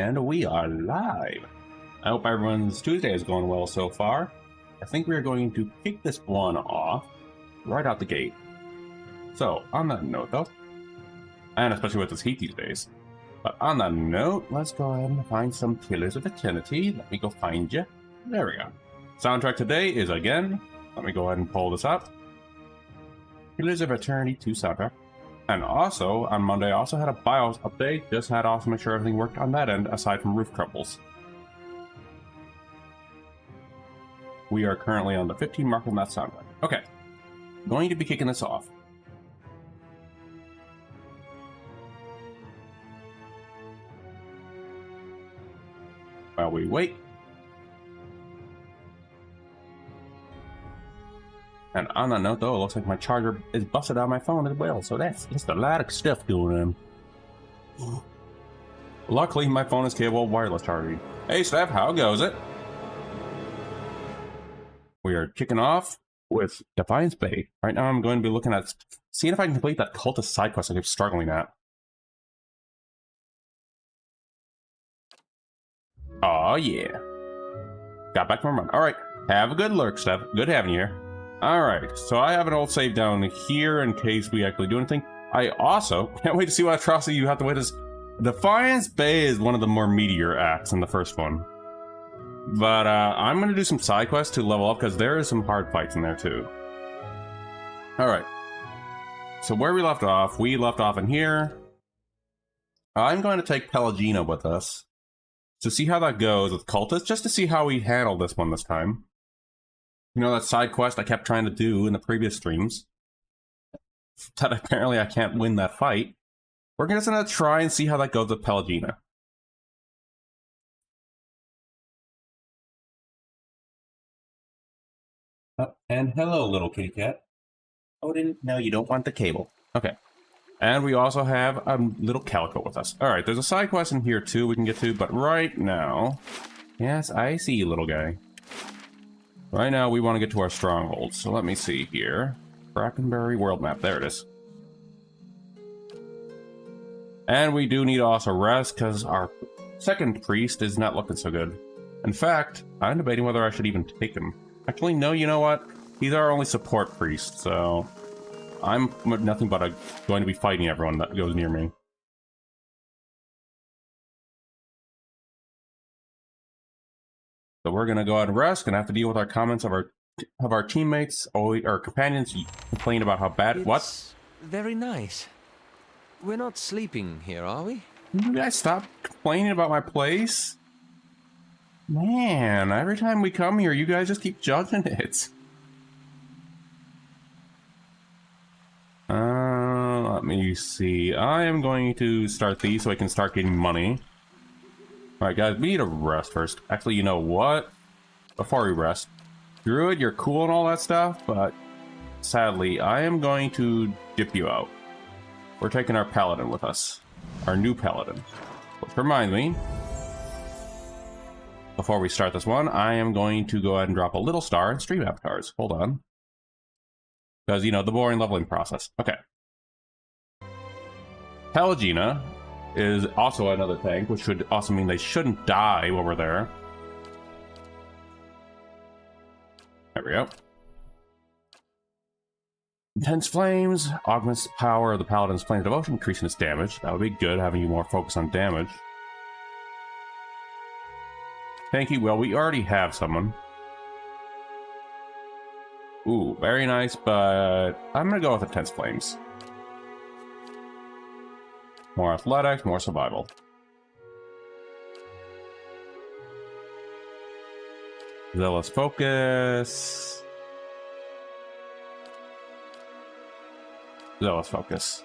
And we are live. I hope everyone's Tuesday is going well so far. I think we are going to kick this one off right out the gate. So, on that note though, and especially with this heat these days, but on that note, let's go ahead and find some Killers of Eternity. Let me go find you. There we go. Soundtrack today is again, let me go ahead and pull this up. Killers of Eternity 2 soundtrack. And also, on Monday, I also had a BIOS update. Just had to also make sure everything worked on that end, aside from roof troubles. We are currently on the 15 mark on that soundtrack. Okay. Going to be kicking this off. While we wait. And on that note, though, it looks like my charger is busted out of my phone as well, so that's just a lot of stuff going on. Luckily, my phone is capable of wireless charging. Hey, Steph, how goes it? We are kicking off with Defiance Bay. Right now, I'm going to be looking at seeing if I can complete that cultist side quest I keep struggling at. Oh yeah. Got back from run. Alright, have a good lurk, Steph. Good having you here. Alright, so I have an old save down here in case we actually do anything. I also can't wait to see what atrocity you have to witness. Defiance Bay is one of the more meteor acts in the first one. But I'm going to do some side quests to level up because there is some hard fights in there too. Alright. So where we left off in here. I'm going to take Pelagina with us to see how that goes with cultists, just to see how we handle this one this time. You know, that side quest I kept trying to do in the previous streams. That apparently I can't win that fight. We're just gonna try and see how that goes with Pelagina. And hello, little kitty cat. Oh, no, you don't want the cable. Okay. And we also have a little Calico with us. Alright, there's a side quest in here too we can get to, but right now... Yes, I see you, little guy. Right now, we want to get to our strongholds, so let me see here. Brackenberry world map, there it is. And we do need to also rest, because our second priest is not looking so good. In fact, I'm debating whether I should even take him. Actually, no, you know what? He's our only support priest, so... I'm nothing but going to be fighting everyone that goes near me. So we're gonna go ahead and rest, and have to deal with our comments of our teammates or companions complain about how bad. What? Very nice. We're not sleeping here, are we? You guys stop complaining about my place? Man, every time we come here, you guys just keep judging it. Let me see. I am going to start these so I can start getting money. Alright guys, we need to rest first. Actually, you know what? Before we rest, Druid, you're cool and all that stuff, but sadly, I am going to dip you out. We're taking our Paladin with us. Our new Paladin. Which reminds me, before we start this one, I am going to go ahead and drop a little star in stream avatars. Hold on. Because, you know, the boring leveling process. Okay. Pelagina is also another tank, which should also mean they shouldn't die while we're there. There we go. Intense Flames augments the power of the Paladin's Flame Devotion, increasing its damage. That would be good, having you more focus on damage. Tanky, well, we already have someone. Ooh, very nice, but I'm gonna go with Intense Flames. More athletics, more survival. Zealous focus. Zealous focus.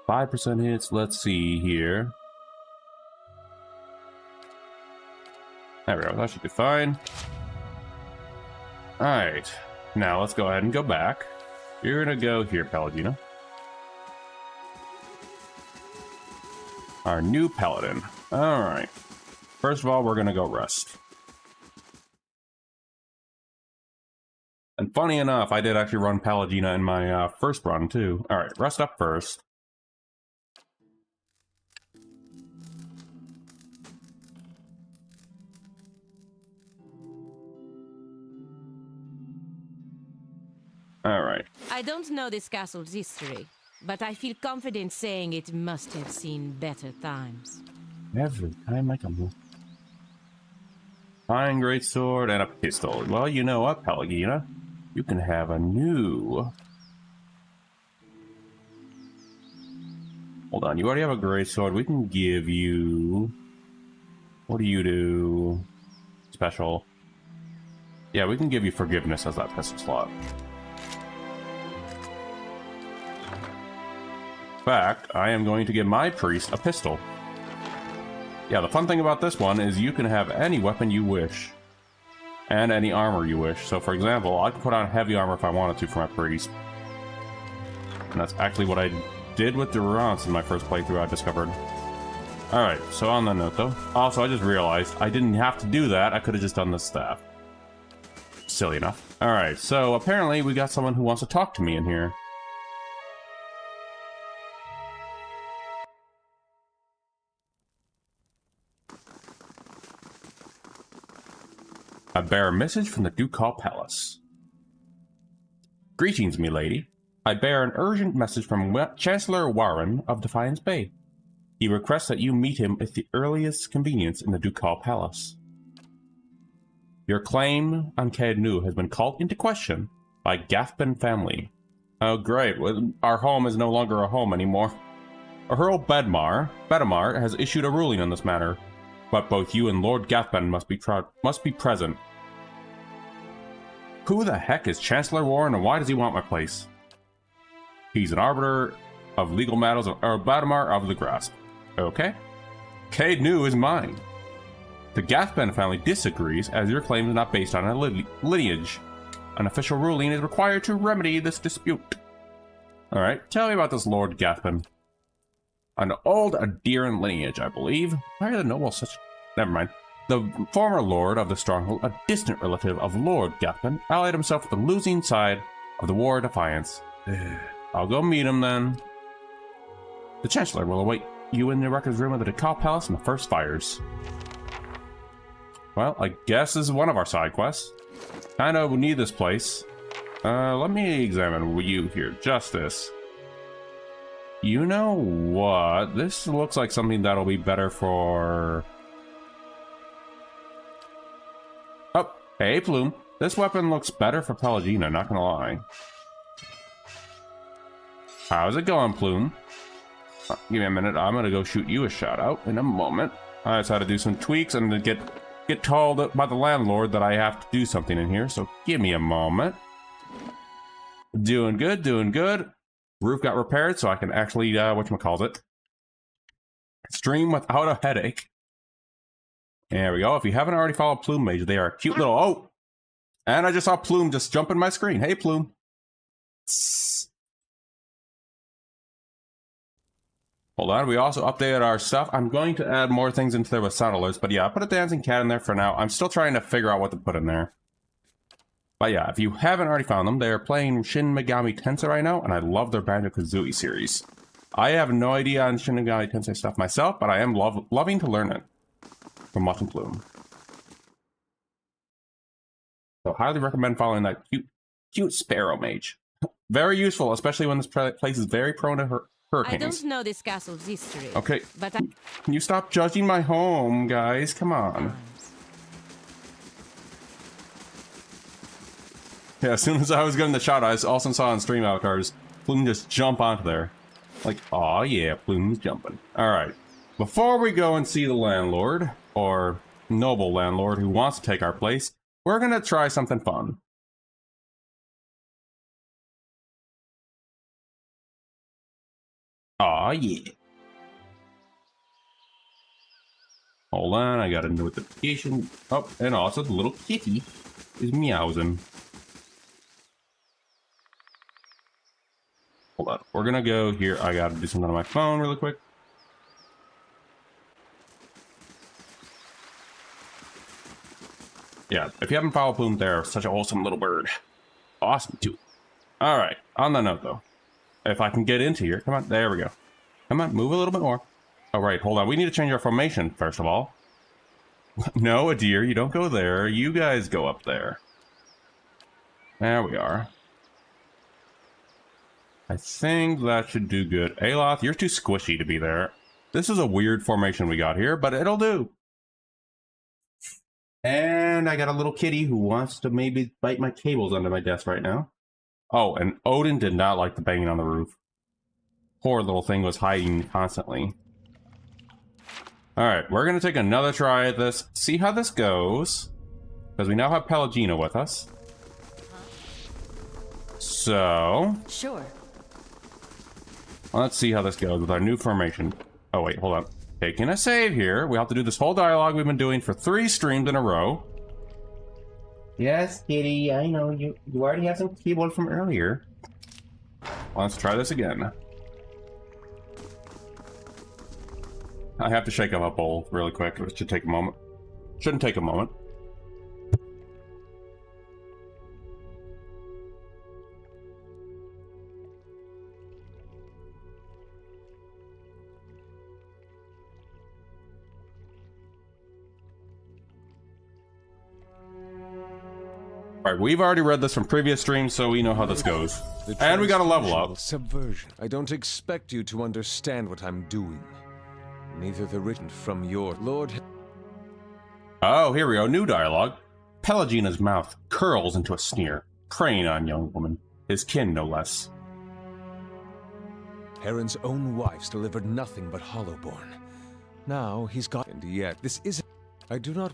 %5 hits, let's see here. There we go, that should be fine. Alright, now let's go ahead and go back. You're gonna go here, Pelagina. Our new Paladin. Alright. First of all, we're gonna go rest. And funny enough, I did actually run Pelagina in my first run too. Alright, rest up first. Alright. I don't know this castle's history, but I feel confident saying it must have seen better times. Every time I come here. Fine greatsword and a pistol. Well, you know what, Pelagina? You can have a new... Hold on, you already have a greatsword. We can give you... What do you do? Special. Yeah, we can give you forgiveness as that pistol slot. In fact, I am going to give my priest a pistol. Yeah, the fun thing about this one is you can have any weapon you wish. And any armor you wish. So, for example, I can put on heavy armor if I wanted to for my priest. And that's actually what I did with Durance in my first playthrough, I discovered. Alright, so on that note, though. Also, I just realized I didn't have to do that. I could have just done the staff. Silly enough. Alright, so apparently we got someone who wants to talk to me in here. I bear a message from the Ducal Palace. Greetings, milady. I bear an urgent message from Chancellor Warren of Defiance Bay. He requests that you meet him at the earliest convenience in the Ducal Palace. Your claim on Caed Nu has been called into question by Gathben family. Oh great, our home is no longer a home anymore. Earl Bedamar has issued a ruling on this matter. But both you and Lord Gathben must be present. Who the heck is Chancellor Warren and why does he want my place? He's an arbiter of legal matters of Badamar of the Grasp. Okay. Caed Nu is mine. The Gathben family disagrees as your claim is not based on a lineage. An official ruling is required to remedy this dispute. Alright, tell me about this Lord Gathben. An old Adheran lineage, I believe. Why are the nobles such... Never mind. The former lord of the stronghold, a distant relative of Lord Gathben, allied himself with the losing side of the War of Defiance. I'll go meet him then. The Chancellor will await you in the records room of the Ducal Palace in the first fires. Well, I guess this is one of our side quests. Kinda need this place. Let me examine you here. Justice. You know what? This looks like something that'll be better for... Oh, hey Plume. This weapon looks better for Pelagina, not gonna lie. How's it going, Plume? Give me a minute, I'm gonna go shoot you a shout out in a moment. I just had to do some tweaks and to get told by the landlord that I have to do something in here, so give me a moment. Doing good, doing good. Roof got repaired, so I can actually, whatchamacallit, stream without a headache. There we go. If you haven't already followed Plume Mage, they are a cute little... Oh! And I just saw Plume just jump in my screen. Hey, Plume. Hold on, we also updated our stuff. I'm going to add more things into there with sound alerts, but yeah, I put a dancing cat in there for now. I'm still trying to figure out what to put in there. But yeah, if you haven't already found them, they're playing Shin Megami Tensei right now, and I love their Banjo-Kazooie series. I have no idea on Shin Megami Tensei stuff myself, but I am loving to learn it from watching Plume. So highly recommend following that cute Sparrow Mage. Very useful, especially when this place is very prone to hurricanes. I don't know this castle's history. Okay, but can you stop judging my home, guys? Come on. Yeah, as soon as I was getting the shot, I also saw on stream avatars, Plume just jump onto there. Like, aw yeah, Plume's jumping. Alright, before we go and see the landlord, or noble landlord who wants to take our place, we're gonna try something fun. Aw yeah. Hold on, I got a notification. Oh, and also the little kitty is meowsing. Hold on, we're gonna go here. I gotta do something on my phone really quick. Yeah, if you haven't followed Plume, they're such an awesome little bird. Awesome, too. Alright, on that note, though. If I can get into here, come on, there we go. Come on, move a little bit more. Alright, hold on, we need to change our formation, first of all. No, dear, you don't go there. You guys go up there. There we are. I think that should do good. Aloth, you're too squishy to be there. This is a weird formation we got here, but it'll do. And I got a little kitty who wants to maybe bite my cables under my desk right now. Oh, and Odin did not like the banging on the roof. Poor little thing was hiding constantly. Alright, we're going to take another try at this, see how this goes. Because we now have Pelagina with us. So... Sure. let's see how this goes with our new formation. Oh wait, hold on. Taking a save here. We have to do this whole dialogue we've been doing for 3 streams in a row. Yes, kitty, I know. You already have some keyboard from earlier. Let's try this again. I have to shake up a bowl really quick. It should take a moment. Shouldn't take a moment. Alright, we've already read this from previous streams, so we know how this goes. And we got a level up. Subversion. I don't expect you to understand what I'm doing. Neither the written from your lord. Oh, here we go. New dialogue. Pelagina's mouth curls into a sneer, preying on young woman, his kin no less. Heron's own wives delivered nothing but Hollowborn. Now he's got. And yet, this isn't. I do not.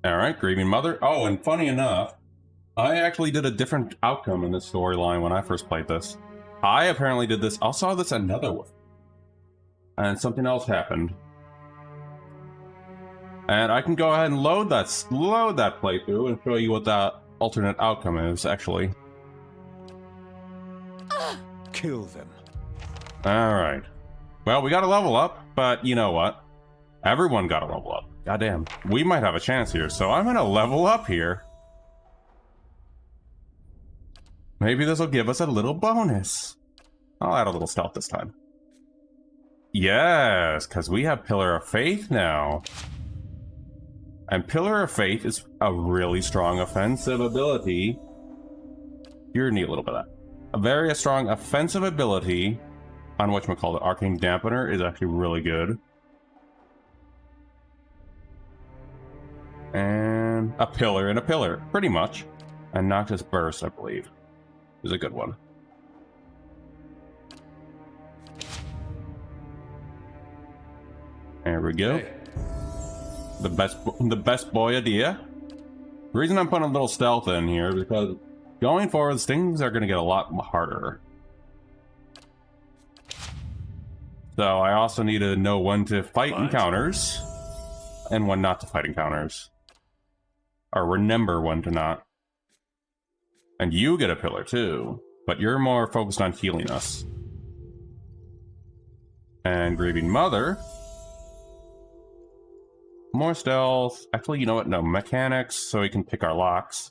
Alright, grieving mother. Oh, and funny enough, I actually did a different outcome in this storyline when I first played this. I apparently did this. I saw this another one. And something else happened. And I can go ahead and load that playthrough and show you what that alternate outcome is, actually. Kill them. Alright. Well, we got a level up, but you know what? Everyone got a level up. Goddamn. We might have a chance here, so I'm gonna level up here. Maybe this will give us a little bonus. I'll add a little stealth this time. Yes, because we have Pillar of Faith now. And Pillar of Faith is a really strong offensive ability. You're gonna need a little bit of that. A very strong offensive ability on whatchamacallit, Arcane Dampener is actually really good. And a pillar and a pillar, pretty much. And Noctis Burst, I believe, is a good one. There we go. Hey. The best boy idea. The reason I'm putting a little stealth in here is because going forward, things are going to get a lot harder. So I also need to know when to fight encounters and when not to fight encounters. Or remember when to not. And you get a pillar too, but you're more focused on healing us. And Grieving Mother. More stealth. Actually, you know what? No, mechanics, so we can pick our locks.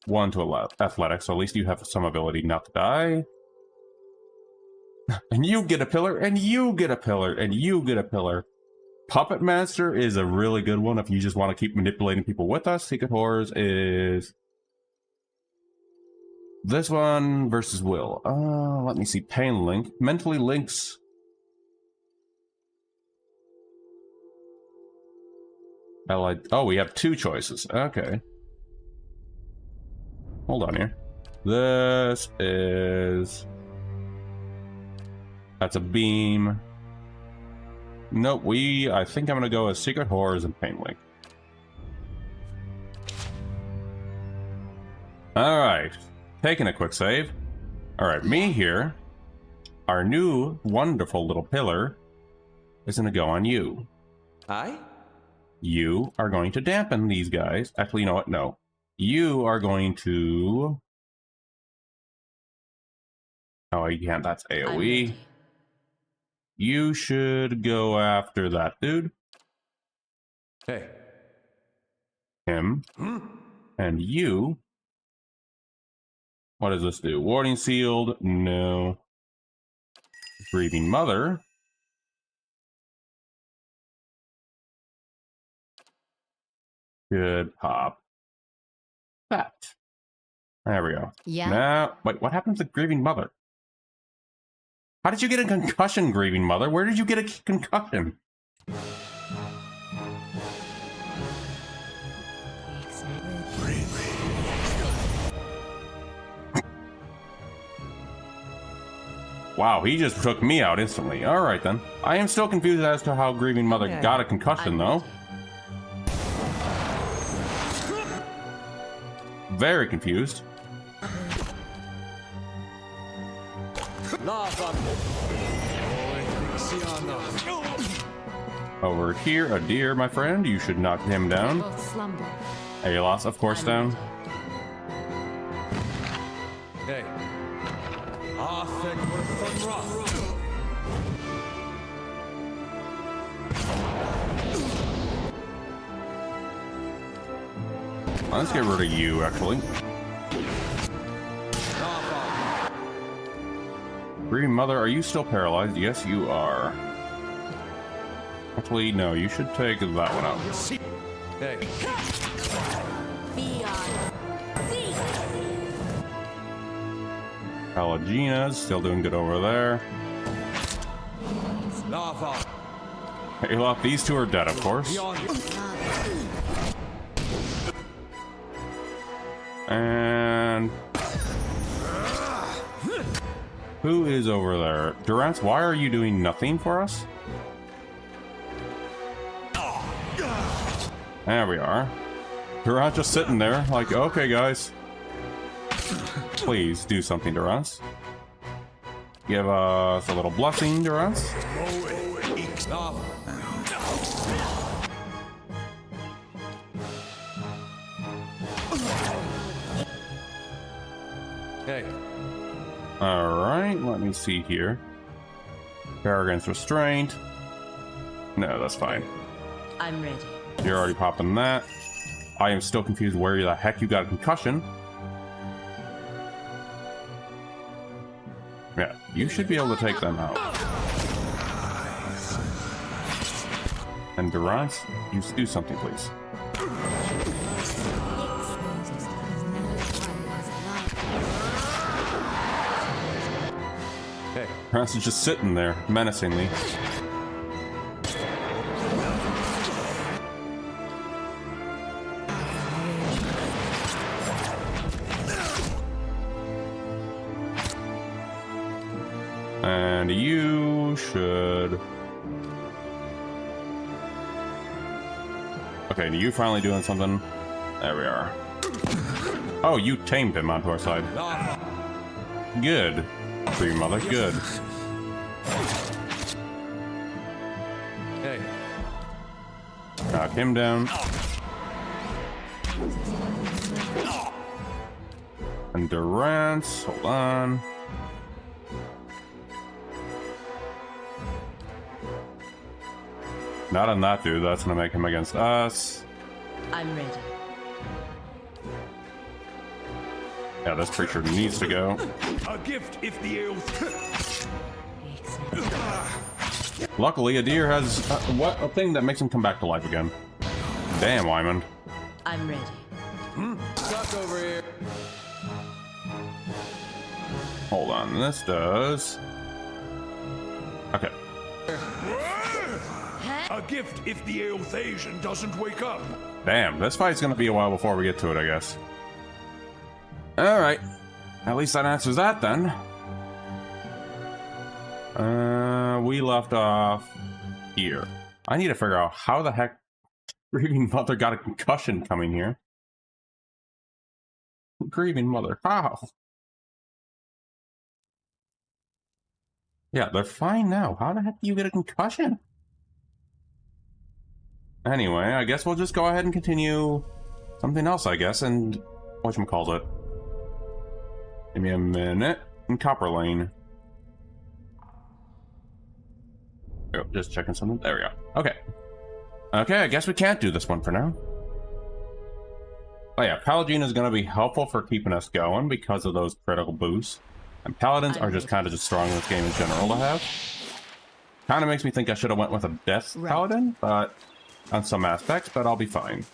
1 to athletics, so at least you have some ability not to die. And you get a pillar, and you get a pillar, and you get a pillar. Puppet Master is a really good one if you just want to keep manipulating people with us. Secret Horrors is this one versus Will. Let me see. Pain Link. Mentally links. Oh, we have 2 choices. Okay. Hold on here. This is... That's a beam. Nope, I think I'm gonna go with Secret Horrors and Pain Link. Alright. Taking a quick save. Alright, me here. Our new wonderful little pillar is gonna go on you. I? You are going to dampen these guys. Actually, you know what? No. You are going to... Oh, you can't. That's AoE. You should go after that dude. Hey. Him. And you... What does this do? Warding Sealed? No. Grieving Mother. Good pop. That. There we go. Yeah. Now, wait, what happens to Grieving Mother? How did you get a concussion, Grieving Mother? Where did you get a concussion? Wow, he just took me out instantly. Alright then. I am still confused as to how Grieving Mother got a concussion, though. Very confused. Over here, a deer, my friend. You should knock him down. Alos, of course, down. Hey. Let's get rid of you, actually. Grieving Mother, are you still paralyzed? Yes, you are. Actually, no, you should take that one out. Hey. Palagina's still doing good over there. Hey, well, these two are dead, of course. And who is over there? Durance, why are you doing nothing for us? There we are. Durance just sitting there, like, okay, guys. Please do something, Durance. Give us a little blessing, Durance. Hey. Alright, let me see here. Power against restraint. No, that's fine. I'm ready. You're already popping that. I am still confused where the heck you got a concussion. Yeah, you should be able to take them out. And Durance, you do something, please. Hey. Durance is just sitting there, menacingly. And you should... Okay, you finally doing something. There we are. Oh, you tamed him onto our side. Good. For your mother, good. Hey. Knock him down. And Durance, hold on. Not on that dude, that's gonna make him against us. I'm ready. Yeah, this creature needs to go. A gift if the elves. Luckily, a deer has a thing that makes him come back to life again. Damn, Wyman. I'm ready. Stuck over here. Hold on, this does... Okay. A gift if the Elthasian doesn't wake up. Damn, this fight's gonna be a while before we get to it, I guess. Alright. At least that answers that, then. We left off here. I need to figure out how the heck Grieving Mother got a concussion coming here. Grieving Mother, how? Yeah, they're fine now. How the heck do you get a concussion? Anyway, I guess we'll just go ahead and continue something else, I guess, and whatchamacallit. Give me a minute. In Copper Lane. Oh, just checking something. There we go. Okay. Okay, I guess we can't do this one for now. Oh yeah, Paladin is going to be helpful for keeping us going because of those critical boosts. And Paladins are just kind of just strong in this game in general to have. Kind of makes me think I should have went with a Death Paladin, but on some aspects, but I'll be fine.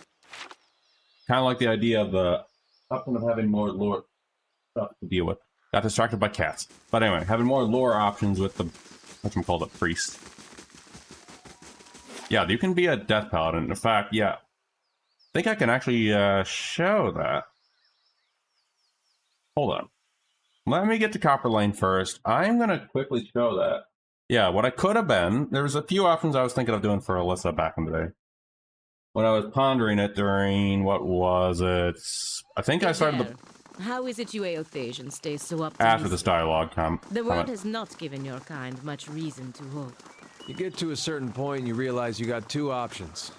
Kind of like the idea of the option of having more lore stuff to deal with. Got distracted by cats. But anyway, having more lore options with the whatchamacallit, priest. Yeah, you can be a death paladin. In fact, yeah. I think I can actually show that. Hold on. Let me get to Copper Lane first. I'm going to quickly show that. Yeah, what I could have been, there was a few options I was thinking of doing for Alyssa back in the day. When I was pondering it during, what was it? I think I started the... How is it you Eothasians stay so optimistic? After this dialogue The world has not given your kind much reason to hope. You get to a certain point and you realize you got two options.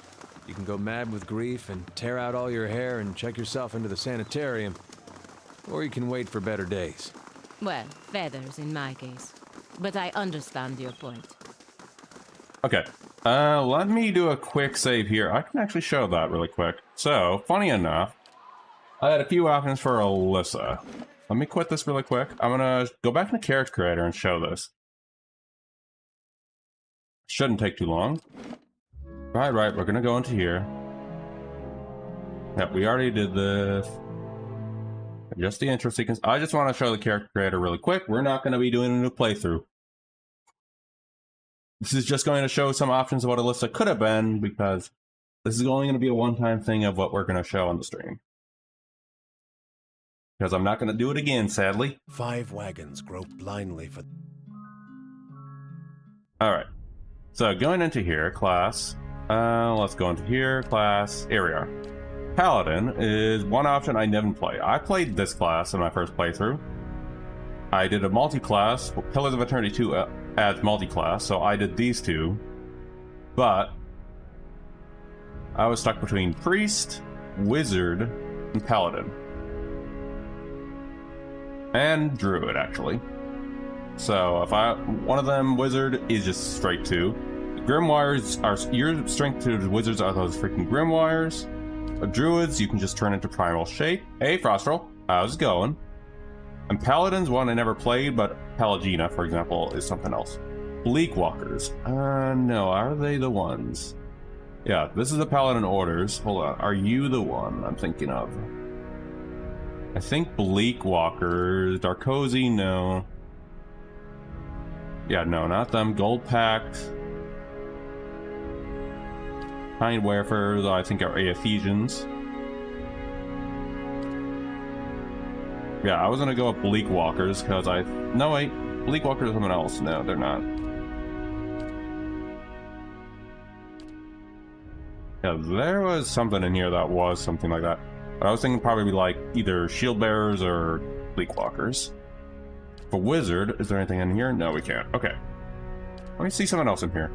You can go mad with grief and tear out all your hair and check yourself into the sanitarium. Or you can wait for better days. Well, feathers in my case. But I understand your point. Okay. Let me do a quick save here. I can actually show that really quick. So, funny enough, I had a few options for Alyssa. Let me quit this really quick. I'm gonna go back into Character Creator and show this. Shouldn't take too long. Right, we're gonna go into here. Yep, we already did this. Just the intro sequence. I just want to show the Character Creator really quick. We're not going to be doing a new playthrough. This is just going to show some options of what Alyssa could have been, because this is only going to be a one-time thing of what we're going to show on the stream. Because I'm not going to do it again, sadly. 5 wagons grope blindly for... Alright. So, going into here, class. Let's go into here, class. Here we are. Paladin is one option I didn't play. I played this class in my first playthrough. I did a multi-class. Well, Pillars of Eternity 2 adds multi-class, so I did these two. But I was stuck between Priest, Wizard, and Paladin. And Druid, actually. So if one of them, Wizard, is just straight 2. Grimoires are... Your strength to wizards are those freaking Grimoires. Druids, you can just turn into primal shape. Hey, Frostral, how's it going? And Paladins, one I never played, but Palagina, for example, is something else. Bleakwalkers. No, are they the ones? Yeah, this is the Paladin orders. Hold on, are you the one I'm thinking of? I think Bleakwalkers. Darkozy, no. Yeah, no, not them. Gold Pact. Kind Warefers, I think, are Ephesians. Yeah, I was gonna go with Bleakwalkers because no, wait, Bleakwalkers are something else. No, they're not. Yeah, there was something in here that was something like that. But I was thinking probably like either Shield Bearers or Bleakwalkers. For Wizard, is there anything in here? No, we can't. Okay. Let me see something else in here.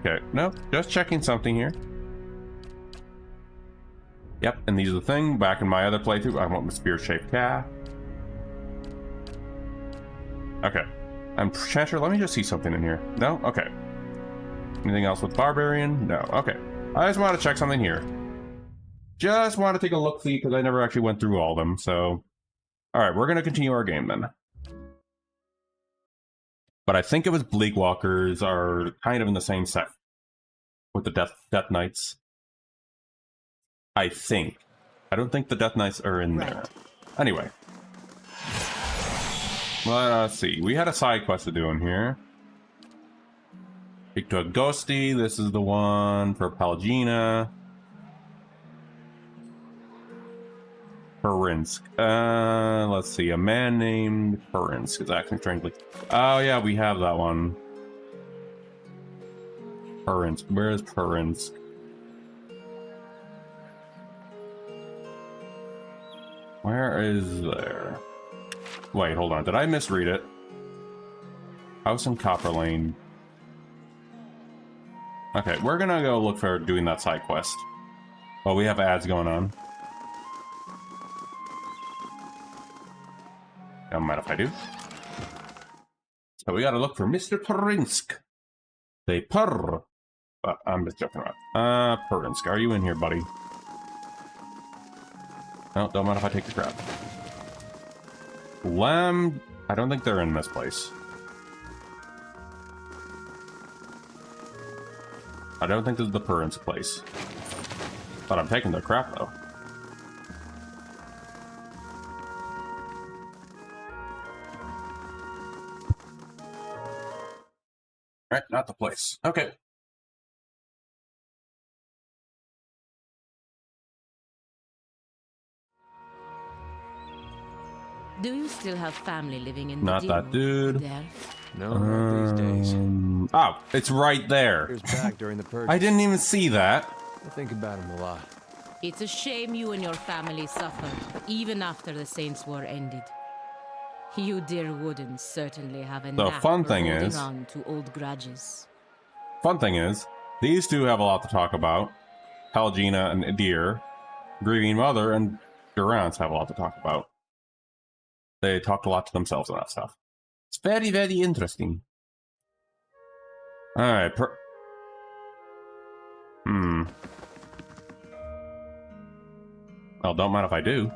Okay, nope, just checking something here. Yep, and these are the thing. Back in my other playthrough, I want the spear-shaped calf. Okay. And Chanter, let me just see something in here. No? Okay. Anything else with Barbarian? No. Okay. I just want to check something here. Just want to take a look-see, because I never actually went through all of them, so... Alright, we're going to continue our game then. But I think it was Bleakwalkers are kind of in the same set. With the Death Knights. I think. I don't think the Death Knights are in there. Anyway. Let's see. We had a side quest to do in here. Speak to a ghosty. This is the one for Palagina. Perinsk. Let's see. A man named Perinsk is acting strangely. Oh, yeah, we have that one. Perinsk. Where is Perinsk? Where is there? Wait, hold on. Did I misread it? House in Copper Lane. Okay, we're gonna go look for doing that side quest. Well, we have ads going on. Don't mind if I do. So we gotta look for Mr. Perinsk. They purr. But I'm just joking around. Perinsk, are you in here, buddy? No, don't mind if I take the crap. Lem... I don't think they're in this place. I don't think this is the Perinsk place. But I'm taking their crap, though. Right, not the place. Okay. Do you still have family living in Not the that dude. There? No, not these days. Oh, it's right there. Here's back during the purge. I didn't even see that. I think about him a lot. It's a shame you and your family suffered, even after the Saints' War ended. You dear Woodens certainly have a The knack fun for thing holding is- on to old grudges. Fun thing is, these two have a lot to talk about. Helgina and Adir, Grieving Mother, and Durance have a lot to talk about. They talked a lot to themselves and that stuff. It's very, very interesting. Alright, Well, don't mind if I do.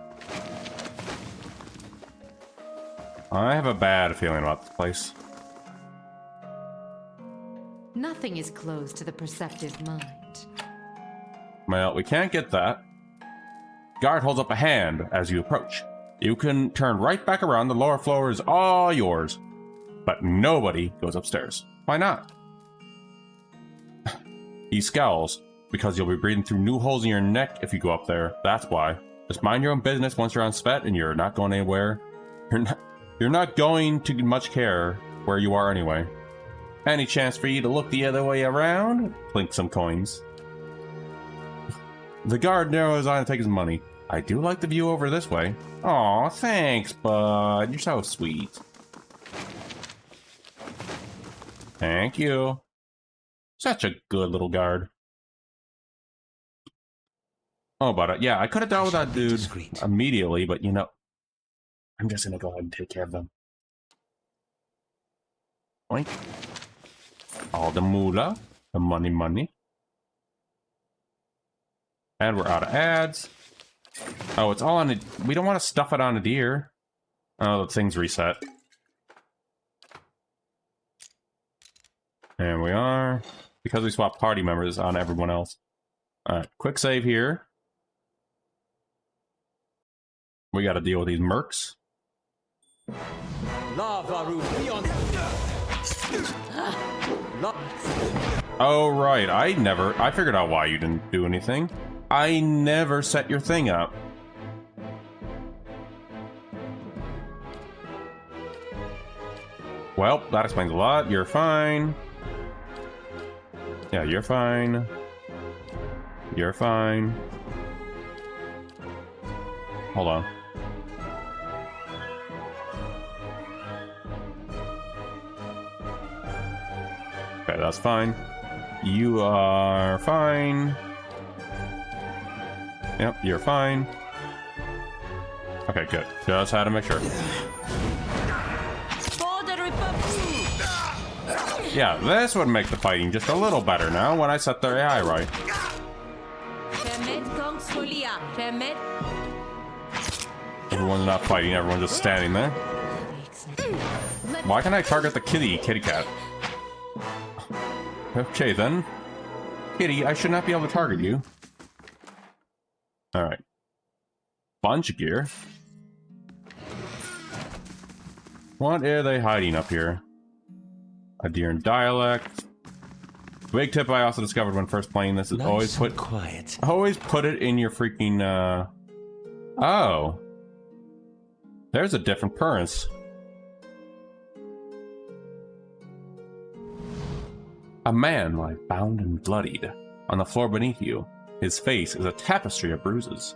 I have a bad feeling about this place. Nothing is closed to the perceptive mind. Well, we can't get that. Guard holds up a hand as you approach. You can turn right back around. The lower floor is all yours. But nobody goes upstairs. Why not? He scowls, because you'll be breathing through new holes in your neck if you go up there. That's why. Just mind your own business once you're on Svet, and you're not going anywhere. You're not going to much care where you are anyway. Any chance for you to look the other way around? Clink some coins. The guard narrows his eye and takes his money. I do like the view over this way. Aw, thanks, bud. You're so sweet. Thank you. Such a good little guard. Oh, but yeah, I could have dealt with that dude immediately, but you know, I'm just gonna go ahead and take care of them. Oink. All the moolah, the money. And we're out of ads. Oh, it's all on a... We don't want to stuff it on a deer. Oh, the thing's reset. And we are. Because we swapped party members on everyone else. Alright, quick save here. We gotta deal with these mercs. Oh, right. I figured out why you didn't do anything. I never set your thing up. Well, that explains a lot. You're fine. Yeah, you're fine. You're fine. Hold on. Okay, that's fine. You are fine. Yep, you're fine. Okay, good. Just had to make sure. Yeah, this would make the fighting just a little better now when I set their AI right. Everyone's not fighting, everyone's just standing there. Why can't I target the kitty cat? Okay then. Kitty, I should not be able to target you. Alright. Bunch of gear. What are they hiding up here? A deer in dialect. Big tip I also discovered when first playing this is always put it in your freaking Oh. There's a different occurrence. A man lies bound and bloodied on the floor beneath you. His face is a tapestry of bruises.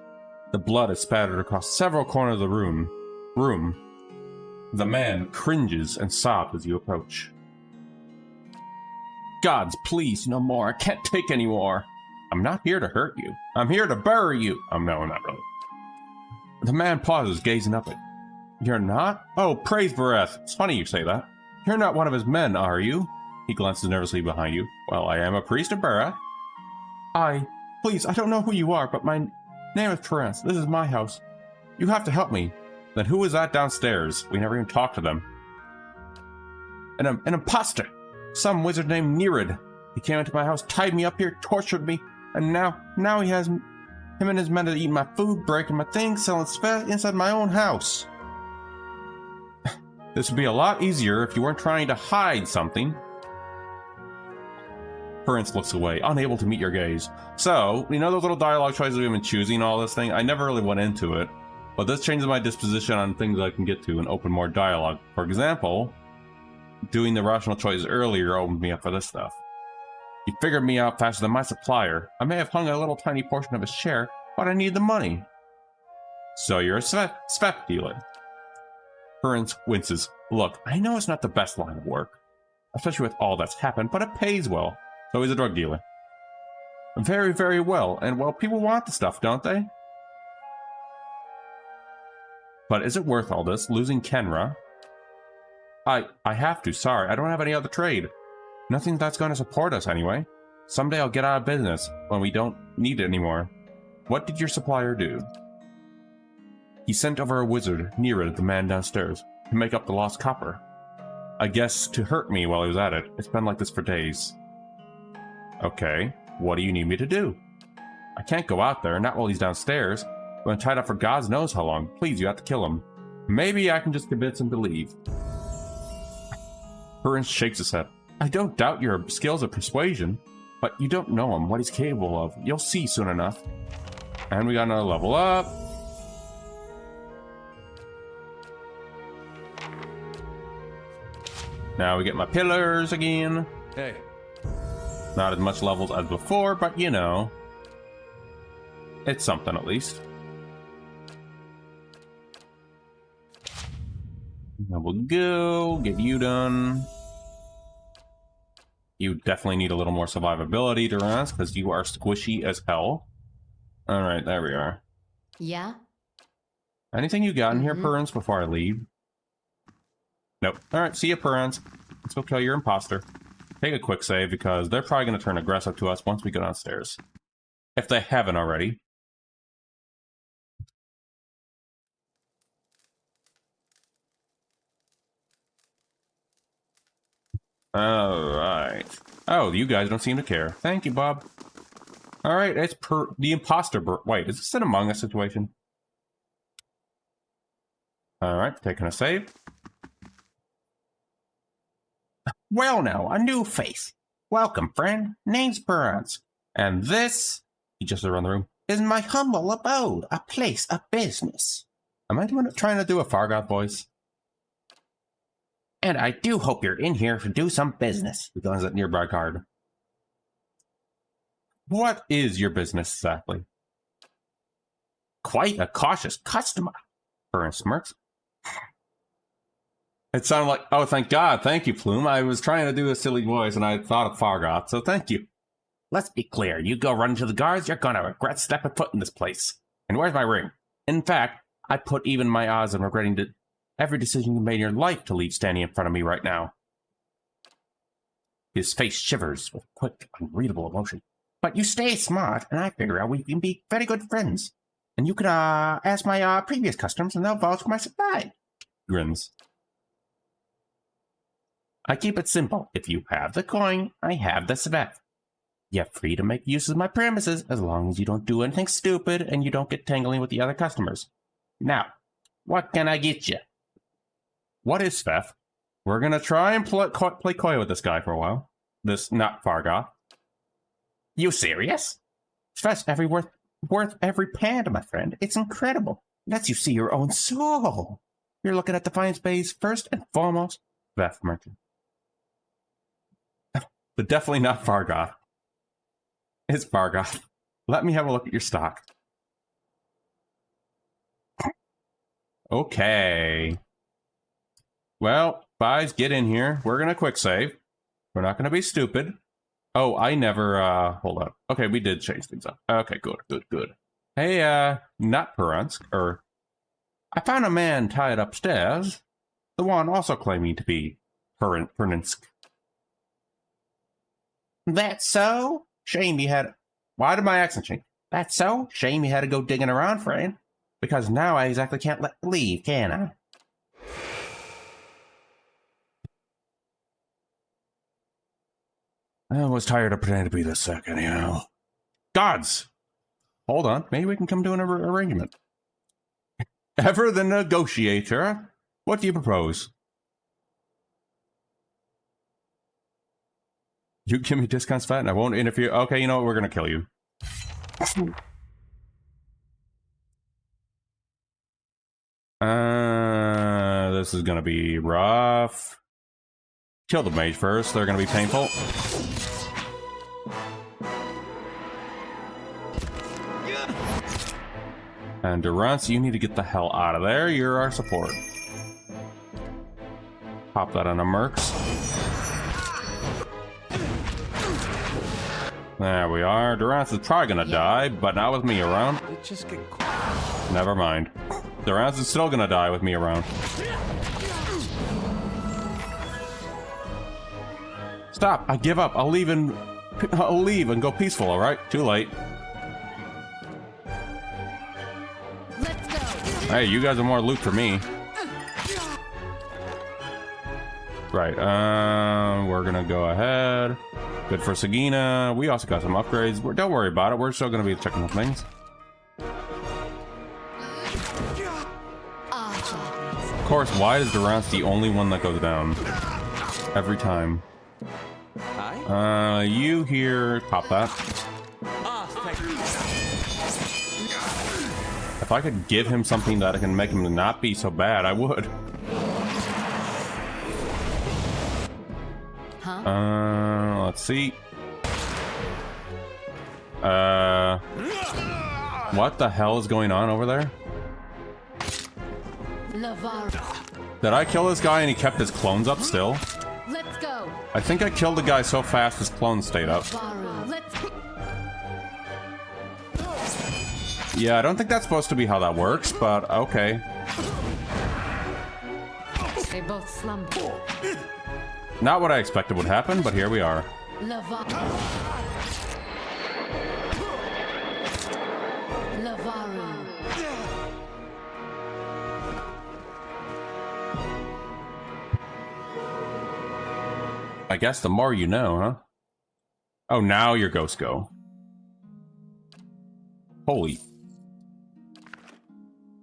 The blood is spattered across several corners of the room. The man cringes and sobs as you approach. Gods, please, no more. I can't take any more. I'm not here to hurt you. I'm here to bury you. No, not really. The man pauses, gazing up at you. You're not? Oh, praise Bereth. It's funny you say that. You're not one of his men, are you? He glances nervously behind you. Well, I am a priest of Bereth. Please, I don't know who you are, but my name is Terence. This is my house. You have to help me. Then who is that downstairs? We never even talked to them. An imposter. Some wizard named Nerid. He came into my house, tied me up here, tortured me, and now he has him and his men to eat my food, breaking my things, selling stuff inside my own house. This would be a lot easier if you weren't trying to hide something. Prince looks away, unable to meet your gaze. So, you know those little dialogue choices we've been choosing, all this thing? I never really went into it, but this changes my disposition on things I can get to and open more dialogue. For example, doing the rational choices earlier opened me up for this stuff. You figured me out faster than my supplier. I may have hung a little tiny portion of his share, but I need the money. So you're a Svep dealer. Prince winces. Look, I know it's not the best line of work, especially with all that's happened, but it pays well. So he's a drug dealer. Very, very well. And well, people want the stuff, don't they? But is it worth all this? Losing Kenra? I have to. Sorry, I don't have any other trade. Nothing that's going to support us anyway. Someday I'll get out of business when we don't need it anymore. What did your supplier do? He sent over a wizard nearer the man downstairs to make up the lost copper. I guess to hurt me while he was at it. It's been like this for days. Okay, what do you need me to do? I can't go out there, not while he's downstairs. I'm tied up for God knows how long. Please, you have to kill him. Maybe I can just convince him to leave. Prince shakes his head. I don't doubt your skills of persuasion, but you don't know him, what he's capable of. You'll see soon enough. And we got another level up. Now we get my pillars again. Hey. Not as much levels as before, but you know. It's something at least. Now we'll go, get you done. You definitely need a little more survivability to run, because you are squishy as hell. Alright, there we are. Yeah? Anything you got in here, Purins, before I leave? Nope. Alright, see ya, Purins. Let's go kill your imposter. Take a quick save, because they're probably going to turn aggressive to us once we go downstairs. If they haven't already. Alright. Oh, you guys don't seem to care. Thank you, Bob. Alright, it's the imposter. Wait, is this an Among Us situation? Alright, taking a save. Well now, a new face. Welcome, friend. Name's Burns. And this, he just around the room, is my humble abode, a place of business. Am I trying to do a Fargoth voice? And I do hope you're in here to do some business. He goes at nearby card. What is your business exactly? Quite a cautious customer. Burns smirks. It sounded like, oh, thank God. Thank you, Plume. I was trying to do a silly voice and I thought of Fargoth, so thank you. Let's be clear. You go run to the guards, you're gonna regret stepping foot in this place. And where's my ring? In fact, I put even my odds on regretting every decision you made in your life to leave standing in front of me right now. His face shivers with quick, unreadable emotion. But you stay smart, and I figure out we can be very good friends. And you can ask my previous customers, and they'll vouch for my supply. Grins. I keep it simple. If you have the coin, I have the Svep. You're free to make use of my premises as long as you don't do anything stupid and you don't get tangling with the other customers. Now, what can I get you? What is Svep? We're gonna try and play coy with this guy for a while. This not Fargoth. You serious? Svep's worth every pound, my friend. It's incredible. Lets you see your own soul. You're looking at Defiance Bay's first and foremost Svep merchant. But definitely not Fargoth. It's Fargoth. Let me have a look at your stock. Okay. Well, guys, get in here. We're gonna quick save. We're not gonna be stupid. Oh, I never, hold on. Okay, we did change things up. Okay, good. Hey, not Peransk, I found a man tied upstairs. The one also claiming to be Pernensk. That's so? Shame you had... Why did my accent change? That's so? Shame you had to go digging around, friend. Because now I exactly can't let you leave, can I? I was tired of pretending to be this sick anyhow. Gods! Hold on, maybe we can come to an arrangement. Ever the negotiator? What do you propose? You give me discounts for that and I won't interfere. Okay, you know what? We're gonna kill you. This is gonna be rough. Kill the mage first. They're gonna be painful. And Durance, you need to get the hell out of there. You're our support. Pop that on a Mercs. There we are. Durance is probably gonna die, but not with me around. It just get quiet. Never mind. Durance is still gonna die with me around. Stop! I give up. I'll leave and go peaceful. All right. Too late. Let's go. Hey, you guys are more loot for me. Right. We're gonna go ahead. Good for Sagina. We also got some upgrades. Don't worry about it. We're still gonna be checking the things. Of course, why is Durance the only one that goes down? Every time. Hi. You here, pop that. Thank you. If I could give him something that can make him not be so bad, I would. Let's see. What the hell is going on over there? Did I kill this guy and he kept his clones up still? Let's go. I think I killed the guy so fast his clones stayed up. Let's Yeah, I don't think that's supposed to be how that works, but okay. They both slumber. Not what I expected would happen, but here we are. I guess the more you know, huh? Oh, now your ghosts go. Holy.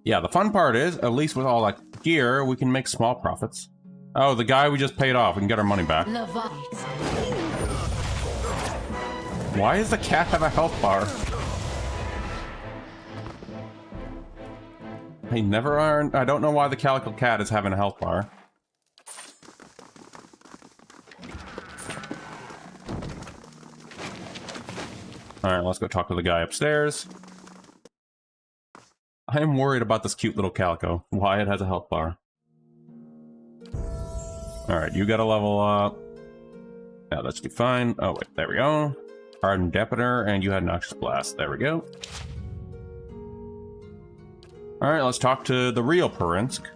Yeah, the fun part is, at least with all that gear, we can make small profits. Oh, the guy we just paid off, we can get our money back. Why does the cat have a health bar? I never earned... I don't know why the calico cat is having a health bar. Alright, let's go talk to the guy upstairs. I am worried about this cute little calico. Why it has a health bar. Alright, you gotta level up. Yeah, that should be fine. Oh, wait, there we go. Hardened Depener, and you had Noxious Blast. There we go. Alright, let's talk to the real Purinsk.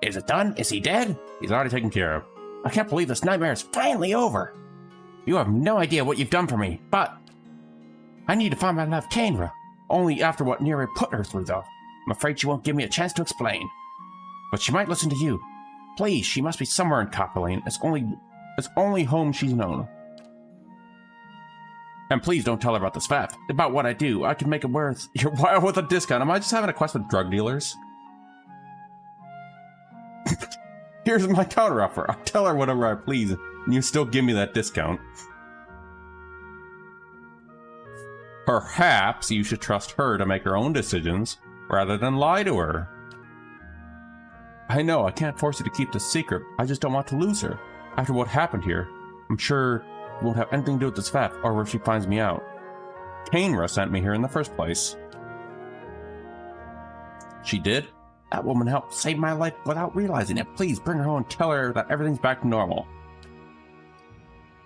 Is it done? Is he dead? He's already taken care of. I can't believe this nightmare is finally over. You have no idea what you've done for me, but... I need to find my love Kainra. Only after what Neri put her through, though. I'm afraid she won't give me a chance to explain. But she might listen to you. Please, she must be somewhere in Copper Lane. It's only home she's known. And please don't tell her about this fact. About what I do. I can make it worth your while with a discount. Am I just having a quest with drug dealers? Here's my counteroffer. I'll tell her whatever I please, and you still give me that discount. Perhaps you should trust her to make her own decisions, rather than lie to her. I know, I can't force you to keep this secret. I just don't want to lose her. After what happened here, I'm sure it won't have anything to do with this fact, or if she finds me out. Kainra sent me here in the first place. She did? That woman helped save my life without realizing it. Please bring her home and tell her that everything's back to normal.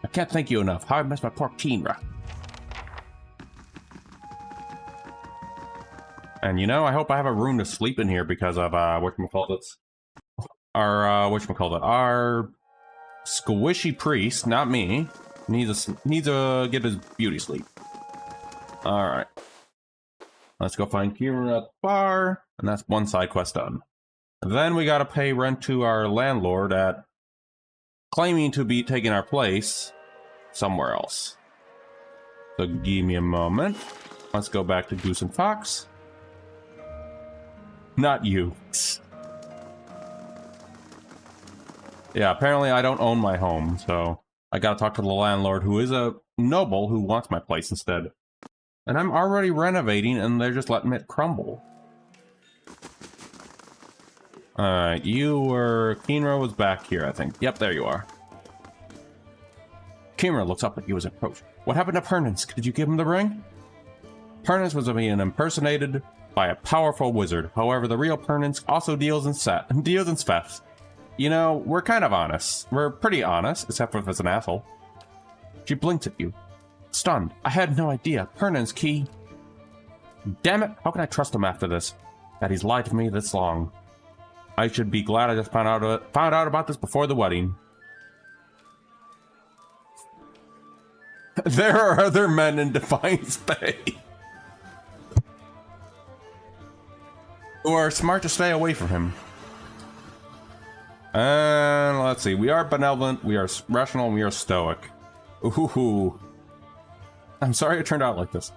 I can't thank you enough. How I miss my poor Kainra. And you know, I hope I have a room to sleep in here because of whatchamacallit. Our squishy priest, not me, needs to get his beauty sleep. All right, let's go find Kira at the bar, and that's one side quest done. Then we gotta pay rent to our landlord at claiming to be taking our place somewhere else. So give me a moment. Let's go back to Goose and Fox. Not you. Yeah, apparently I don't own my home, so I gotta talk to the landlord, who is a noble who wants my place instead. And I'm already renovating, and they're just letting it crumble. Alright, you were... Keenra was back here, I think. Yep, there you are. Keenra looks up at you as it approached. What happened to Pernance? Did you give him the ring? Pernance was being impersonated by a powerful wizard. However, the real Pernance also deals in thefts. You know, we're kind of honest. We're pretty honest, except for if it's an asshole. She blinked at you. Stunned. I had no idea. Pernance key. Damn it, how can I trust him after this? That he's lied to me this long. I should be glad I just found out about this before the wedding. There are other men in Defiance Bay who are smart to stay away from him. And let's see. We are benevolent, we are rational, and we are stoic. Ooh. I'm sorry it turned out like this.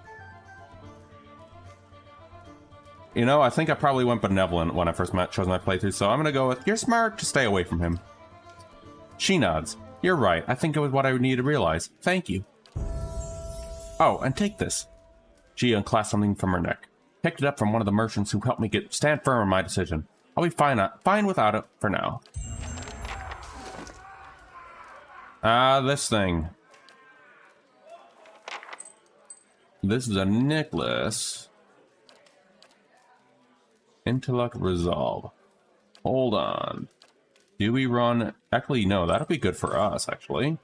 You know, I think I probably went benevolent when I first chose my playthrough, so I'm gonna go with, you're smart to stay away from him. She nods. You're right. I think it was what I needed to realize. Thank you. Oh, and take this. She unclasped something from her neck. Picked it up from one of the merchants who helped me stand firm in my decision. I'll be fine without it for now. This thing. This is a necklace. Intellect resolve. Hold on. Do we run... Actually, no, that'll be good for us, actually.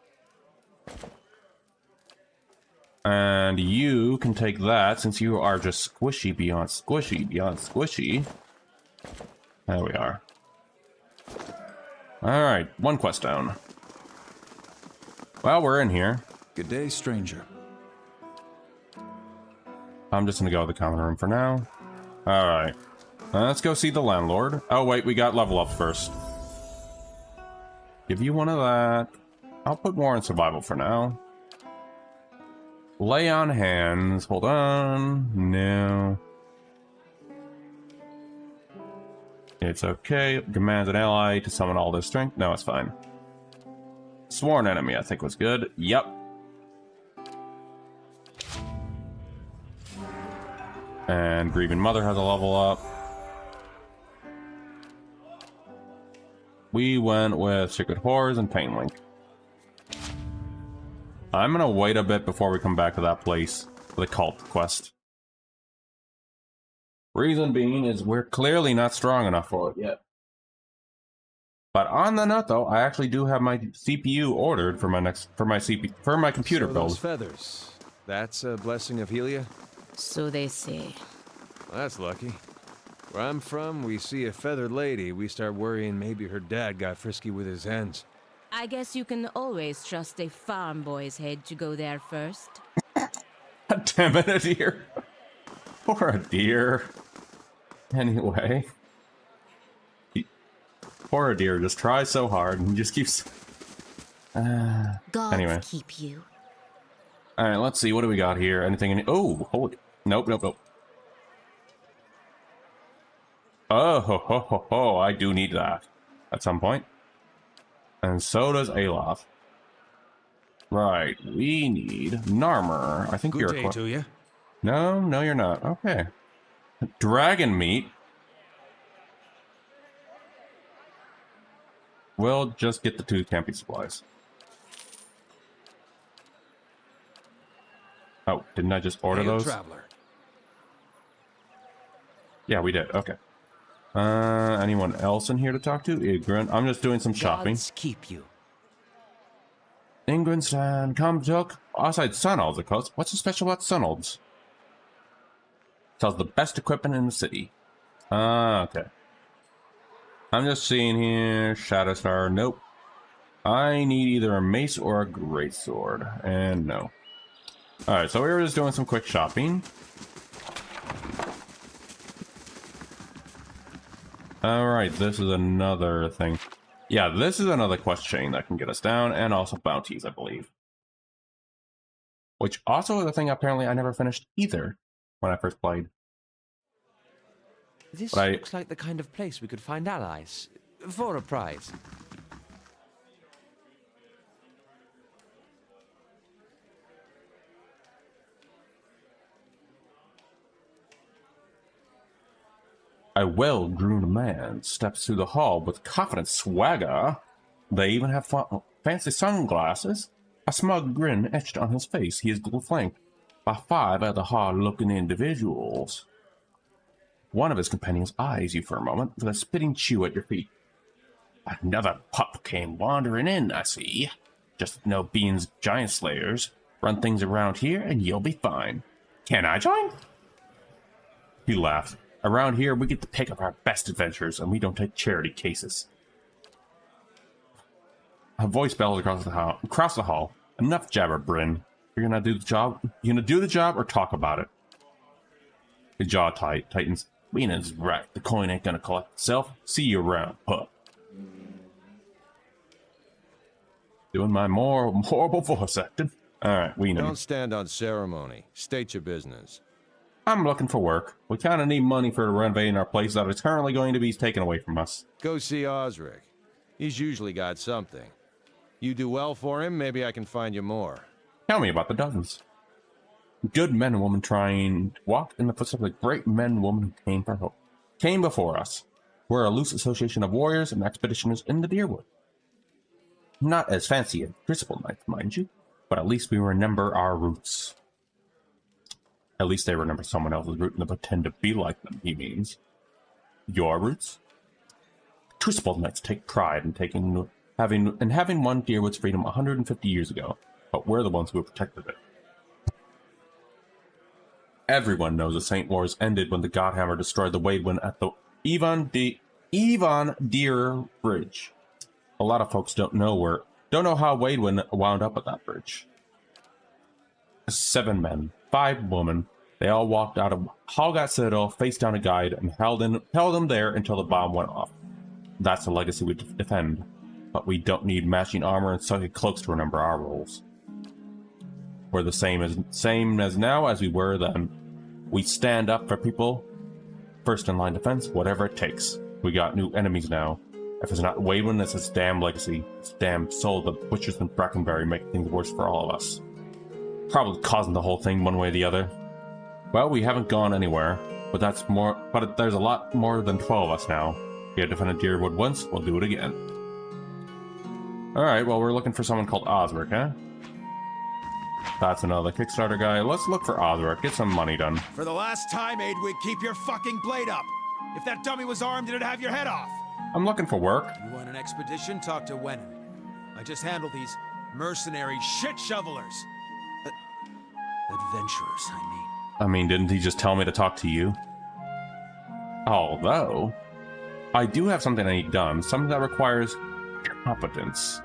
And you can take that, since you are just squishy beyond squishy beyond squishy. There we are. Alright, one quest down. Well, we're in here. Good day, stranger. I'm just gonna go to the common room for now. Alright. Let's go see the landlord. Oh wait, we got level up first. Give you one of that. I'll put more in survival for now. Lay on hands. Hold on. No. It's okay. Commands an ally to summon all their strength. No, it's fine. Sworn enemy, I think, was good. Yep. And Grieving Mother has a level up. We went with Secret Horrors and Pain Link. I'm gonna wait a bit before we come back to that place for the cult quest. Reason being is we're clearly not strong enough for it yet. But on the note, though, I actually do have my CPU ordered for my computer So build. those feathers. That's a blessing of Helia? So they say. Well, that's lucky. Where I'm from, we see a feathered lady, we start worrying maybe her dad got frisky with his hens. I guess you can always trust a farm boy's head to go there first. Damn it, a deer. Poor a deer. Anyway. Poor a deer just tries so hard and just keeps... Gods anyway. keep you. Alright, let's see. What do we got here? Anything in... Oh, holy... Nope. Oh, ho. I do need that at some point. And so does Aloth. Right, we need Narmer. I think Good you're day to you. No, you're not. Okay. Dragon meat. We'll just get the 2 camping supplies. Oh, didn't I just order Hail those? traveler. Yeah, we did. Okay. Anyone else in here to talk to? Igran. I'm just doing some shopping. Gods keep you. Ingrinstan, come took. Outside Sunolds, of course. What's so special about Sunolds? Sells the best equipment in the city. Okay. I'm just seeing here. Shadowstar. Nope. I need either a mace or a greatsword. And no. Alright, so we were just doing some quick shopping. Alright, this is another thing. Yeah, this is another quest chain that can get us down, and also bounties, I believe. Which also is a thing apparently I never finished either when I first played. This But looks like the kind of place we could find allies. For a prize. A well-groomed man steps through the hall with confident swagger. They even have fancy sunglasses. A smug grin etched on his face. He is flanked by 5 other hard-looking individuals. One of his companions eyes you for a moment with a spitting chew at your feet. Another pup came wandering in, I see. Just no beans, giant slayers. Run things around here and you'll be fine. Can I join? He laughed. Around here, we get to pick up our best adventures, and we don't take charity cases. A voice bells across the hall. Enough jabber, Bryn. You're gonna do the job? You gonna do the job or talk about it? The jaw tightens. Lena's right. The coin ain't gonna collect itself. See you around, pup. Doing my more horrible voice acting. Alright, we know. Don't stand on ceremony. State your business. I'm looking for work. We kind of need money for renovating our place that is currently going to be taken away from us. Go see Osric. He's usually got something. You do well for him, maybe I can find you more. Tell me about the dozens. Good men and women trying to walk in the footsteps of the great men and women who came before us. We're a loose association of warriors and expeditioners in the Deerwood. Not as fancy as Crucible Knights, mind you, but at least we remember our roots. At least they remember someone else's root and they pretend to be like them, he means. Your roots? Crucible Knights take pride in having won Deerwood's freedom 150 years ago, but we're the ones who have protected it. Everyone knows the Saint Wars ended when the Godhammer destroyed the Wadewind at the Yvonne Deer Bridge. A lot of folks don't know how Wadewind wound up at that bridge. 7 men, 5 women, they all walked out of Hallgat Citadel, faced down a guide, and held them there until the bomb went off. That's the legacy we defend, but we don't need matching armor and psychic cloaks to remember our roles. We're the same as now as we were then. We stand up for people, first in line defense, whatever it takes. We got new enemies now. If it's not Wadewind, it's its damn legacy. Its damn soul, the butchers in Brackenberry make things worse for all of us. Probably causing the whole thing one way or the other. Well, we haven't gone anywhere, but there's a lot more than 12 of us now. We had defended Deerwood once, we'll do it again. Alright, well, we're looking for someone called Osric, huh? That's another Kickstarter guy. Let's look for Osric, get some money done. For the last time, Aidwig, keep your fucking blade up. If that dummy was armed, it'd have your head off. I'm looking for work. You want an expedition? Talk to Wenham. I just handle these mercenary shit shovelers. Adventurers, I mean, didn't he just tell me to talk to you? Although, I do have something I need done, something that requires competence.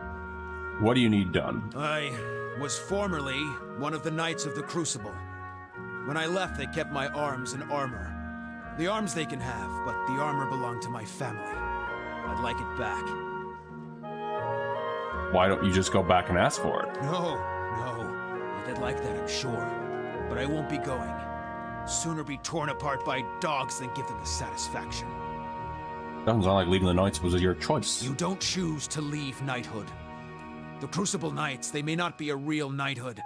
What do you need done? I was formerly one of the Knights of the Crucible. When I left, they kept my arms and armor. The arms they can have, but the armor belonged to my family. I'd like it back. Why don't you just go back and ask for it? No. They'd like that, I'm sure. But I won't be going. Sooner be torn apart by dogs than give them the satisfaction. Doesn't sound like leaving the Knights was your choice. You don't choose to leave knighthood. The Crucible Knights, they may not be a real knighthood,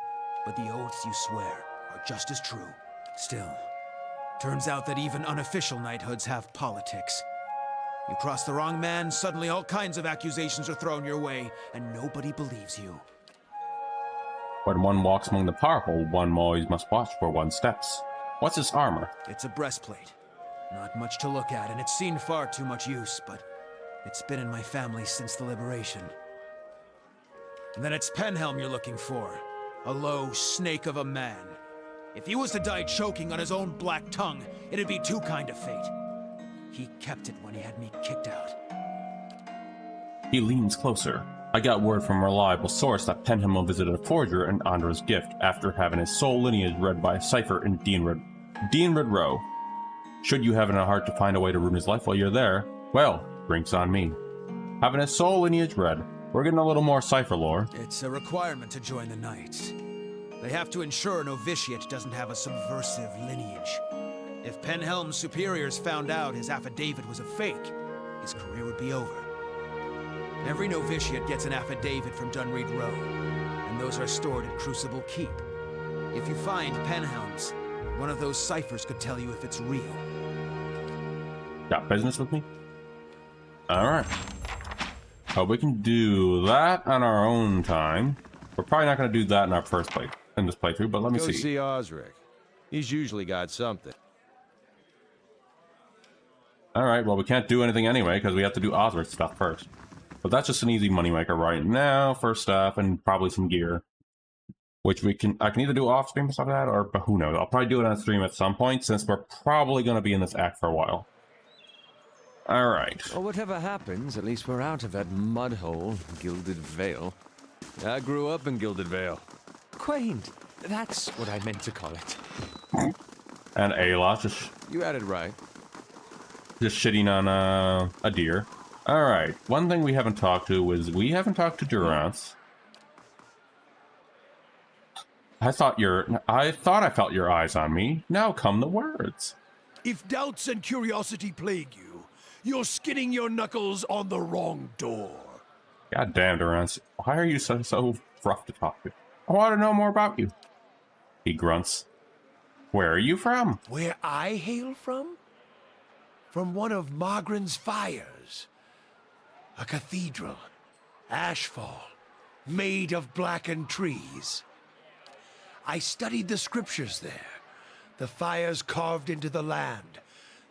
but the oaths you swear are just as true. Still, turns out that even unofficial knighthoods have politics. You cross the wrong man, suddenly all kinds of accusations are thrown your way, and nobody believes you. When one walks among the powerful, one always must watch where one steps. What's this armor? It's a breastplate. Not much to look at, and it's seen far too much use, but it's been in my family since the liberation. And then it's Penhelm you're looking for. A low snake of a man. If he was to die choking on his own black tongue, it'd be too kind of fate. He kept it when he had me kicked out. He leans closer. I got word from a reliable source that Penhelm visited a forger in Andra's gift after having his soul lineage read by a cipher in Deanwood Row. Should you have in a heart to find a way to ruin his life while you're there, well, drinks on me. Having his soul lineage read, we're getting a little more cipher lore. It's a requirement to join the Knights. They have to ensure a novitiate doesn't have a subversive lineage. If Penhelm's superiors found out his affidavit was a fake, his career would be over. Every novitiate gets an affidavit from Dunreed Row, and those are stored at Crucible Keep. If you find Penhelm's, one of those ciphers could tell you if it's real. Got business with me? Alright. Hope we can do that on our own time. We're probably not going to do that in our first play in this playthrough, but let me Go see. see Osric. He's usually got something. Alright, well we can't do anything anyway because we have to do Osric stuff first. But that's just an easy moneymaker right now for stuff and probably some gear. Which I can either do off stream or stuff like that, or but who knows. I'll probably do it on stream at some point since we're probably going to be in this act for a while. Alright. Well, whatever happens, at least we're out of that mud hole, Gilded Vale. I grew up in Gilded Vale. Quaint. That's what I meant to call it. And Ayla just You had it right. shitting on a deer. Alright, one thing we haven't talked to is we haven't talked to Durance. I thought I felt your eyes on me. Now come the words. If doubts and curiosity plague you, you're skinning your knuckles on the wrong door. God damn, Durance. Why are you so rough to talk to? I want to know more about you. He grunts. Where are you from? Where I hail from? From one of Margren's fires. A cathedral. Ashfall. Made of blackened trees. I studied the scriptures there. The fires carved into the land.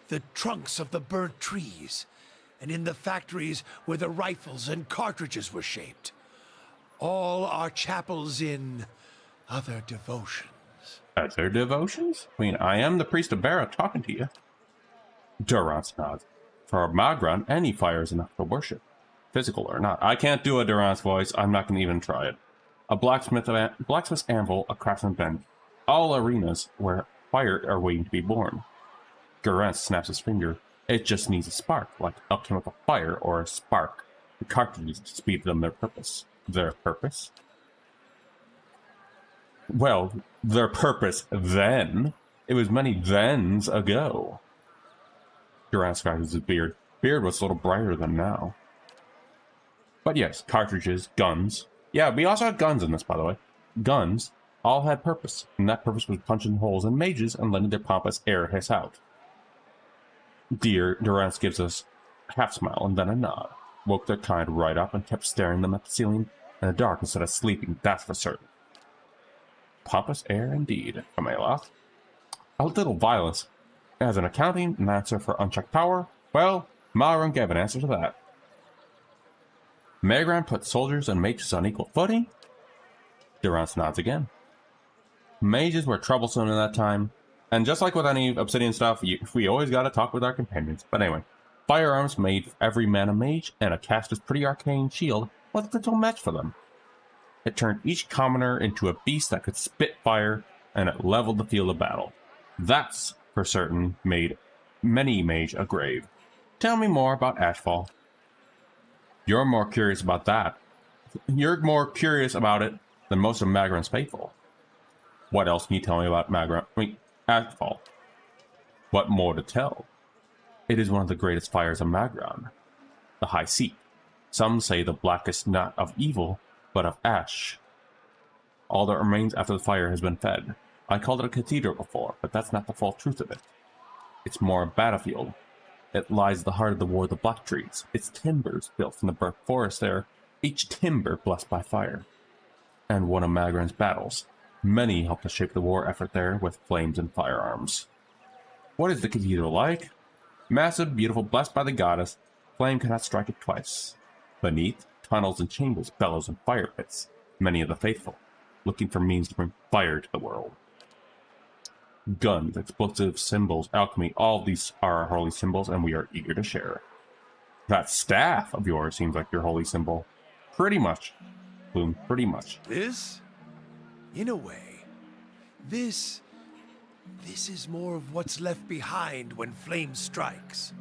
The trunks of the burnt trees. And in the factories where the rifles and cartridges were shaped. All are chapels in other devotions. Other devotions? I mean, I am the priest of Bara talking to you. Durance nods. For Magron, any fire is enough for worship. Physical or not. I can't do a Durance voice. I'm not going to even try it. A blacksmith's anvil, a craftsman's bench. All arenas where fire are waiting to be born. Durance snaps his finger. It just needs a spark, like up to a fire or a spark. The cartridges to speed them their purpose. Their purpose? Well, their purpose then. It was many thens ago. Durance scratches his beard. Beard was a little brighter than now. But yes, cartridges, guns. Yeah, we also had guns in this, by the way. Guns all had purpose, and that purpose was punching holes in mages and letting their pompous air hiss out. Durance gives us a half smile and then a nod. Woke their kind right up and kept staring them at the ceiling in the dark instead of sleeping, that's for certain. Pompous air indeed, from Aloth. A little violence. As an accounting and answer for unchecked power, well, Malron gave an answer to that. Magron put soldiers and mages on equal footing? Durance nods again. Mages were troublesome in that time, and just like with any Obsidian stuff, we always gotta talk with our companions. But anyway, firearms made every man a mage, and a caster's pretty arcane shield was a little match for them. It turned each commoner into a beast that could spit fire, and it leveled the field of battle. That's, for certain, made many mage a grave. Tell me more about Ashfall. You're more curious about that. You're more curious about it than most of Magron's faithful. What else can you tell me about Ashfall? What more to tell? It is one of the greatest fires of Magron. The High Seat. Some say the blackest not of evil, but of ash. All that remains after the fire has been fed. I called it a cathedral before, but that's not the full truth of it. It's more a battlefield. It lies at the heart of the War of the Black Trees. Its timbers built from the burnt forest there, each timber blessed by fire. And one of Magron's battles. Many helped to shape the war effort there with flames and firearms. What is the cathedral like? Massive, beautiful, blessed by the goddess. Flame cannot strike it twice. Beneath, tunnels and chambers, bellows and fire pits. Many of the faithful, looking for means to bring fire to the world. Guns, explosives, symbols, alchemy, all of these are our holy symbols, and we are eager to share. That staff of yours seems like your holy symbol. Pretty much. Bloom, pretty much. This? In a way. This is more of what's left behind when flame strikes.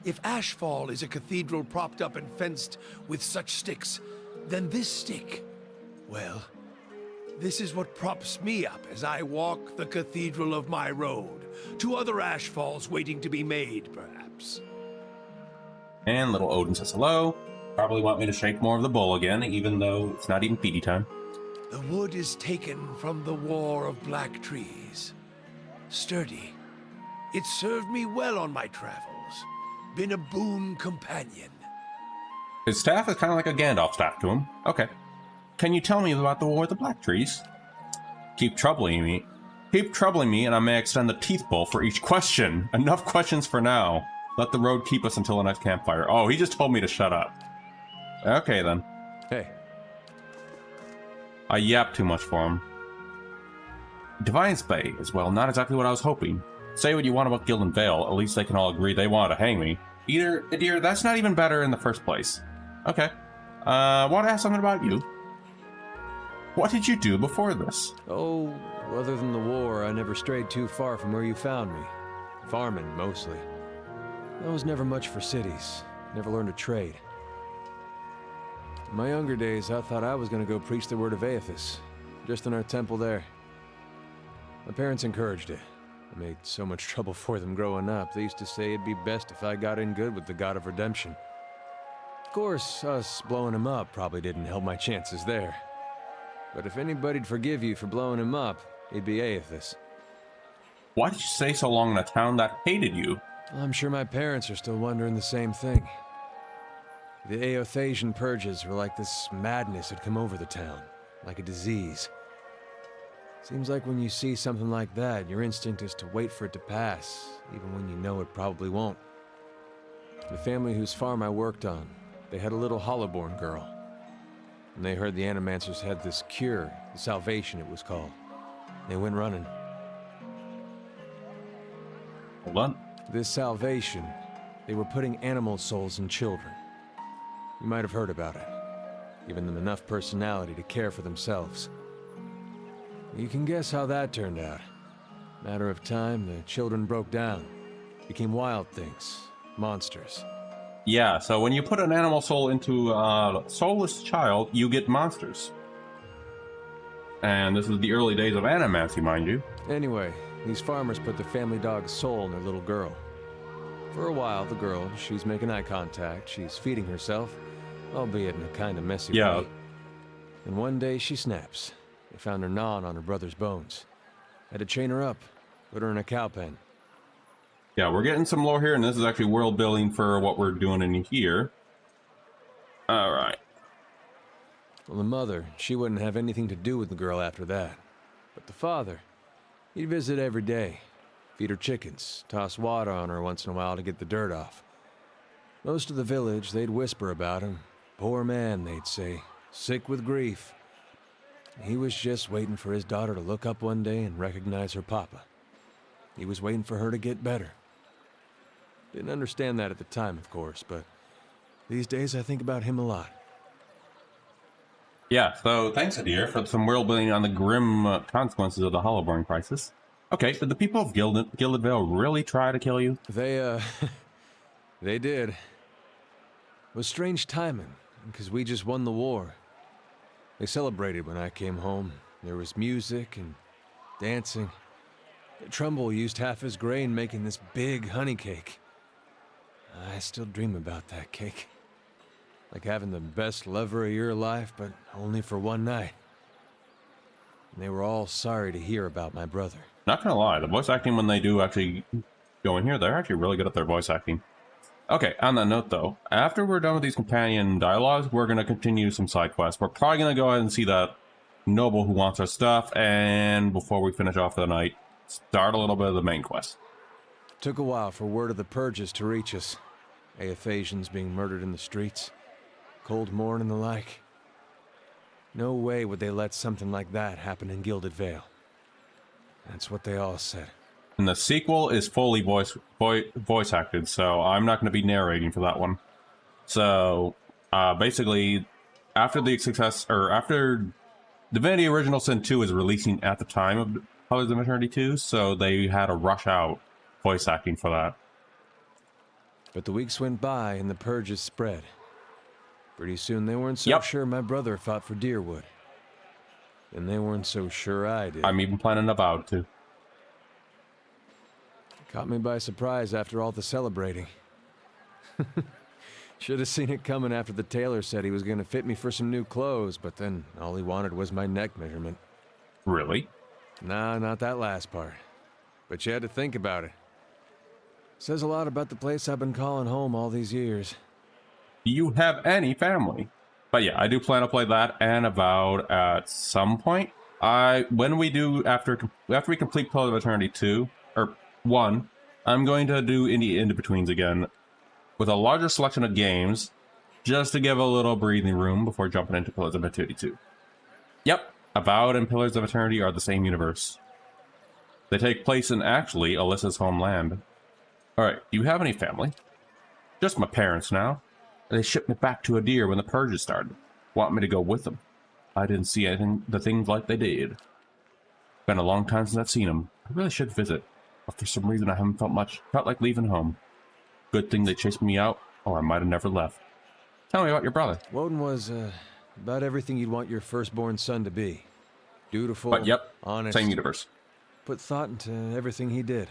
If Ashfall is a cathedral propped up and fenced with such sticks, then this stick, well, this is what props me up as I walk the cathedral of my road, to other Ashfalls waiting to be made, perhaps. And little Odin says hello. Probably want me to shake more of the bowl again, even though it's not even feedy time. The wood is taken from the War of Black Trees. Sturdy. It served me well on my travels. been a boon companion. His staff is kind of like a Gandalf staff to him. Okay. Can you tell me about the War of the Black Trees? Keep troubling me. Keep troubling me, and I may extend the teeth bowl for each question. Enough questions for now. Let the road keep us until the next campfire. Oh, he just told me to shut up. Okay, then. Hey. I yapped too much for him. Defiance Bay is, well, not exactly what I was hoping. Say what you want about Gildan Vale, at least they can all agree they wanted to hang me. Dear, that's not even better in the first place. Okay. Want to ask something about you? What did you do before this? Oh, other than the war, I never strayed too far from where you found me. Farming, mostly. I was never much for cities. Never learned a trade. In my younger days, I thought I was going to go preach the word of Aethys, just in our temple there. My parents encouraged it. I made so much trouble for them growing up. They used to say it'd be best if I got in good with the God of Redemption. Of course, us blowing him up probably didn't help my chances there. But if anybody'd forgive you for blowing him up, it'd be Aethys. Why did you stay so long in a town that hated you? I'm sure my parents are still wondering the same thing. The Aethasian purges were like this madness had come over the town, like a disease. Seems like when you see something like that, your instinct is to wait for it to pass, even when you know it probably won't. The family whose farm I worked on, they had a little Hollowborn girl. And they heard the Animancers had this cure, the Salvation it was called. They went running. Hold on. This Salvation, they were putting animal souls in children. You might have heard about it, giving them enough personality to care for themselves. You can guess how that turned out. Matter of time, the children broke down, became wild things, monsters. Yeah, so when you put an animal soul into a soulless child, you get monsters. And this is the early days of animancy, mind you. Anyway, these farmers put their family dog's soul in their little girl. For a while, the girl, she's making eye contact, she's feeding herself, albeit in a kind of messy way. And one day she snaps. They found her gnawing on her brother's bones. Had to chain her up, put her in a cow pen. Yeah, we're getting some lore here, and this is actually world building for what we're doing in here. Alright. Well, the mother, she wouldn't have anything to do with the girl after that. But the father, he'd visit every day. Feed her chickens, toss water on her once in a while to get the dirt off. Most of the village, they'd whisper about him. Poor man, they'd say, sick with grief. He was just waiting for his daughter to look up one day and recognize her papa. He was waiting for her to get better. Didn't understand that at the time, of course, but these days I think about him a lot. Yeah, so thanks, Adir, for some world building on the grim consequences of the Hollowborn crisis. Okay, did the people of Gilded Vale really try to kill you? They did. It was strange timing, because we just won the war. They celebrated when I came home. There was music and dancing. Trumbull used half his grain making this big honey cake. I still dream about that cake. Like having the best lover of your life, but only for one night. And they were all sorry to hear about my brother. Not gonna lie, the voice acting when they do actually go in here, they're actually really good at their voice acting. Okay, on that note though, after we're done with these companion dialogues, we're gonna continue some side quests. We're probably gonna go ahead and see that noble who wants our stuff, and before we finish off the night, start a little bit of the main quest. Took a while for word of the purges to reach us. Aethasians being murdered in the streets. Cold morn and the like. No way would they let something like that happen in Gilded Vale. That's what they all said. And the sequel is fully voice acted, so I'm not going to be narrating for that one. So, basically, after the success, or after Divinity Original Sin 2 is releasing at the time of Colors of Eternity 2, so they had to rush out voice acting for that. But the weeks went by and the purges spread. Pretty soon they weren't so sure my brother fought for Deerwood. And they weren't so sure I did. I'm even planning about to. Caught me by surprise after all the celebrating. Should have seen it coming after the tailor said he was going to fit me for some new clothes, but then all he wanted was my neck measurement. Really? Nah, not that last part. But you had to think about it. Says a lot about the place I've been calling home all these years. Do you have any family? But yeah, I do plan to play that and Avowed at some point. When we do after we complete Pillars of Eternity 2 or 1, I'm going to do Indie In-Betweens again with a larger selection of games just to give a little breathing room before jumping into Pillars of Eternity 2. Yep, Avowed and Pillars of Eternity are the same universe. They take place in actually Alyssa's homeland. Alright, do you have any family? Just my parents now. They shipped me back to Adir when the purges started. Want me to go with them. I didn't see the things like they did. Been a long time since I've seen them. I really should visit, but for some reason I haven't felt like leaving home. Good thing they chased me out, or I might have never left. Tell me about your brother. Woden was, about everything you'd want your firstborn son to be. Dutiful, But yep, honest, same universe. put thought into everything he did.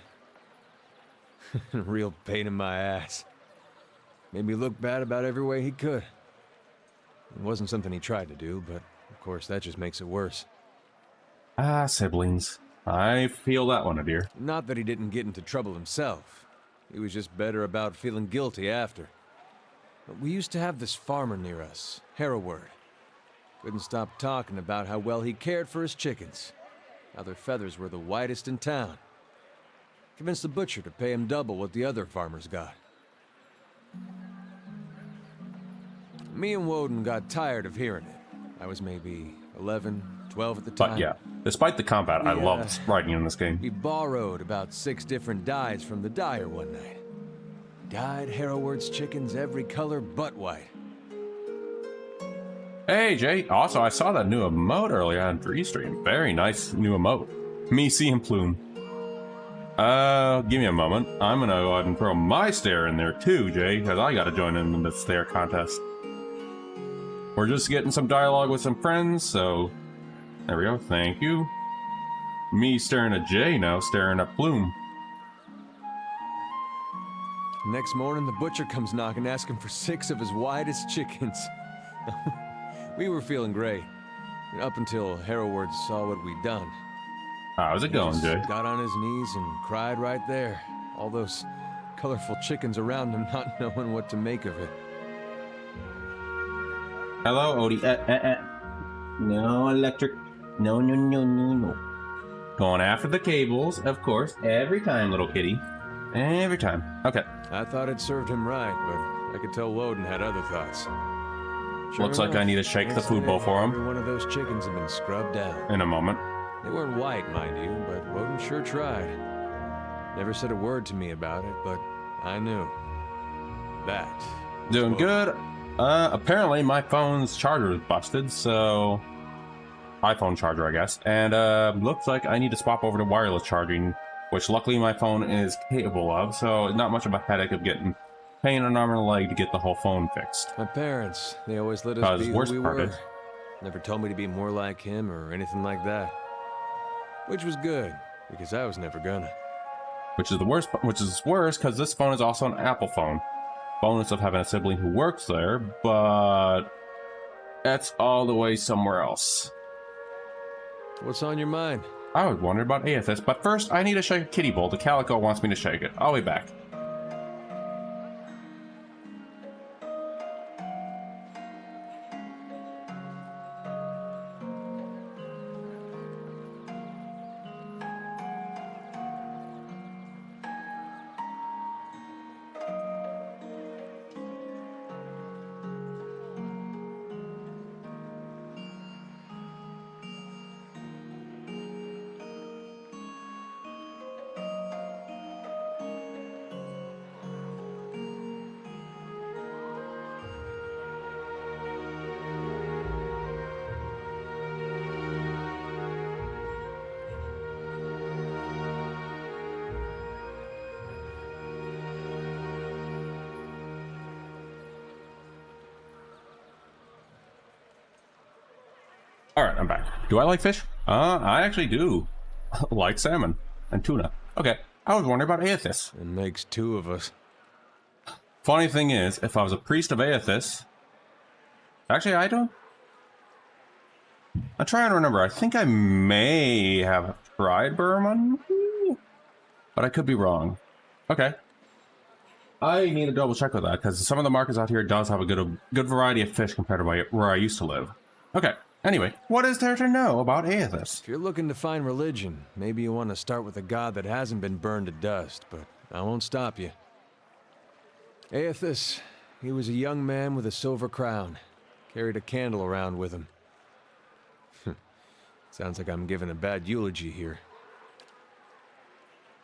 Real pain in my ass. Made me look bad about every way he could. It wasn't something he tried to do, but of course that just makes it worse. Ah, siblings. I feel that one, Adir. Not that he didn't get into trouble himself. He was just better about feeling guilty after. But we used to have this farmer near us, Hereward. Couldn't stop talking about how well he cared for his chickens. How their feathers were the whitest in town. Convinced the butcher to pay him double what the other farmers got. Me and Woden got tired of hearing it. I was maybe 11, 12 at the time. But yeah, despite the combat, I loved writing in this game. We borrowed about 6 different dyes from the dyer one night. Dyed Hereward's chickens every color but white. Hey, Jay. Also, I saw that new emote earlier on Restream. Very nice new emote. Me seeing Plume. Give me a moment. I'm gonna go ahead and throw my stare in there too, Jay, because I gotta join in the stare contest. We're just getting some dialogue with some friends, so there we go. Thank you. Me staring at Jay now, staring at Plume. Next morning, the butcher comes knocking, asking for 6 of his whitest chickens. We were feeling great, up until Hereward saw what we'd done. How's it going, Jay? Got on his knees and cried right there. All those colorful chickens around him, not knowing what to make of it. Hello, Odie. No electric. No. Going after the cables, of course. Every time, little kitty. Every time. Okay. I thought it served him right, but I could tell Woden had other thoughts. Sure Looks like enough, I need to shake the next food bowl day, for every him one of those chickens had been scrubbed down. in a moment. They weren't white, mind you, but Woden sure tried. Never said a word to me about it, but I knew. That was Doing Woden. good. Apparently my phone's charger is busted, so... iPhone charger, I guess. And, looks like I need to swap over to wireless charging, which luckily my phone is capable of, so not much of a headache of paying an arm and a leg to get the whole phone fixed. My parents, they always let us Because be who worst we part were. is- Never told me to be more like him or anything like that. Which was good, because I was never gonna. Which is worse because this phone is also an Apple phone. Bonus of having a sibling who works there, but that's all the way somewhere else. What's on your mind? I was wondering about Aethys, but first I need to shake a kitty bowl. The Calico wants me to shake it. I'll be back. Alright, I'm back. Do I like fish? I actually do. Like salmon and tuna. Okay, I was wondering about Aethys. It makes 2 of us. Funny thing is, if I was a priest of Aethys... Actually, I don't... I'm trying to remember. I think I may have tried Burman, but I could be wrong. Okay. I need to double check with that, because some of the markets out here does have a good variety of fish compared to where I used to live. Okay, anyway, what is there to know about Aethys? If you're looking to find religion, maybe you want to start with a god that hasn't been burned to dust, but I won't stop you. Aethys, he was a young man with a silver crown. Carried a candle around with him. Sounds like I'm giving a bad eulogy here.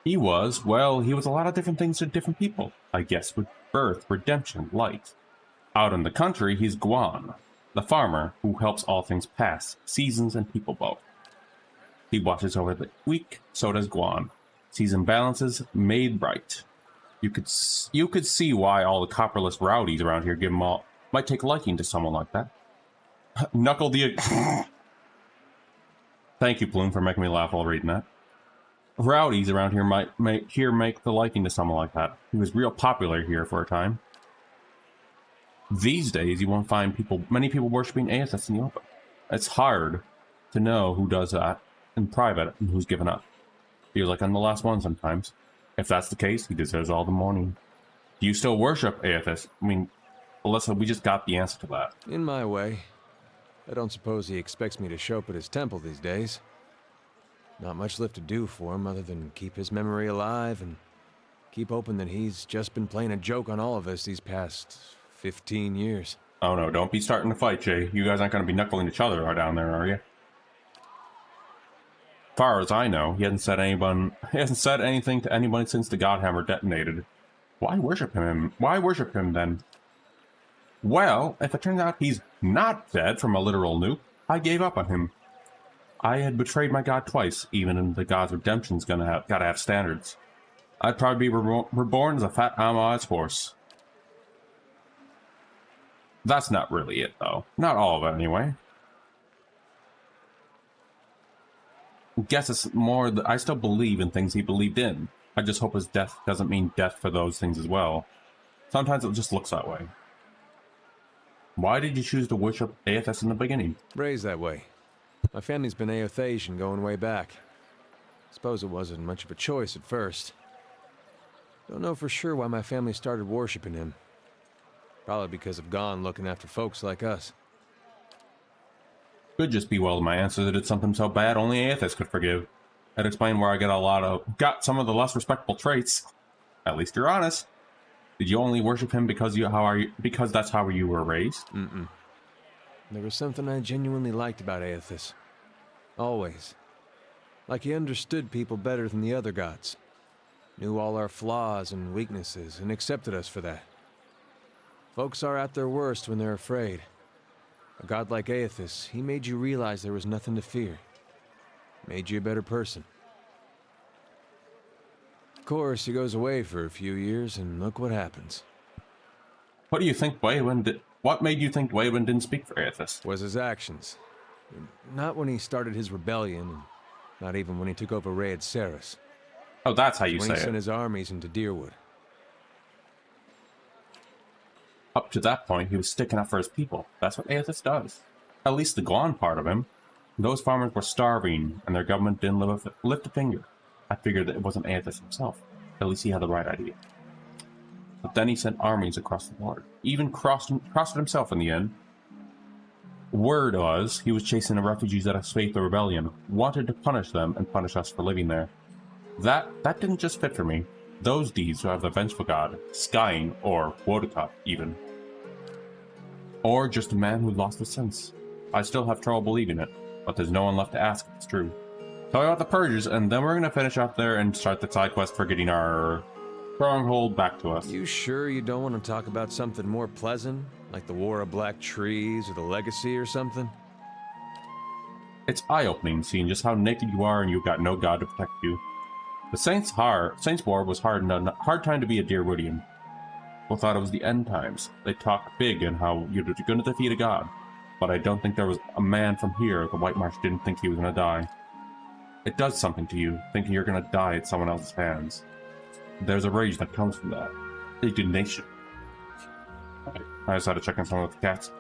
He was a lot of different things to different people. I guess with birth, redemption, light. Out in the country, he's Guan, the farmer who helps all things pass, seasons and people both. He watches over the weak, so does Guan. Sees imbalances made right. You could see why all the copperless rowdies around here might take liking to someone like that. Knuckle the... Thank you, Bloom, for making me laugh while reading that. Rowdies around here might make the liking to someone like that. He was real popular here for a time. These days, you won't find many people worshiping Aethys in the open. It's hard to know who does that in private and who's given up. Feels like I'm the last one sometimes. If that's the case, he deserves all the mourning. Do you still worship Aethys? I mean, Alyssa, we just got the answer to that. In my way. I don't suppose he expects me to show up at his temple these days. Not much left to do for him other than keep his memory alive and keep hoping that he's just been playing a joke on all of us these past 15 years. Oh no, don't be starting to fight, Jay. You guys aren't going to be knuckling each other down there, are you? Far as I know, he hasn't said anything to anybody since the Godhammer detonated. Why worship him? Why worship him then? Well, if it turns out he's not dead from a literal nuke, I gave up on him. I had betrayed my god twice, even in the god's redemption's gotta have standards. I'd probably be reborn as a fat Amaz's horse. That's not really it, though. Not all of it, anyway. Guess it's more that I still believe in things he believed in. I just hope his death doesn't mean death for those things as well. Sometimes it just looks that way. Why did you choose to worship Aethys in the beginning? Raised that way. My family's been Aethasian going way back. Suppose it wasn't much of a choice at first. Don't know for sure why my family started worshiping him. Probably because of Gon looking after folks like us. Could just be my ancestor did something so bad only Aethys could forgive. That'd explain where I got some of the less respectable traits. At least you're honest. Did you only worship him because that's how you were raised? Mm-mm. There was something I genuinely liked about Aethys. Always. Like he understood people better than the other gods. Knew all our flaws and weaknesses and accepted us for that. Folks are at their worst when they're afraid. A god like Aethys, he made you realize there was nothing to fear. Made you a better person. Of course, he goes away for a few years, and look what happens. What do you think What made you think Waywin didn't speak for Aethys? Was his actions. Not when he started his rebellion, and not even when he took over Raed Saris. Oh, that's how you when say he it. sent his armies into Deerwood. Up to that point, he was sticking up for his people. That's what Aethys does. At least the Guan part of him. Those farmers were starving, and their government didn't lift a finger. I figured that it wasn't Aethys himself. At least he had the right idea. But then he sent armies across the border. Even crossed it himself in the end. Word was, he was chasing the refugees that escaped the rebellion, wanted to punish them and punish us for living there. That didn't just fit for me. Those deeds are of the vengeful god, Skying, or Wodaka, even. Or just a man who lost his sense. I still have trouble believing it, but there's no one left to ask if it's true. Tell me about the purges, and then we're gonna finish up there and start the side quest for getting our stronghold back to us. You sure you don't want to talk about something more pleasant? Like the War of Black Trees or the Legacy or something? It's eye-opening seeing just how naked you are and you've got no god to protect you. The Saints' War was hard time to be a Deerwoodian. People thought it was the end times. They talked big and how you're gonna defeat a god. But I don't think there was a man from here the White Marsh didn't think he was gonna die. It does something to you, thinking you're gonna die at someone else's hands. There's a rage that comes from that. Indignation. Okay, I decided to check in some of the cats.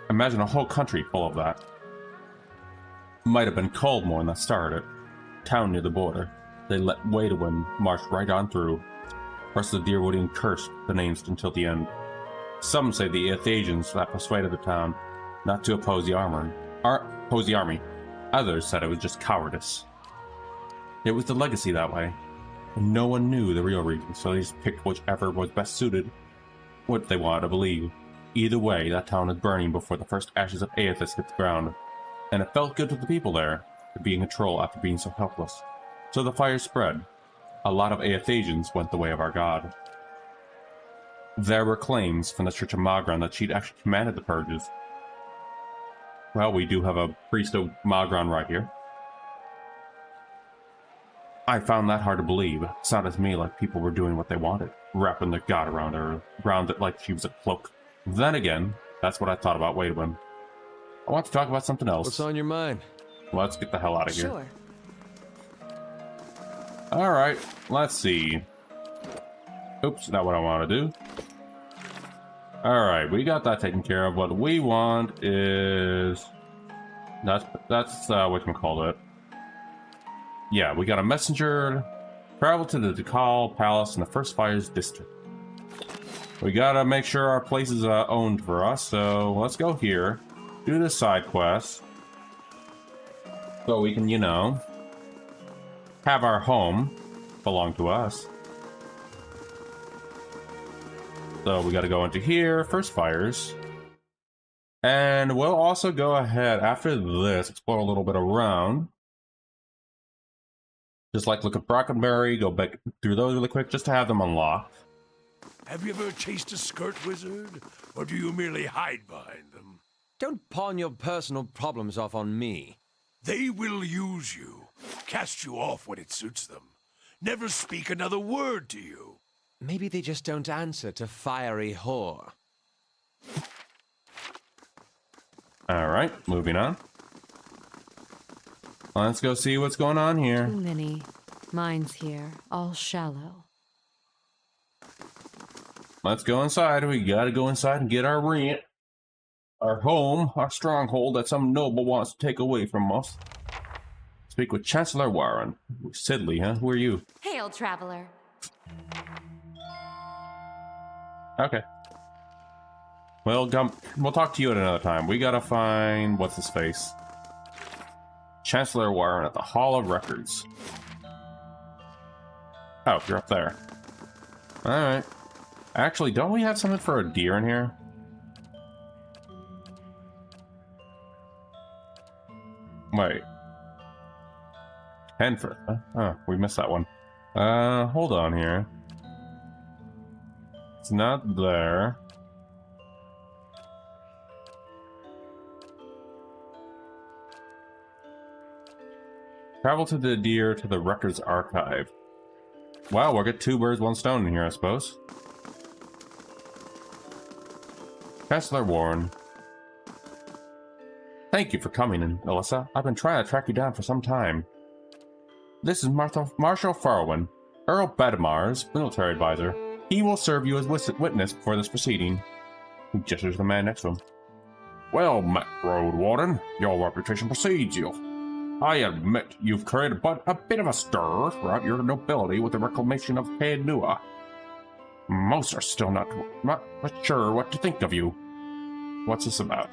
Imagine a whole country full of that. Might have been Coldmore that started it. Town near the border. They let Waywin march right on through. rest of the Deerwoodian cursed the names until the end. Some say the Athasians that persuaded the town not to oppose the army. Others said it was just cowardice. It was the legacy that way, and no one knew the real reason, so they just picked whichever was best suited what they wanted to believe. Either way, that town is burning before the first ashes of Aethys hit the ground, and it felt good to the people there to be in control after being so helpless. So the fire spread. A lot of Aethasians went the way of our god. There were claims from the Church of Magran that she'd actually commanded the purges. Well, we do have a priest of Magran right here. I found that hard to believe. It sounded to me like people were doing what they wanted, wrapping their god around her, around it like she was a cloak. Then again, that's what I thought about Wademan. I want to talk about something else. What's on your mind? Let's get the hell out of here. Sure. Alright, let's see. Oops, not what I want to do. Alright, we got that taken care of. What we want is... That's whatchamacallit. Yeah, we got a messenger. Travel to the Dekal Palace in the First Fires District. We gotta make sure our place is owned for us, so let's go here. Do this side quest. So we can, you know, have our home belong to us. So we gotta go into here, First Fires. And we'll also go ahead, after this, explore a little bit around. Just like look at Brockenberry, go back through those really quick, just to have them unlocked. Have you ever chased a skirt wizard? Or do you merely hide behind them? Don't pawn your personal problems off on me. They will use you, cast you off when it suits them, never speak another word to you. Maybe they just don't answer to fiery whore. Alright, moving on. Let's go see what's going on here. Too many mines here, all shallow. Let's go inside. We gotta go inside and get our rent. Our home, our stronghold that some noble wants to take away from us. Speak with Chancellor Warren. Sidley, huh? Who are you? Hail, traveler. Okay. Well, we'll talk to you at another time. We gotta find... what's his face? Chancellor Warren at the Hall of Records. Oh, you're up there. Alright. Actually, don't we have something for a deer in here? Wait. Henford, huh? Oh, we missed that one. Hold on here. It's not there. Travel to the deer to the records archive. Wow, we'll get two birds, one stone in here, I suppose. Chancellor Warren. Thank you for coming in, Alyssa. I've been trying to track you down for some time. This is Marshal Farwin, Earl Badamar's military advisor. He will serve you as witness before this proceeding. He gestures to the man next to him. Well met, Road Warden. Your reputation precedes you. I admit you've created but a bit of a stir throughout your nobility with the reclamation of Caed Nua. Most are still not sure what to think of you. What's this about?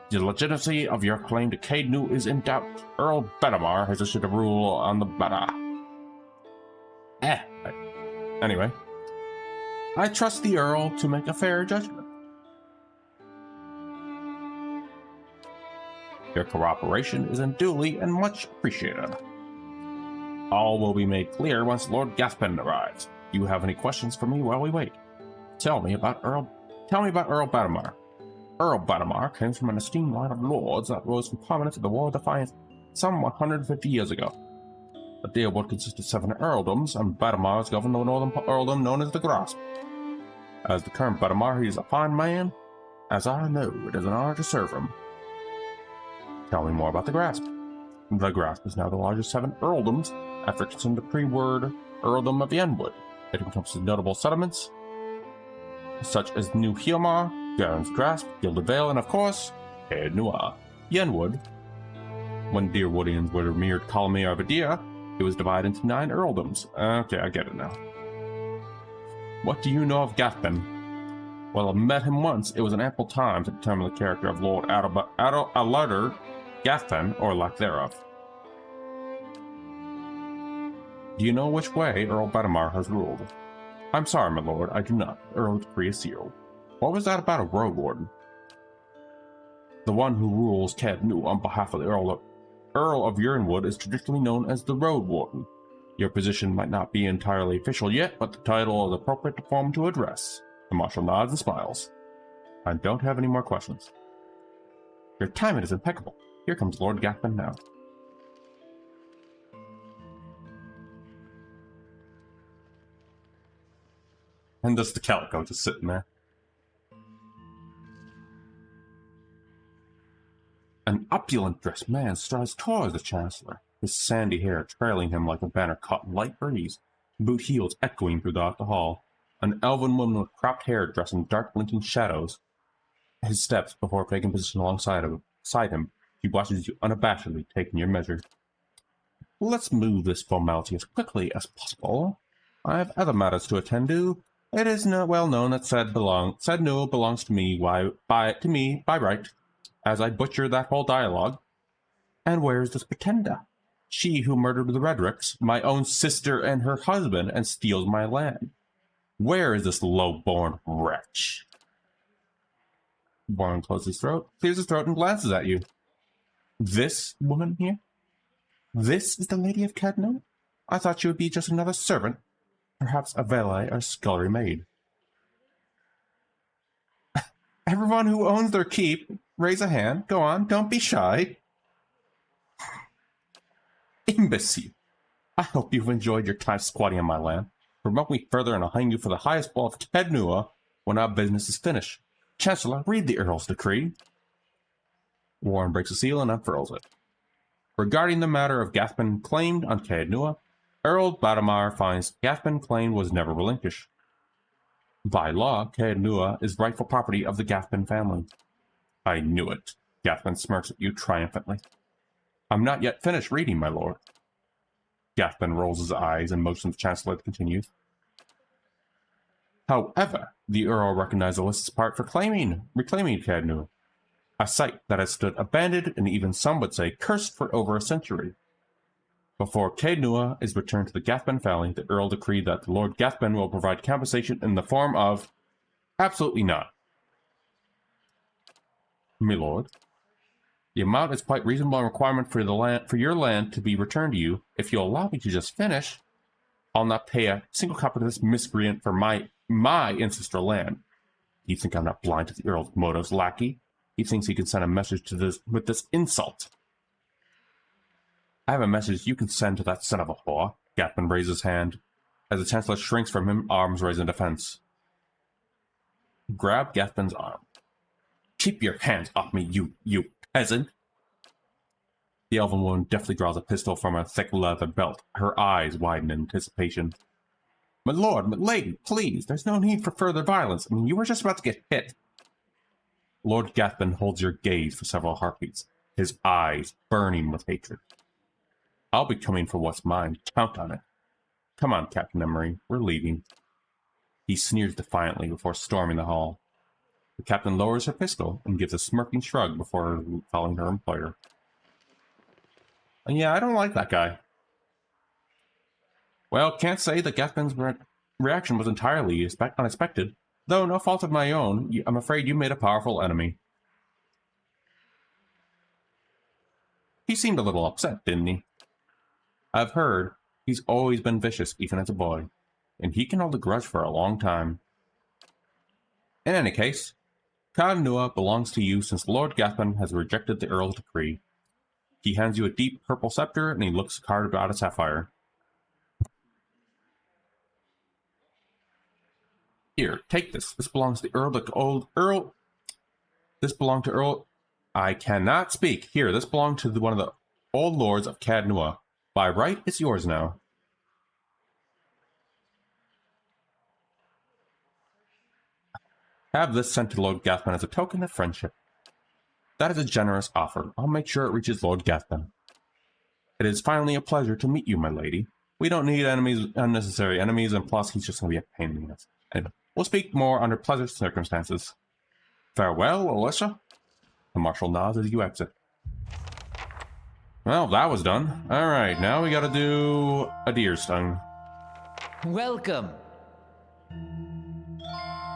The legitimacy of your claim to Caed Nua is in doubt. Earl Bedamar has issued a rule on the matter. Anyway, I trust the Earl to make a fair judgment. Your cooperation is unduly and much appreciated. All will be made clear once Lord Gaspin arrives. Do you have any questions for me while we wait? Tell me about Earl Badamar. Earl Badamar came from an esteemed line of lords that rose from prominence at the War of Defiance some 150 years ago. The deal would consist of 7 earldoms, and Badamar governed the northern earldom known as the Grasp. As the current Badamar, he is a fine man. As I know, it is an honor to serve him. Tell me more about the Grasp. The Grasp is now the largest 7 earldoms after considering the pre-word earldom of Yenwood. It encompasses notable settlements such as New Hiomar, Garen's Grasp, Gilded Vale, and of course, Caed Nua. Yenwood, when Deerwoodians were a mere colony of a deer, it was divided into 9 earldoms. Okay, I get it now. What do you know of Gathben? Well, I've met him once. It was an ample time to determine the character of Lord Aluder Gathben, or lack thereof. Do you know which way Earl Badamar has ruled? I'm sorry, my lord, I do not. The Earl's decree is sealed. What was that about a road warden? The one who rules Cadnu on behalf of the Earl of Urnwood is traditionally known as the Road Warden. Your position might not be entirely official yet, but the title is appropriate to form to address. The marshal nods and smiles. I don't have any more questions. Your timing is impeccable. Here comes Lord Gathben now. And just the calico just sitting there. An opulent-dressed man strides towards the Chancellor, his sandy hair trailing him like a banner caught in light breeze, boot heels echoing throughout the hall. An elven woman with cropped hair dressed in dark blinking shadows. His steps before taking position alongside him. He watches you unabashedly, taking your measure. Let's move this formality as quickly as possible. I have other matters to attend to. It is well known that said Newell belongs to me by right, as I butcher that whole dialogue. And where is this pretender? She who murdered the Redricks, my own sister and her husband, and steals my land. Where is this low-born wretch? Warren closes his throat, clears his throat, and glances at you. This woman here? This is the Lady of Cadno? I thought she would be just another servant. Perhaps a valet or scullery maid. Everyone who owns their keep, raise a hand. Go on, don't be shy. Imbecile. I hope you've enjoyed your time squatting on my land. Promote me further and I'll hang you for the highest ball of Cadnua when our business is finished. Chancellor, read the Earl's decree. Warren breaks the seal and unfurls it. Regarding the matter of Gathben claimed on Cadnua, Earl Badamar finds Gathben claim was never relinquished. By law, Cadnua is rightful property of the Gathben family. I knew it. Gathben smirks at you triumphantly. I'm not yet finished reading, my lord. Gathben rolls his eyes and motions the Chancellor to continue. However, the Earl recognized Alyssa's part for reclaiming Cadnua, a site that has stood abandoned and even some would say cursed for over a century. Before Cadnua is returned to the Gathben family, the Earl decreed that the Lord Gathben will provide compensation in the form of... Absolutely not. My lord, the amount is quite reasonable requirement for your land to be returned to you. If you'll allow me to just finish, I'll not pay a single copper to this miscreant for my ancestral land. You think I'm not blind to the Earl's motives, lackey? He thinks he can send a message with this insult. I have a message you can send to that son of a whore. Gathben raises his hand. As the Chancellor shrinks from him, arms raised in defense. Grab Gathben's arm. Keep your hands off me, you peasant! The elven woman deftly draws a pistol from a thick leather belt. Her eyes widen in anticipation. My lord, my lady, please, there's no need for further violence. I mean, you were just about to get hit. Lord Gathben holds your gaze for several heartbeats, his eyes burning with hatred. I'll be coming for what's mine. Count on it. Come on, Captain Emery. We're leaving. He sneers defiantly before storming the hall. The captain lowers her pistol and gives a smirking shrug before following her employer. And yeah, I don't like that guy. Well, can't say that Gathben's reaction was entirely unexpected. Though no fault of my own, I'm afraid you made a powerful enemy. He seemed a little upset, didn't he? I've heard he's always been vicious, even as a boy, and he can hold a grudge for a long time. In any case, Cadnua belongs to you since Lord Gathben has rejected the Earl's decree. He hands you a deep purple scepter, and he looks carved out of sapphire. Here, take this. This belongs to the Earl. This belonged to Earl. I cannot speak. Here, this belonged to one of the old lords of Cadnua. By right, it's yours now. Have this sent to Lord Gathben as a token of friendship. That is a generous offer. I'll make sure it reaches Lord Gathben. It is finally a pleasure to meet you, my lady. We don't need enemies, unnecessary enemies, and plus he's just going to be a pain in the ass. and we'll speak more under pleasant circumstances. Farewell, Alyssa. The marshal nods as you exit. Well, that was done. Alright, now we gotta do a deer stung. Welcome.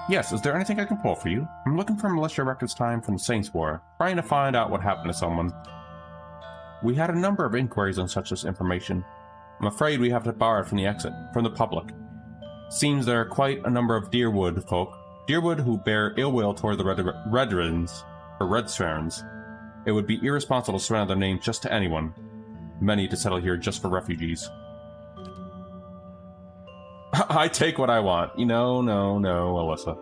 Yes, is there anything I can pull for you? I'm looking for militia records time from the Saints War, trying to find out what happened to someone. We had a number of inquiries on such as information. I'm afraid we have to borrow it from the exit, from the public. Seems there are quite a number of Deerwood folk, Deerwood who bear ill will toward the Redrins, or Redsfarns. It would be irresponsible to surrender their names just to anyone. Many to settle here just for refugees. I take what I want. No, Alyssa.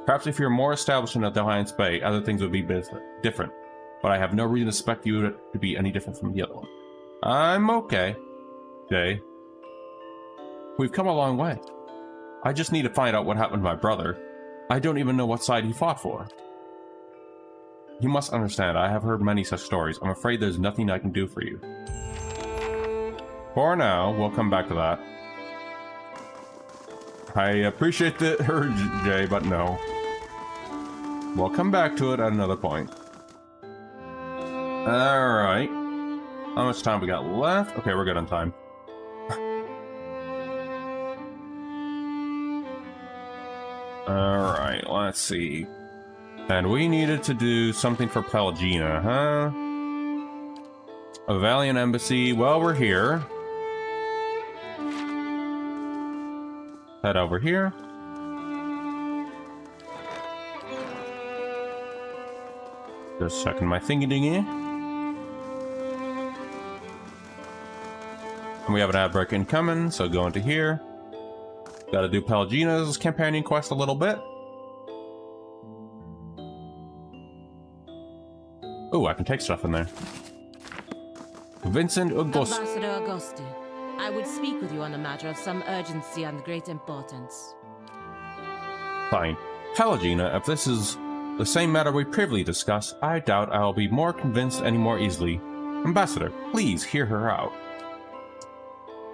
Perhaps if you're more established in the Defiance Bay, other things would be different. But I have no reason to suspect you to be any different from the other one. I'm okay, Jay. We've come a long way. I just need to find out what happened to my brother. I don't even know what side he fought for. You must understand, I have heard many such stories. I'm afraid there's nothing I can do for you. For now, we'll come back to that. I appreciate the urge, Jay, but no. We'll come back to it at another point. Alright. How much time we got left? Okay, we're good on time. Alright, let's see. And we needed to do something for Pelagina, huh? A Valiant Embassy. Well, we're here. Head over here. Just checking my thingy-dingy. And we have an ad break incoming, so go into here. Gotta do Pelagina's companion quest a little bit. Oh, I can take stuff in there. Vincent Auguste. Ambassador Auguste, I would speak with you on a matter of some urgency and great importance. Fine. Pelagina, if this is the same matter we previously discussed, I doubt I'll be more convinced any more easily. Ambassador, please hear her out.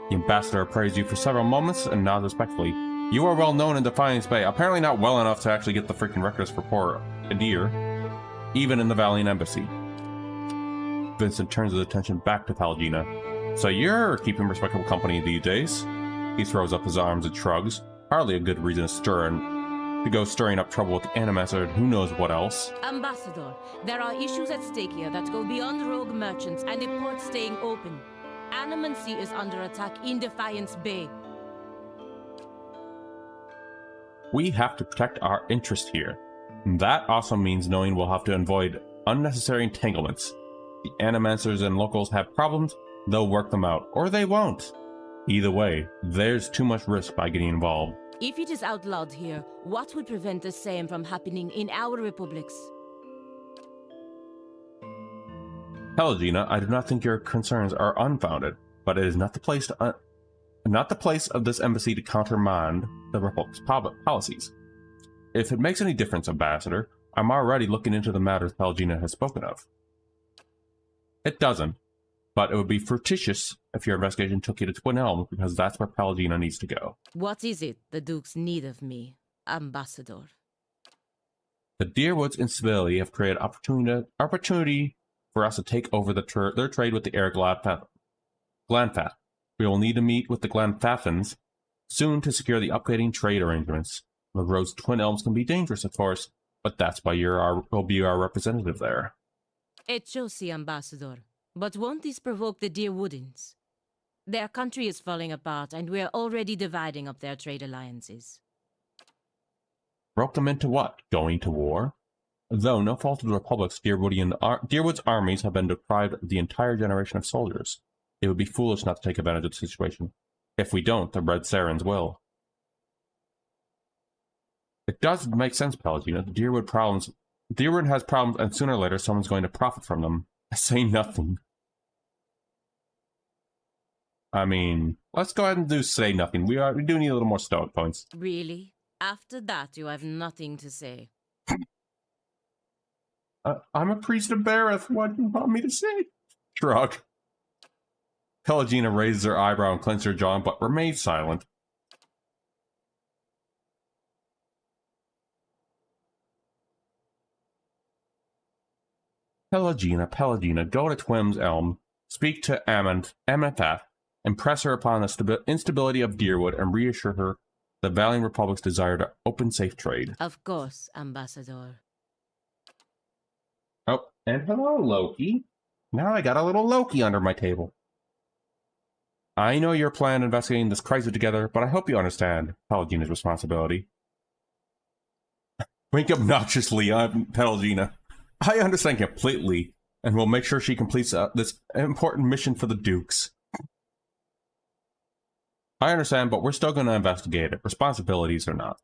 The ambassador appraised you for several moments and nods respectfully. You are well known in Defiance Bay, apparently not well enough to actually get the freaking records for poor Adir, even in the Valiant Embassy. Vincent turns his attention back to Pelagina. So you're keeping respectable company these days? He throws up his arms and shrugs. Hardly a good reason to go stirring up trouble with the Animaster and who knows what else. Ambassador, there are issues at stake here that go beyond rogue merchants and a port staying open. Animancy is under attack in Defiance Bay. We have to protect our interest here. That also means knowing we'll have to avoid unnecessary entanglements. The Animancers and locals have problems, they'll work them out, or they won't. Either way, there's too much risk by getting involved. If it is outlawed here, what would prevent the same from happening in our republics? Pelagina, I do not think your concerns are unfounded, but it is not the place of this embassy to countermand the Republic's policies. If it makes any difference, Ambassador, I'm already looking into the matters Pelagina has spoken of. It doesn't, but it would be fortuitous if your investigation took you to Twin Elms, because that's where Pelagina needs to go. What is it the Dukes need of me, Ambassador? The Deerwood's instability have created opportunity for us to take over their trade with the Air Glanfath. We will need to meet with the Glanfathans soon to secure the upgrading trade arrangements. The roads to Twin Elms can be dangerous, of course, but that's why you'll be our representative there. Echosi, Ambassador. But won't this provoke the Deerwoodins? Their country is falling apart, and we are already dividing up their trade alliances. Broke them into what? Going to war? Though no fault of the Republic's, Deerwood's armies have been deprived of the entire generation of soldiers. It would be foolish not to take advantage of the situation. If we don't, the Red Sarens will. It does make sense, Pelagina. Deerwood has problems, and sooner or later someone's going to profit from them. I say nothing. I mean, let's go ahead and say nothing. We do need a little more stoic points. Really? After that, you have nothing to say. I'm a priest of Bareth. What do you want me to say? Shrug. Pelagina raises her eyebrow and clenches her jaw, but remains silent. Pelagina, go to Twim's Elm, speak to Amentheth, impress her upon the instability of Deerwood, and reassure her the Valiant Republic's desire to open safe trade. Of course, Ambassador. Oh, and hello, Loki. Now I got a little Loki under my table. I know your plan investigating this crisis together, but I hope you understand Pelagina's responsibility. Wink obnoxiously on Pelagina. I understand completely, and will make sure she completes this important mission for the Dukes. I understand, but we're still going to investigate it, responsibilities or not.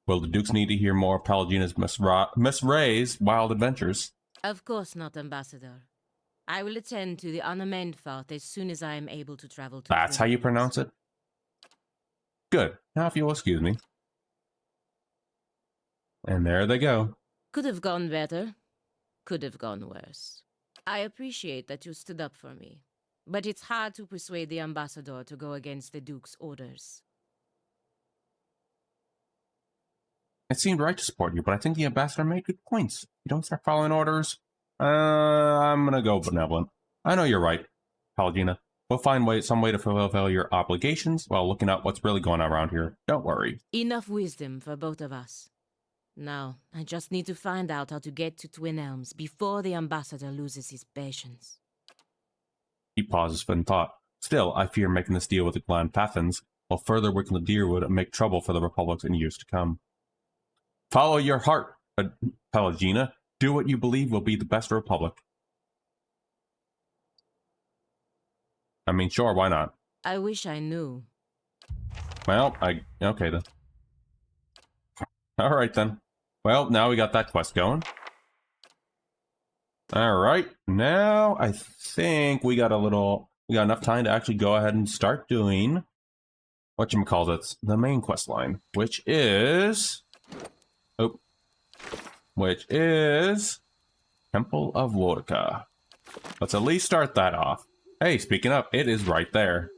Will the Dukes need to hear more of Pelagina's Miss Ray's wild adventures? Of course not, Ambassador. I will attend to the unamend fort as soon as I am able to travel to That's how you Twin pronounce it? Good. Now if you'll excuse me. And there they go. Could have gone better. Could have gone worse. I appreciate that you stood up for me, but it's hard to persuade the Ambassador to go against the Duke's orders. It seemed right to support you, but I think the Ambassador made good points. You don't start following orders. I'm gonna go benevolent. I know you're right, Pelagina. We'll find some way to fulfill your obligations while looking at what's really going on around here. Don't worry. Enough wisdom for both of us. Now, I just need to find out how to get to Twin Elms before the Ambassador loses his patience. He pauses in thought. Still, I fear making this deal with the Glanpathans will further weaken the Deerwood and make trouble for the Republic in years to come. Follow your heart, Pelagina. Do what you believe will be the best Republic. I mean, sure, why not? I wish I knew. Well, okay then. Alright then. Well, now we got that quest going. Alright, now I think we got enough time to actually go ahead and start doing whatchamacallit, the main quest line, which is Temple of Wodica. Let's at least start that off. Hey, speaking of, it is right there.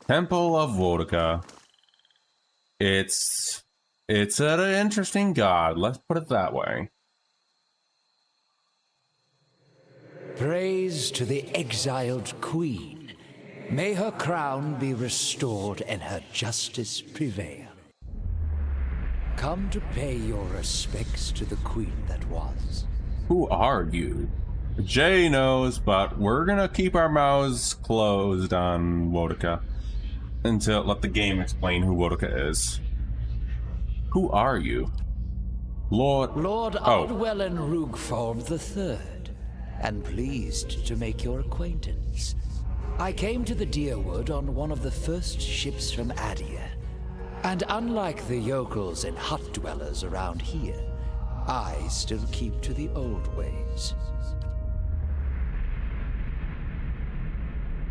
Temple of Wodica. It's an interesting god, let's put it that way. Praise to the exiled queen. May her crown be restored and her justice prevail. Come to pay your respects to the queen that was. Who are you? Jay knows, but we're gonna keep our mouths closed on Wodica until let the game explain who Wodica is. Who are you? Lord Ardwellen Rugform III, and pleased to make your acquaintance. I came to the Deerwood on one of the first ships from Adia, and unlike the yokels and hut dwellers around here, I still keep to the old ways.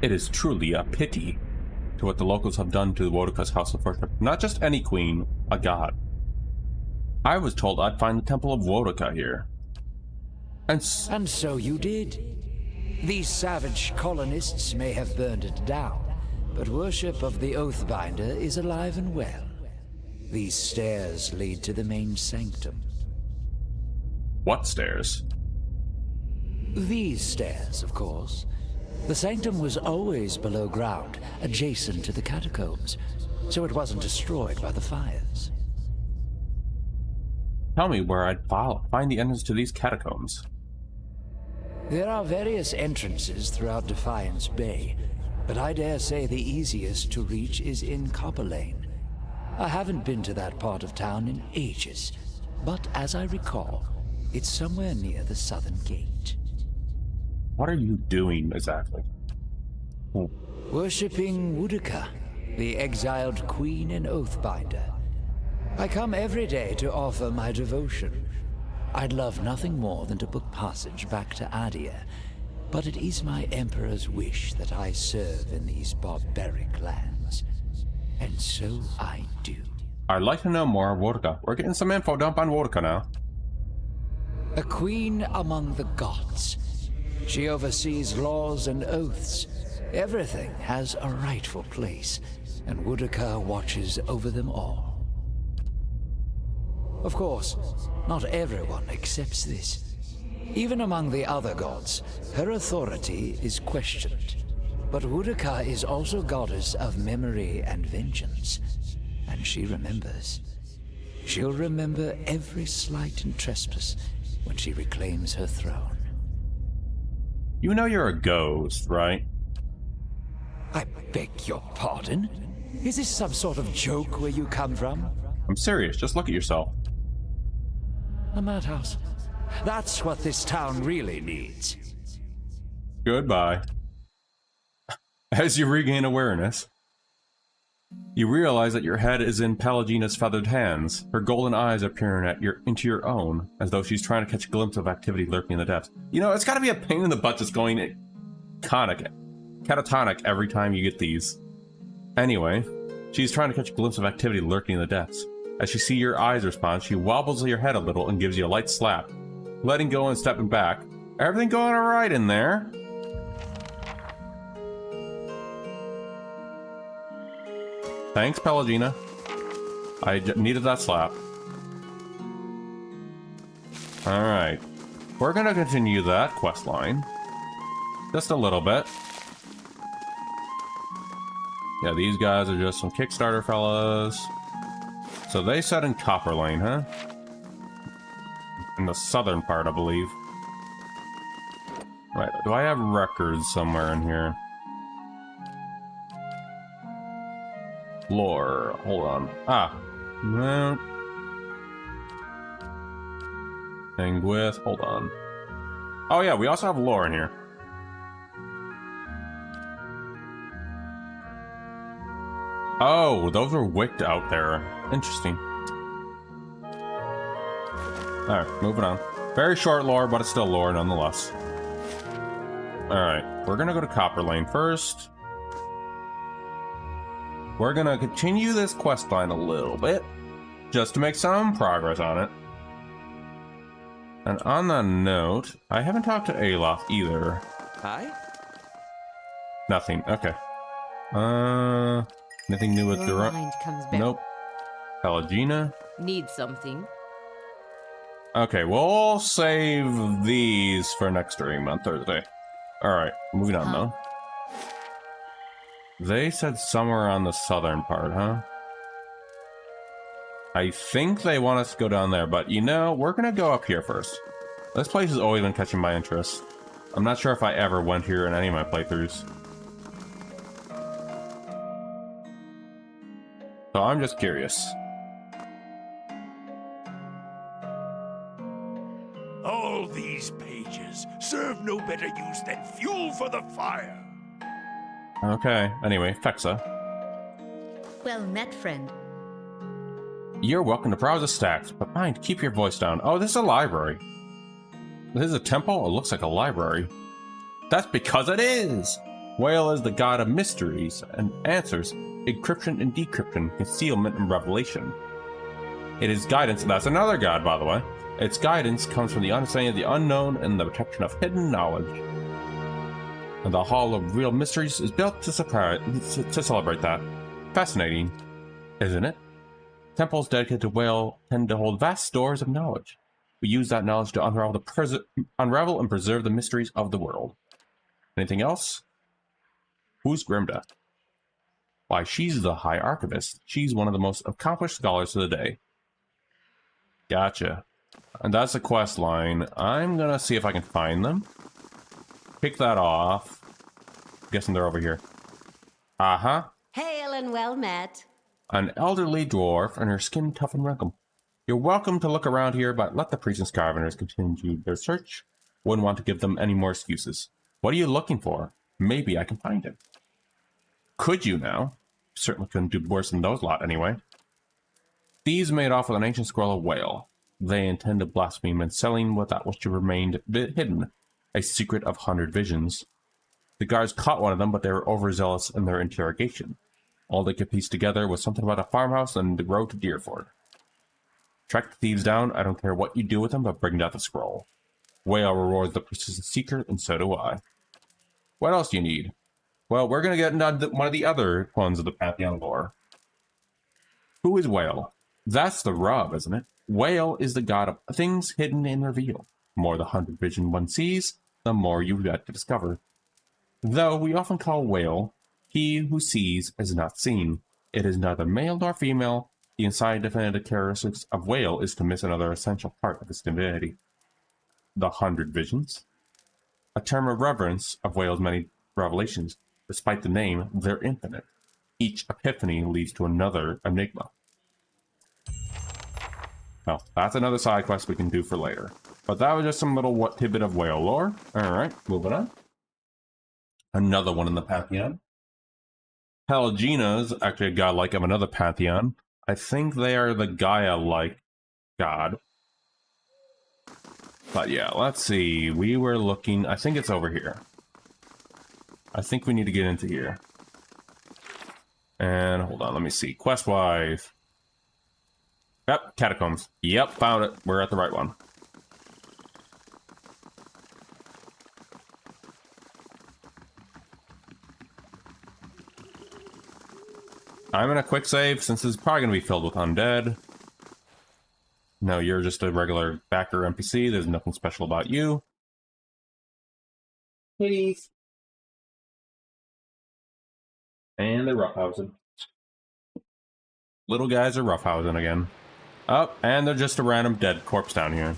It is truly a pity to what the locals have done to Wodica's House of Worship. Not just any queen, a god. I was told I'd find the Temple of Wodica here. And so you did. These savage colonists may have burned it down, but worship of the Oathbinder is alive and well. These stairs lead to the main sanctum. What stairs? These stairs, of course. The sanctum was always below ground, adjacent to the catacombs, so it wasn't destroyed by the fires. Tell me where I'd find the entrance to these catacombs. There are various entrances throughout Defiance Bay, but I dare say the easiest to reach is in Copper Lane. I haven't been to that part of town in ages, but as I recall, it's somewhere near the southern gate. What are you doing exactly? Worshipping Wodica, the exiled queen and Oathbinder. I come every day to offer my devotion. I'd love nothing more than to book passage back to Adia, but it is my Emperor's wish that I serve in these barbaric lands. And so I do. I'd like to know more of Wodica. We're getting some info dump on Wodica now. A queen among the gods. She oversees laws and oaths. Everything has a rightful place, and Wodica watches over them all. Of course, not everyone accepts this. Even among the other gods, her authority is questioned. But Wudaka is also goddess of memory and vengeance, and she remembers. She'll remember every slight and trespass when she reclaims her throne. You know you're a ghost, right? I beg your pardon? Is this some sort of joke where you come from? I'm serious, just look at yourself. A madhouse. That's what this town really needs. Goodbye. As you regain awareness, you realize that your head is in Pelagina's feathered hands, her golden eyes are peering into your own, as though she's trying to catch a glimpse of activity lurking in the depths. You know, it's gotta be a pain in the butt just going catatonic every time you get these. Anyway, she's trying to catch a glimpse of activity lurking in the depths. As she sees your eyes respond, she wobbles your head a little and gives you a light slap. Letting go and stepping back. Everything going alright in there? Thanks, Pelagina. I needed that slap. Alright. We're gonna continue that quest line. Just a little bit. Yeah, these guys are just some Kickstarter fellas. So they said in Copper Lane, huh? In the southern part, I believe. Right, do I have records somewhere in here? Lore, hold on. Ah, no. Hang with, hold on. Oh yeah, we also have lore in here. Oh, those were wicked out there. Interesting. Alright, moving on. Very short lore, but it's still lore nonetheless. Alright, we're gonna go to Copper Lane first. We're gonna continue this quest line a little bit, just to make some progress on it. And on that note, I haven't talked to Aloth either. Hi? Nothing, okay. Nothing new with Your mind comes back. Nope. Pelagina. Need something? Okay, we'll save these for next stream on Thursday. Alright, moving on though. They said somewhere on the southern part, huh? I think they want us to go down there, but you know, we're gonna go up here first. This place has always been catching my interest. I'm not sure if I ever went here in any of my playthroughs. So I'm just curious. All these pages serve no better use than fuel for the fire. Okay, anyway, Fexa. Well met, friend. You're welcome to browse the stacks, but mind, keep your voice down. Oh, this is a library. This is a temple? It looks like a library. That's because it is! Whale is the god of mysteries and answers, encryption and decryption, concealment and revelation. It is guidance, and that's another god, by the way. Its guidance comes from the understanding of the unknown and the protection of hidden knowledge. And the Hall of Real Mysteries is built to celebrate that. Fascinating, isn't it? Temples dedicated to Whale tend to hold vast stores of knowledge. We use that knowledge to unravel and preserve the mysteries of the world. Anything else? Who's Grimda? Why, she's the High Archivist. She's one of the most accomplished scholars of the day. Gotcha. And that's the quest line. I'm gonna see if I can find them. Pick that off. I'm guessing they're over here. Uh-huh. Hail and well met. An elderly dwarf and her skin tough and wrinkled. You're welcome to look around here, but let the priests and scarveners continue their search. Wouldn't want to give them any more excuses. What are you looking for? Maybe I can find it. Could you now? Certainly couldn't do worse than those lot anyway. Thieves made off with an ancient scroll of Whale. They intend to blaspheme and selling what that which remained hidden. A secret of 100 visions. The guards caught one of them, but they were overzealous in their interrogation. All they could piece together was something about a farmhouse and the road to Deerford. Track the thieves down. I don't care what you do with them, but bring down the scroll. Whale rewards the persistent seeker, and so do I. What else do you need? Well, we're going to get into one of the other ones of the Pantheon lore. Who is Whale? That's the rub, isn't it? Whale is the god of things hidden and revealed. The more the hunted vision one sees, the more you've got to discover. Though we often call Whale he who sees is not seen. It is neither male nor female. The inside definitive characteristics of Whale is to miss another essential part of its divinity. The 100 Visions. A term of reverence of Whale's many revelations. Despite the name, they're infinite. Each epiphany leads to another enigma. Well, that's another side quest we can do for later. But that was just some little tidbit of Whale lore. Alright, moving on. Another one in the Pantheon. Pelaginas, actually a god-like of another Pantheon. I think they are the Gaia-like god. But yeah, let's see. We were looking... I think it's over here. I think we need to get into here. And hold on, let me see. Quest-wise... Yep, Catacombs. Yep, found it. We're at the right one. I'm in a quick save since this is probably going to be filled with undead. No, you're just a regular backer NPC. There's nothing special about you. Please. And they're roughhousing. Little guys are roughhousing again. Oh, and they're just a random dead corpse down here.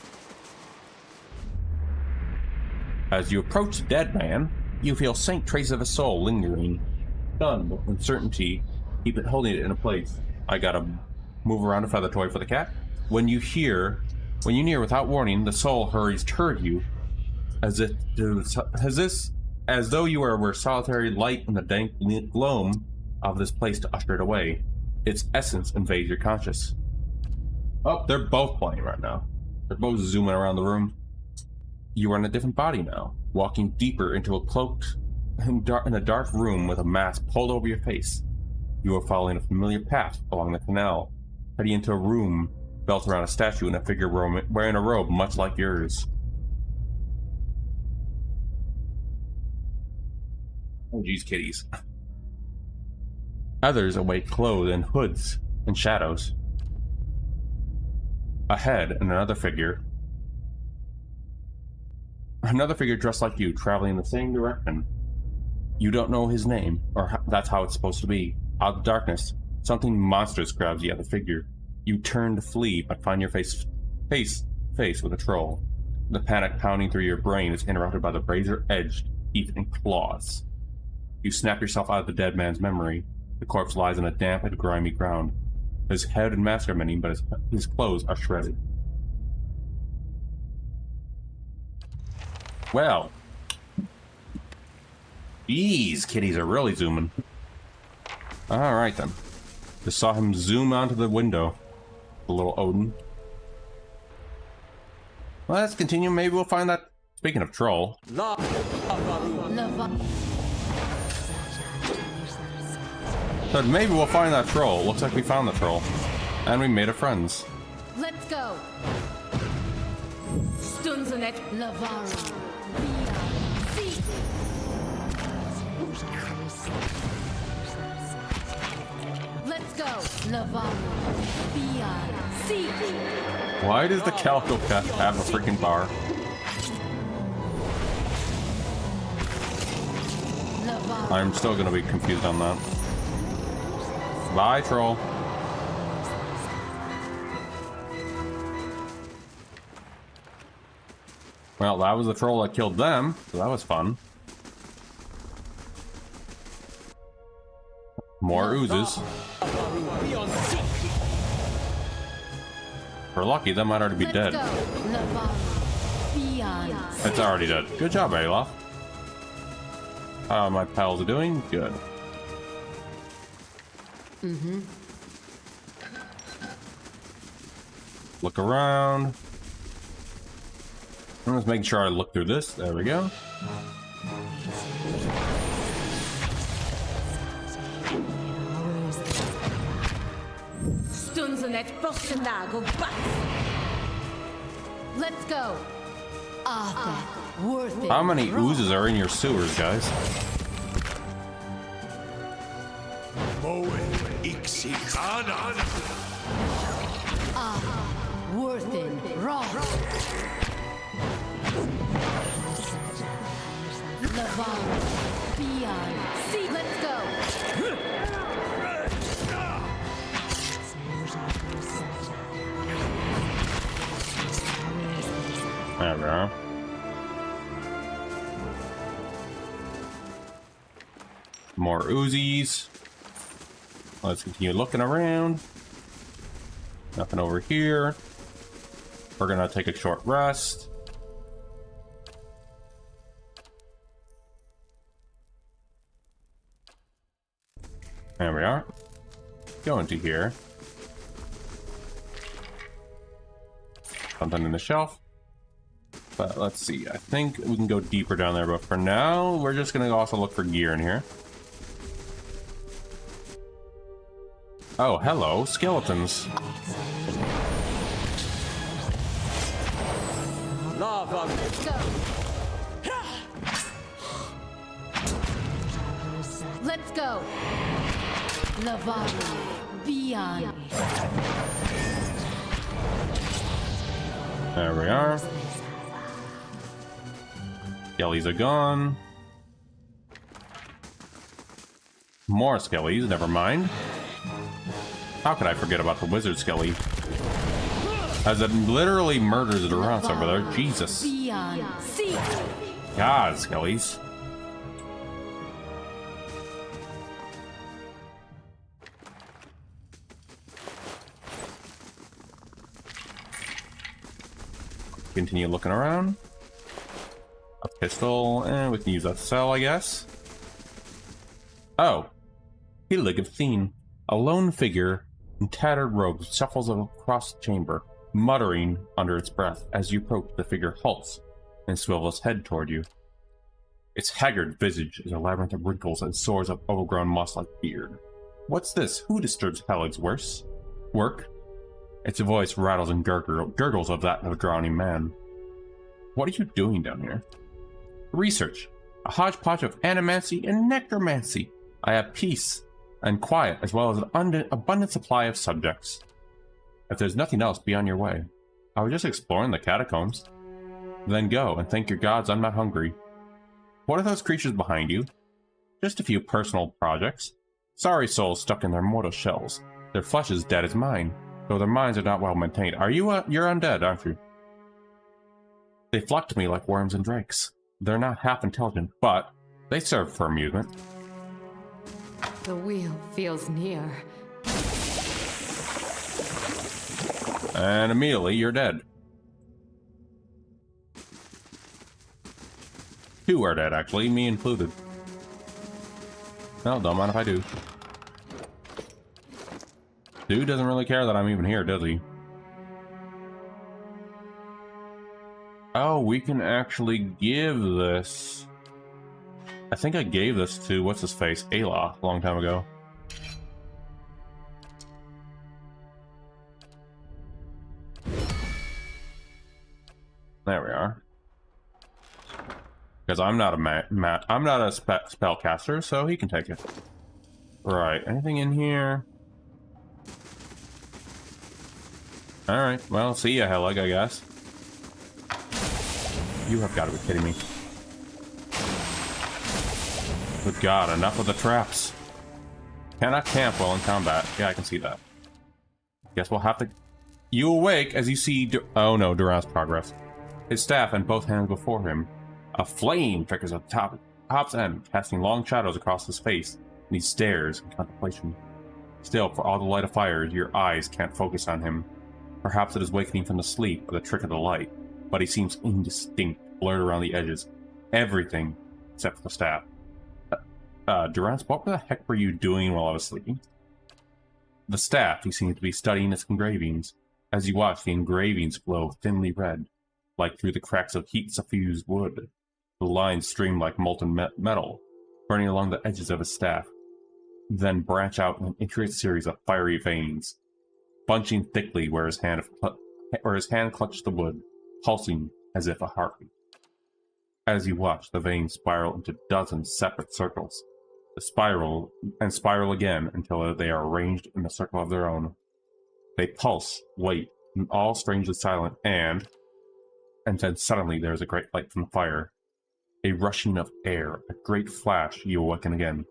As you approach the dead man, you feel faint traces of a soul lingering. Stunned with uncertainty, keep it holding it in a place. I gotta move around a feather toy for the cat. When you near without warning, the soul hurries toward you, as though you were solitary light in the dank gloom of this place to usher it away. Its essence invades your conscious. Oh, they're both playing right now. They're both zooming around the room. You are in a different body now, walking deeper into a cloaked in a dark room with a mask pulled over your face. You are following a familiar path along the canal, heading into a room built around a statue and a figure wearing a robe much like yours. Oh geez, kitties. Others awake clothed in hoods and shadows. Ahead, another figure dressed like you, traveling in the same direction. You don't know his name, or that's how it's supposed to be. Out of the darkness, something monstrous grabs the other figure. You turn to flee, but find your face with a troll. The panic pounding through your brain is interrupted by the razor-edged teeth and claws. You snap yourself out of the dead man's memory. The corpse lies on a damp and grimy ground. His head and mask are mending, but his clothes are shredded. Well. These kitties are really zooming. Alright then. Just saw him zoom onto the window. The little Odin. Let's continue. Maybe we'll find that. Speaking of troll. But maybe we'll find that troll. Looks like we found the troll. And we made it friends. Let's go. Stunzenet Lavara. Let's go. Lavara. Why does the Calico Cat have a freaking bar? I'm still gonna be confused on that. Bye, troll. Well, that was the troll that killed them, so that was fun. More oozes. If we're lucky, that might already be dead. It's already dead. Good job, Alof. How my pals are doing? Good. Look around. I'm just making sure I look through this. There we go. Let's go. Worth it. How many oozes are in your sewers, guys? Northen, Raw. Laval, Beyond. See, let's go. There we are. More Uzis. Let's continue looking around. Nothing over here. We're gonna take a short rest. There we are. Go into here. Something in the shelf. But let's see. I think we can go deeper down there, but for now, we're just gonna also look for gear in here. Oh, hello, skeletons. Lava! Let's go. Let's go. Laval, Beyond. There we are. Skellies are gone. More skellies, never mind. How could I forget about the wizard skelly? As it literally murders the rats over there. Jesus. Beyond. See. God, skellies. Continue looking around. A pistol, and we can use that cell, I guess. Oh. Helig of Thene. A lone figure in tattered robes shuffles across the chamber, muttering under its breath. As you approach, the figure halts and swivels its head toward you. Its haggard visage is a labyrinth of wrinkles and sores of overgrown moss-like beard. What's this? Who disturbs Helig's work? Its voice rattles and gurgles of that of a drowning man. What are you doing down here? Research. A hodgepodge of animancy and necromancy. I have peace and quiet, as well as an abundant supply of subjects. If there's nothing else, be on your way. I was just exploring the catacombs. Then go, and thank your gods I'm not hungry. What are those creatures behind you? Just a few personal projects. Sorry souls stuck in their mortal shells. Their flesh is dead as mine, though their minds are not well maintained. You're undead, aren't you? They flock to me like worms and drakes. They're not half intelligent, but they serve for amusement. The wheel feels near. And immediately, you're dead. Two are dead, actually, me included. Well, don't mind if I do. Dude doesn't really care that I'm even here, does he? Oh, we can actually give this. I think I gave this to, what's his face, Ayla, a long time ago. There we are. Because I'm not I'm not a spellcaster, so he can take it. Right, anything in here? Alright, well, see ya, Helig, I guess. You have got to be kidding me. Good God, enough of the traps. Cannot camp while in combat. Yeah, I can see that. Guess we'll have to... You awake as you see... Oh no, Duran's progress. His staff and both hands before him. A flame flickers at the top's end, casting long shadows across his face, and he stares in contemplation. Still, for all the light of fires, your eyes can't focus on him. Perhaps it is wakening from the sleep or the trick of the light, but he seems indistinct, blurred around the edges. Everything except for the staff. Durance, what the heck were you doing while I was sleeping? The staff, he seemed to be studying its engravings. As you watch, the engravings glow thinly red, like through the cracks of heat-suffused wood. The lines stream like molten metal, burning along the edges of his staff, then branch out in an intricate series of fiery veins, bunching thickly where his hand clutched the wood, pulsing as if a heartbeat. As you watch, the veins spiral into dozens separate circles. The spiral again until they are arranged in a circle of their own. They pulse, wait, all strangely silent, and then suddenly there is a great light from the fire. A rushing of air, a great flash, you awaken again.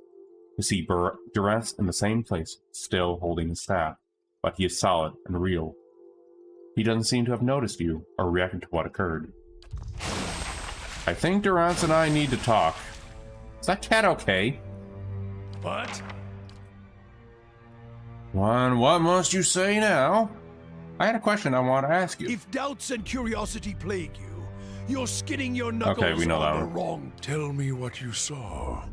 You see Durance in the same place, still holding his staff, but he is solid and real. He doesn't seem to have noticed you or reacted to what occurred. I think Durance and I need to talk. Is that cat okay? What? What must you say now? I had a question I want to ask you. If doubts and curiosity plague you, you're skinning your knuckles Okay, we know that on the one. wrong. Tell me what you saw.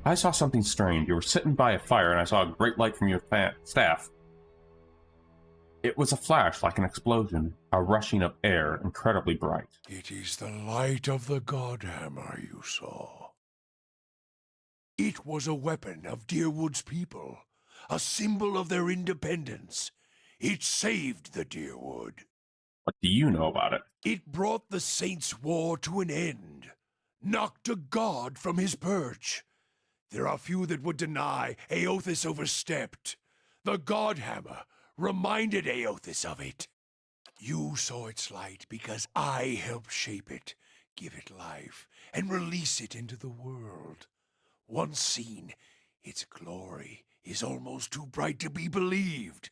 I saw something strange. You were sitting by a fire and I saw a great light from your staff. It was a flash like an explosion, a rushing of air, incredibly bright. It is the light of the Godhammer you saw. It was a weapon of Deerwood's people, a symbol of their independence. It saved the Deerwood. What do you know about it? It brought the Saints' War to an end, knocked a god from his perch. There are few that would deny Eothas overstepped. The Godhammer reminded Eothas of it. You saw its light because I helped shape it, give it life, and release it into the world. Once seen, its glory is almost too bright to be believed,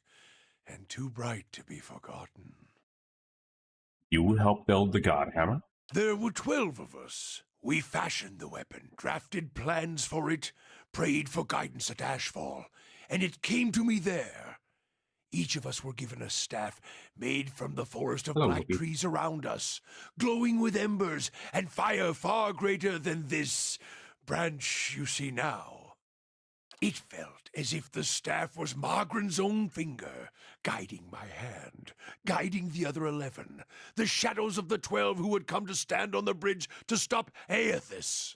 and too bright to be forgotten. You helped build the Godhammer? There were 12 of us. We fashioned the weapon, drafted plans for it, prayed for guidance at Ashfall, and it came to me there. Each of us were given a staff made from the forest of black trees around us, glowing with embers and fire far greater than this branch you see now. It felt as if the staff was Margaren's own finger, guiding my hand, guiding the other 11, the shadows of the 12 who would come to stand on the bridge to stop Eothas.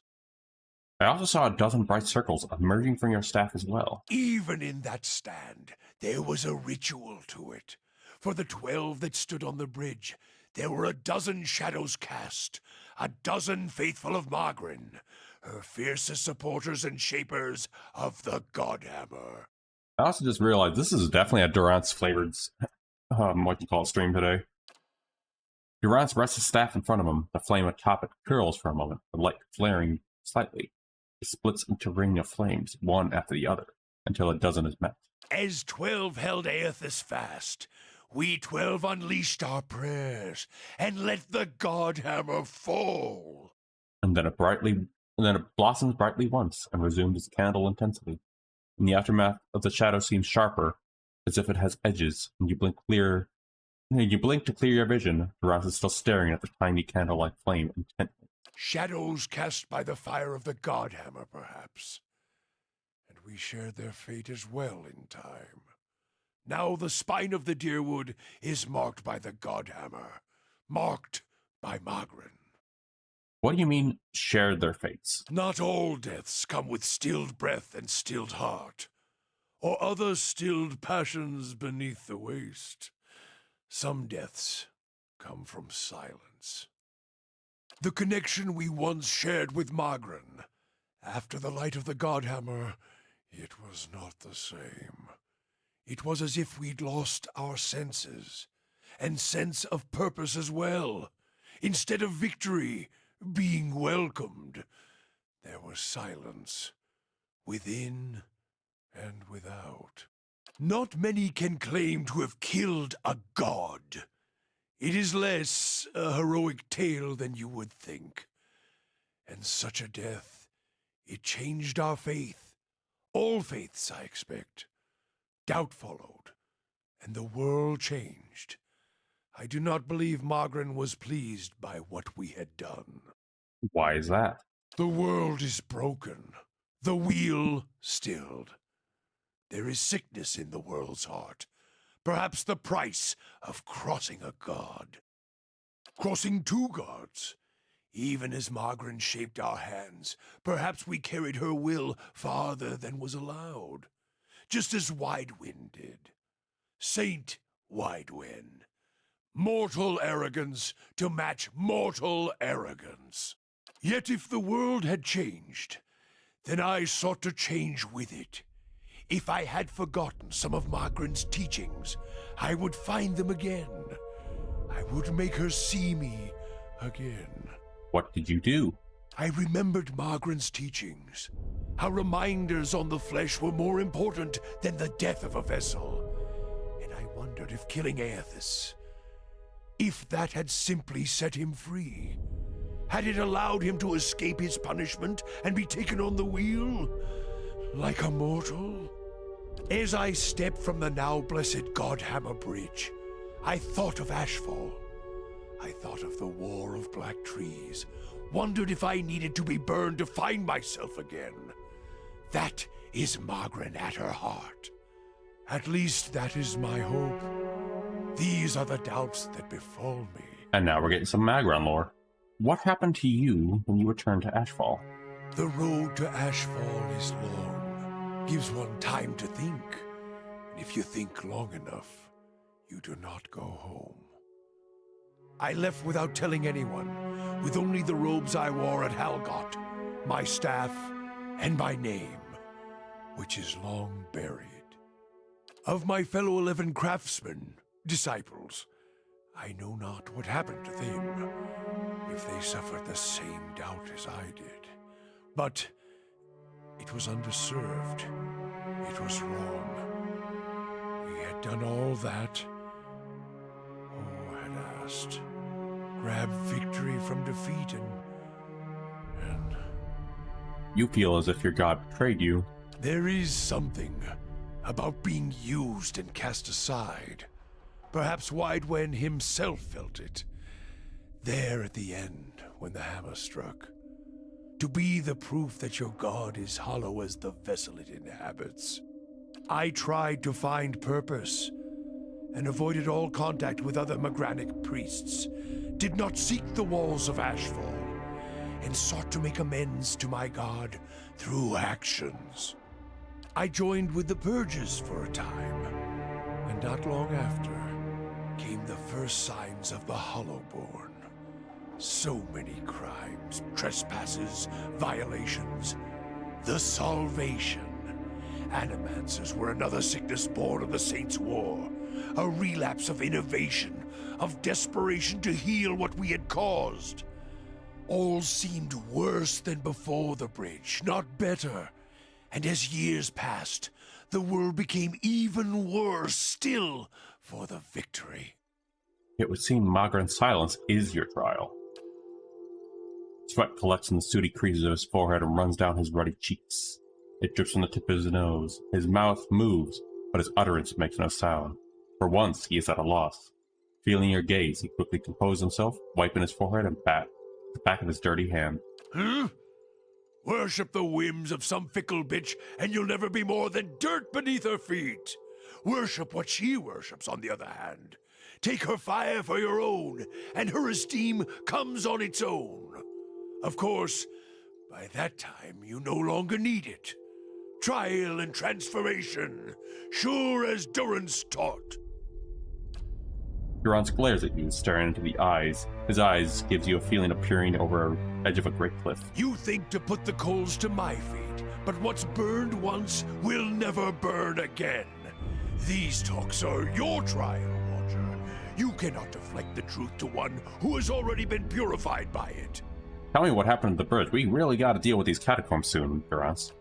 I also saw a dozen bright circles emerging from your staff as well. Even in that stand, there was a ritual to it. For the 12 that stood on the bridge, there were a dozen shadows cast, a dozen faithful of Margren, her fiercest supporters and shapers of the Godhammer. I also just realized this is definitely a Durance-flavored, stream today. Durance rests his staff in front of him. The flame atop it curls for a moment, the light flaring slightly. It splits into a ring of flames, one after the other, until a dozen is met. As 12 held Eothas fast, we 12 unleashed our prayers and let the Godhammer fall. And then it blossoms brightly once and resumes its candle intensity. In the aftermath of the shadow seems sharper, as if it has edges, and you blink to clear your vision. Durance is still staring at the tiny candle-like flame intently. Shadows cast by the fire of the Godhammer, perhaps. And we shared their fate as well in time. Now the spine of the Deerwood is marked by the Godhammer, marked by Margren. What do you mean, shared their fates? Not all deaths come with stilled breath and stilled heart, or other stilled passions beneath the waste. Some deaths come from silence. The connection we once shared with Margren, after the light of the Godhammer, it was not the same. It was as if we'd lost our senses, and sense of purpose as well. Instead of victory, being welcomed, there was silence, within and without. Not many can claim to have killed a god. It is less a heroic tale than you would think. And such a death, it changed our faith. All faiths, I expect. Doubt followed, and the world changed. I do not believe Margren was pleased by what we had done. Why is that? The world is broken, the wheel stilled. There is sickness in the world's heart, perhaps the price of crossing a god. Crossing two gods. Even as Margren shaped our hands, perhaps we carried her will farther than was allowed, just as Widewind did. Saint Widewind. Mortal arrogance to match mortal arrogance. Yet if the world had changed, then I sought to change with it. If I had forgotten some of Margaret's teachings, I would find them again. I would make her see me again. What did you do? I remembered Margaret's teachings. How reminders on the flesh were more important than the death of a vessel. And I wondered if killing Aethys, if that had simply set him free. Had it allowed him to escape his punishment and be taken on the wheel? Like a mortal? As I stepped from the now blessed Godhammer Bridge, I thought of Ashfall. I thought of the War of Black Trees. Wondered if I needed to be burned to find myself again. That is Margaret at her heart. At least that is my hope. These are the doubts that befall me. And now we're getting some Magron lore. What happened to you when you returned to Ashfall? The road to Ashfall is long. Gives one time to think. And if you think long enough, you do not go home. I left without telling anyone, with only the robes I wore at Halgot, my staff, and my name, which is long buried. Of my fellow 11 craftsmen, disciples, I know not what happened to them, if they suffered the same doubt as I did. But it was underserved. It was wrong. We had done all that. Had asked. Grab victory from defeat and... You feel as if your god betrayed you. There is something about being used and cast aside. Perhaps Widewen himself felt it. There at the end, when the hammer struck. To be the proof that your god is hollow as the vessel it inhabits. I tried to find purpose, and avoided all contact with other Magranic priests. Did not seek the walls of Ashfall, and sought to make amends to my god through actions. I joined with the Purges for a time, and not long after came the first signs of the Hollowborn. So many crimes, trespasses, violations. The Salvation. Animancers were another sickness born of the Saints' War. A relapse of innovation, of desperation to heal what we had caused. All seemed worse than before the bridge, not better. And as years passed, the world became even worse still for the victory. It would seem Magran's silence is your trial. Sweat collects in the sooty creases of his forehead and runs down his ruddy cheeks. It drips from the tip of his nose. His mouth moves, but his utterance makes no sound. For once, he is at a loss. Feeling your gaze, he quickly composed himself, wiping his forehead and the back of his dirty hand. Huh? Worship the whims of some fickle bitch, and you'll never be more than dirt beneath her feet. Worship what she worships, on the other hand. Take her fire for your own, and her esteem comes on its own. Of course, by that time, you no longer need it. Trial and transformation, sure as Durance taught. Durance glares at you, staring into the eyes. His eyes gives you a feeling of peering over the edge of a great cliff. You think to put the coals to my feet, but what's burned once will never burn again. These talks are your trial, Watcher. You cannot deflect the truth to one who has already been purified by it. Tell me what happened to the bridge. We really gotta deal with these catacombs soon, Durance.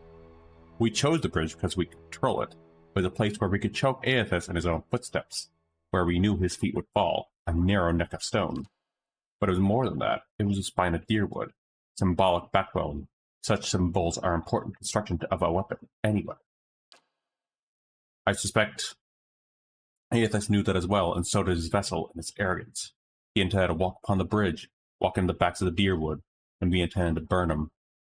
We chose the bridge because we could control it. It was a place where we could choke Aethys in his own footsteps, where we knew his feet would fall, a narrow neck of stone. But it was more than that. It was a spine of deerwood, symbolic backbone. Such symbols are important construction of a weapon, anyway. I suspect Aethys knew that as well, and so did his vessel and its arrogance. He intended to walk upon the bridge, walk in the backs of the deerwood, and we intended to burn him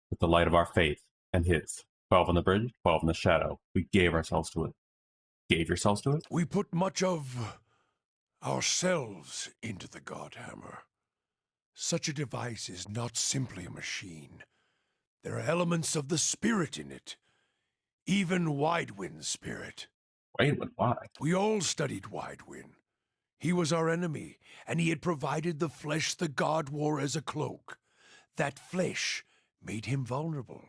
with the light of our faith and his. 12 on the bridge, 12 in the shadow. We gave ourselves to it. Gave yourselves to it? We put much of ourselves into the Godhammer. Such a device is not simply a machine. There are elements of the spirit in it. Even Widewind's spirit. Widewin, why? We all studied Widewin. He was our enemy, and he had provided the flesh the god wore as a cloak. That flesh made him vulnerable.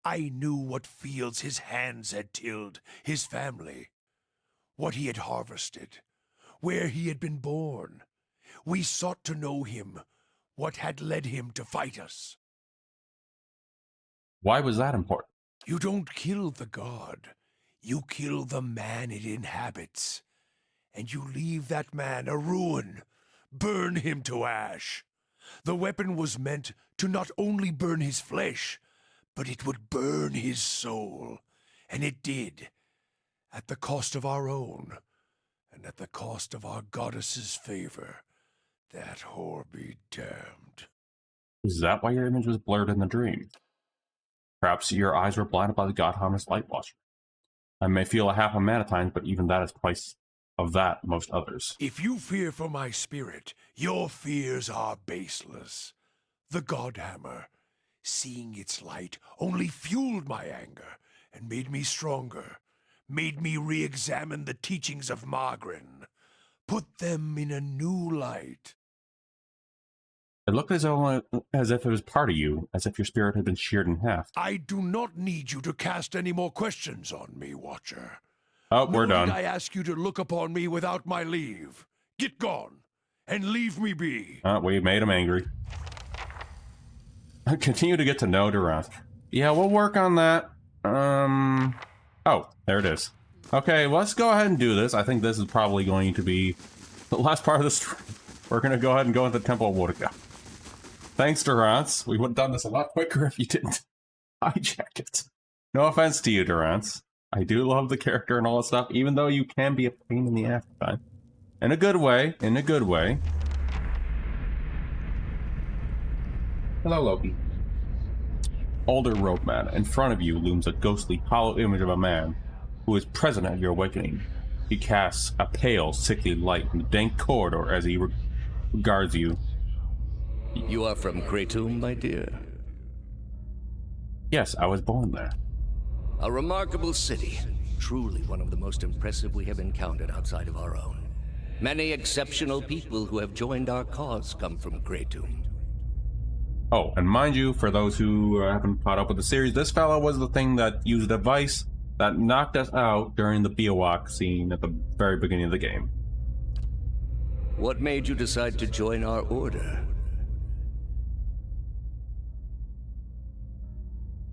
I knew what fields his hands had tilled, his family, what he had harvested, where he had been born. We sought to know him, what had led him to fight us. Why was that important? You don't kill the god. You kill the man it inhabits. And you leave that man a ruin. Burn him to ash. The weapon was meant to not only burn his flesh, but it would burn his soul. And it did. At the cost of our own. And at the cost of our goddess's favor. That whore be damned. Is that why your image was blurred in the dream? Perhaps your eyes were blinded by the god harmless light watcher. I may feel a half a man at times, but even that is twice of that most others. If you fear for my spirit, your fears are baseless. The Godhammer, seeing its light, only fueled my anger and made me stronger, made me re-examine the teachings of Margren, put them in a new light. It looked as if it was part of you, as if your spirit had been sheared in half. I do not need you to cast any more questions on me, Watcher. Oh, we're done. Nor did I ask you to look upon me without my leave. Get gone, and leave me be. We made him angry. Continue to get to know Durant. Yeah, we'll work on that. Oh, there it is. Okay, let's go ahead and do this. I think this is probably going to be the last part of the story. We're going to go ahead and go into the Temple of Woodica. Thanks, Durance. We would have done this a lot quicker if you didn't hijack it. No offense to you, Durance. I do love the character and all that stuff, even though you can be a pain in the ass at times. In a good way. In a good way. Hello, Loki. Older ropeman. In front of you looms a ghostly, hollow image of a man who is present at your awakening. He casts a pale, sickly light in the dank corridor as he regards you. You are from Kratom, my dear? Yes, I was born there. A remarkable city. Truly one of the most impressive we have encountered outside of our own. Many exceptional people who have joined our cause come from Kratom. Oh, and mind you, for those who haven't caught up with the series, this fellow was the thing that used a device that knocked us out during the Biowak scene at the very beginning of the game. What made you decide to join our order?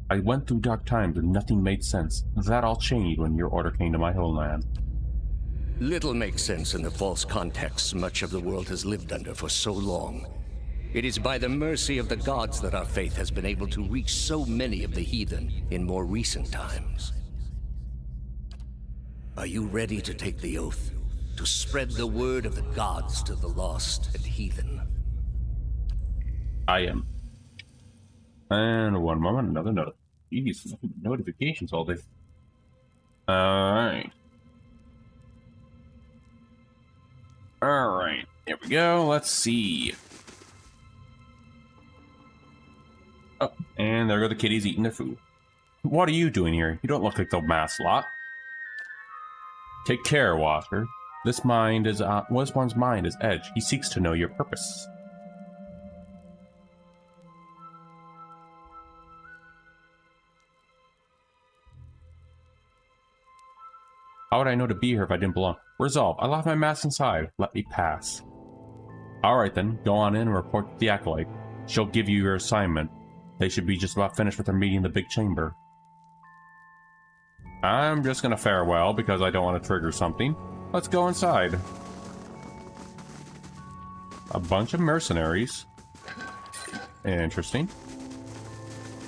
I went through dark times and nothing made sense. That all changed when your order came to my homeland. Little makes sense in the false contexts much of the world has lived under for so long. It is by the mercy of the gods that our faith has been able to reach so many of the heathen in more recent times. Are you ready to take the oath? To spread the word of the gods to the lost and heathen? I am. And one moment, another note. Jeez, notifications all day. Alright. Alright, here we go. Let's see. Oh, and there go the kitties eating their food. What are you doing here? You don't look like the mass lot. Take care, Walker. This one's mind is edge. He seeks to know your purpose. How would I know to be here if I didn't belong? Resolve. I left my mask inside. Let me pass. Alright then, go on in and report to the Acolyte. She'll give you your assignment. They should be just about finished with their meeting in the big chamber. I'm just gonna farewell because I don't want to trigger something. Let's go inside. A bunch of mercenaries. Interesting.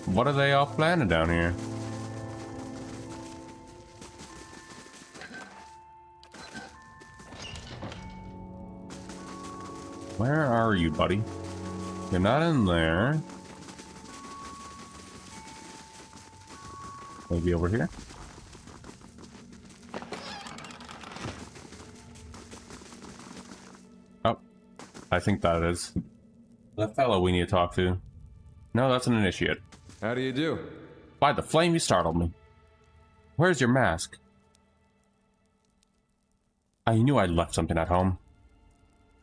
What are they all planning down here? Where are you, buddy? You're not in there. Maybe over here? Oh, I think that is that fellow we need to talk to. No, that's an initiate. How do you do? By the flame, you startled me. Where's your mask? I knew I'd left something at home.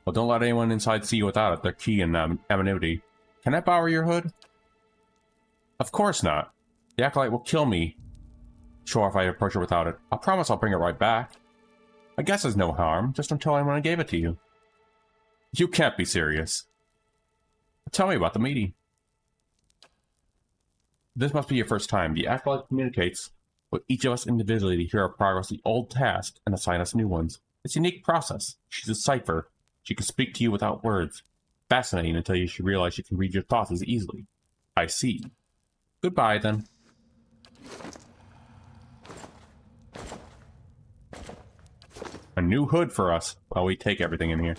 Well, don't let anyone inside see you without it. They're key in anonymity. Can I borrow your hood? Of course not. The acolyte will kill me. Sure, if I approach her without it. I promise I'll bring it right back. I guess there's no harm, just don't tell anyone I gave it to you. You can't be serious. Tell me about the meeting. This must be your first time. The acolyte communicates with each of us individually to hear our progress of the old tasks and assign us new ones. It's a unique process. She's a cipher. She can speak to you without words. Fascinating until you should realize she can read your thoughts as easily. I see. Goodbye, then. A new hood for us while we take everything in here.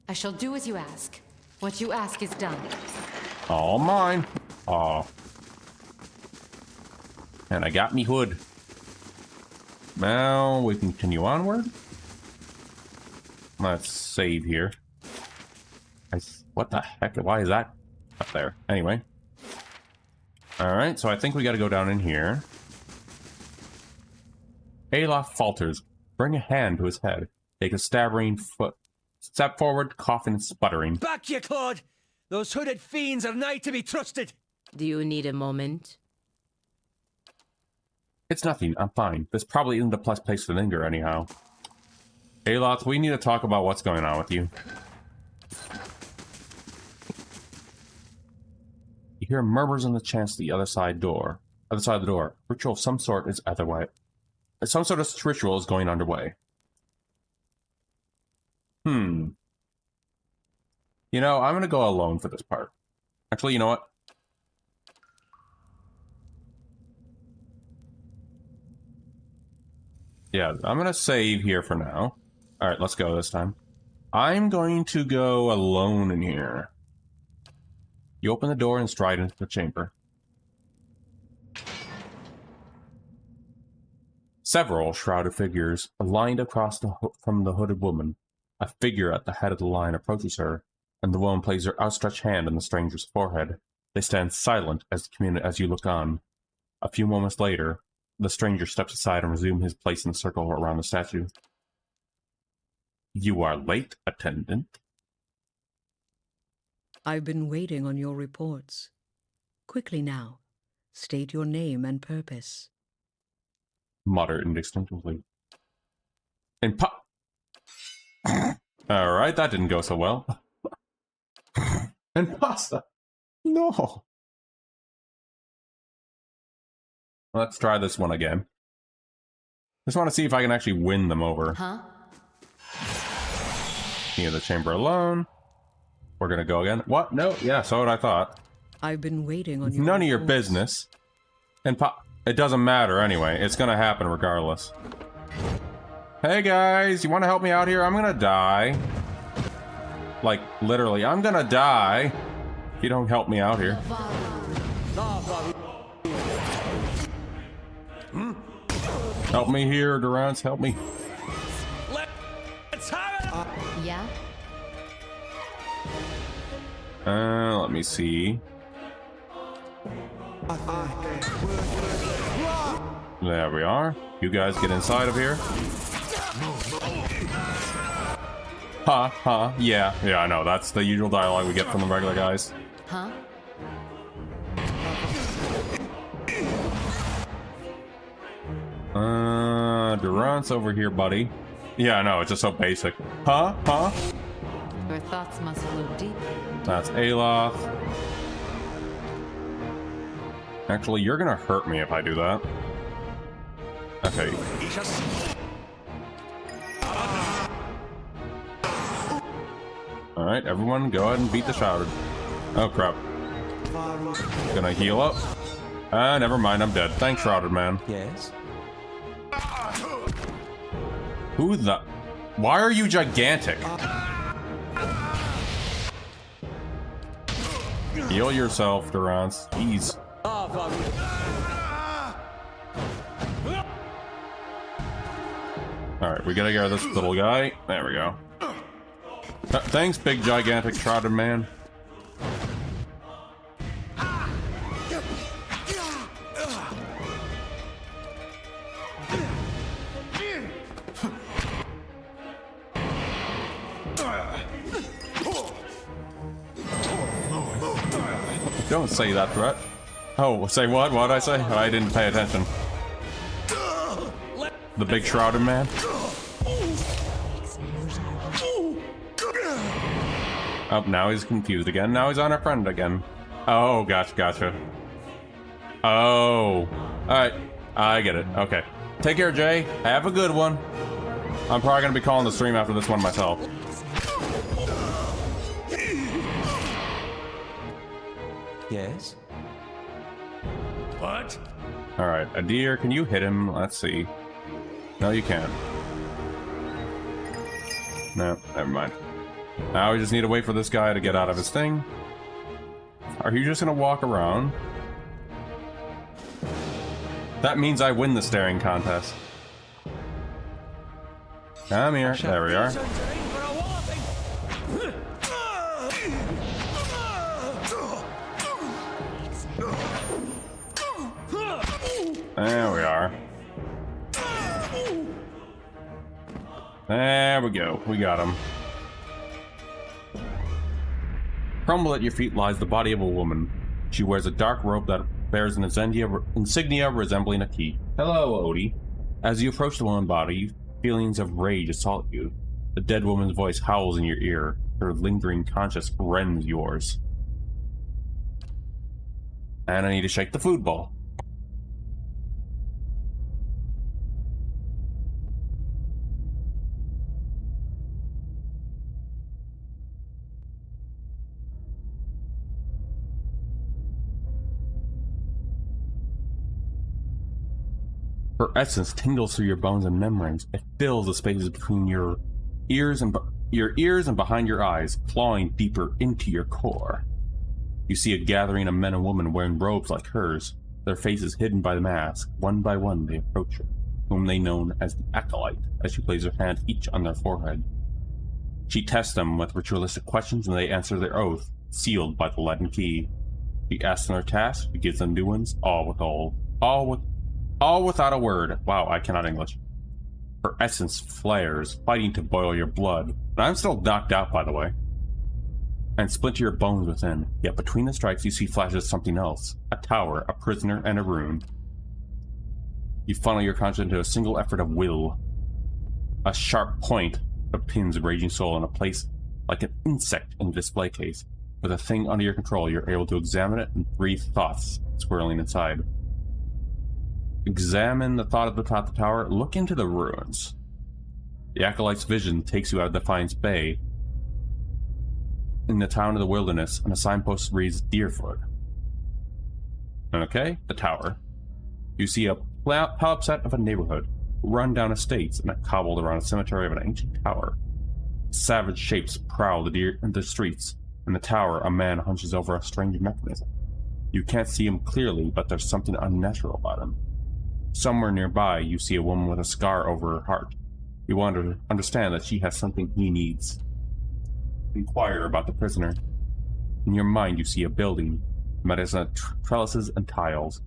I shall do as you ask. What you ask is done. All mine. Aw. And I got me hood. Now we can continue onward. Let's save here. What the heck? Why is that up there? Anyway. Alright, so I think we gotta go down in here. Alof falters. Bring a hand to his head. Take a staggering foot. Step forward, coughing and sputtering. Back you, Claude! Those hooded fiends are nigh to be trusted! Do you need a moment? It's nothing, I'm fine. This probably isn't the best place to linger anyhow. Aloth, we need to talk about what's going on with you. You hear murmurs and the chants at the other side of the door. Ritual of some sort is otherwise. Some sort of ritual is going underway. You know, I'm gonna go alone for this part. Actually, you know what? Yeah, I'm gonna save here for now. Alright, let's go this time. I'm going to go alone in here. You open the door and stride into the chamber. Several shrouded figures are lined across from the hooded woman. A figure at the head of the line approaches her, and the woman places her outstretched hand on the stranger's forehead. They stand silent as you look on. A few moments later, the stranger steps aside and resumes his place in the circle around the statue. You are late, attendant. I've been waiting on your reports. Quickly now, state your name and purpose. Muttered indistinctly. Alright, that didn't go so well. And pasta. No. Let's try this one again. Just want to see if I can actually win them over. Huh? Near the chamber alone. We're gonna go again. What? No. Yeah, so what I thought. I've been waiting on your None of your reports. business. And it doesn't matter anyway. It's gonna happen regardless. Hey guys, you want to help me out here? I'm gonna die. Like, literally, I'm gonna die if you don't help me out here. Help me here, Durance, help me. Yeah? Let me see. There we are. You guys get inside of here. Yeah, I know. That's the usual dialogue we get from the regular guys. Huh? Durance over here, buddy. Yeah, I know. It's just so basic. Your thoughts must flow deep. That's Aloth. Actually, you're gonna hurt me if I do that. Okay. Alright, everyone, go ahead and beat the shrouded. Oh, crap. Gonna heal up. Never mind, I'm dead. Thanks, shrouded man. Yes? Who the... Why are you gigantic? Heal yourself, Durance. Jeez. Alright, we gotta get rid of this little guy. There we go. Thanks, big gigantic shrouded man. Don't say that threat. Oh, say what? What did I say? I didn't pay attention. The big shrouded man? Oh, now he's confused again. Now he's on our friend again. Oh, gotcha. Oh. Alright. I get it. Okay. Take care, Jay. Have a good one. I'm probably going to be calling the stream after this one myself. Yes? What? Alright, Adir, can you hit him? Let's see. No, you can't. No, never mind. Now we just need to wait for this guy to get out of his thing. Are you just gonna walk around? That means I win the staring contest. Come here. There we are. There we are. There we go. We got him. Crumbled at your feet lies the body of a woman. She wears a dark robe that bears an insignia resembling a key. Hello, Odie. As you approach the woman's body, feelings of rage assault you. The dead woman's voice howls in your ear. Her lingering conscience rends yours. And I need to shake the food bowl. Her essence tingles through your bones and membranes. It fills the spaces between your ears and behind your eyes, clawing deeper into your core. You see a gathering of men and women wearing robes like hers, their faces hidden by the mask. One by one they approach her, whom they know as the Acolyte, as she places her hand each on their forehead. She tests them with ritualistic questions, and they answer their oath, sealed by the leaden key. She asks them their tasks, she gives them new ones, all without a word. Wow, I cannot English. Her essence flares, fighting to boil your blood. And I'm still knocked out, by the way. And splinter your bones within. Yet between the strikes you see flashes of something else. A tower, a prisoner, and a rune. You funnel your conscience into a single effort of will. A sharp point that pins a raging soul in a place like an insect in a display case. With a thing under your control, you're able to examine it and breathe thoughts swirling inside. Examine the thought at the top of the tower. Look into the ruins. The Acolyte's vision takes you out of Defiance Bay. In the town of the wilderness, and a signpost reads Deerfoot. Okay, the tower. You see a palimpsest of a neighborhood, run-down estates, and a cobbled around a cemetery of an ancient tower. Savage shapes prowl the streets. In the tower, a man hunches over a strange mechanism. You can't see him clearly, but there's something unnatural about him. Somewhere nearby, you see a woman with a scar over her heart. You want to understand that she has something he needs. Inquire about the prisoner. In your mind, you see a building, medicine trellises and tiles,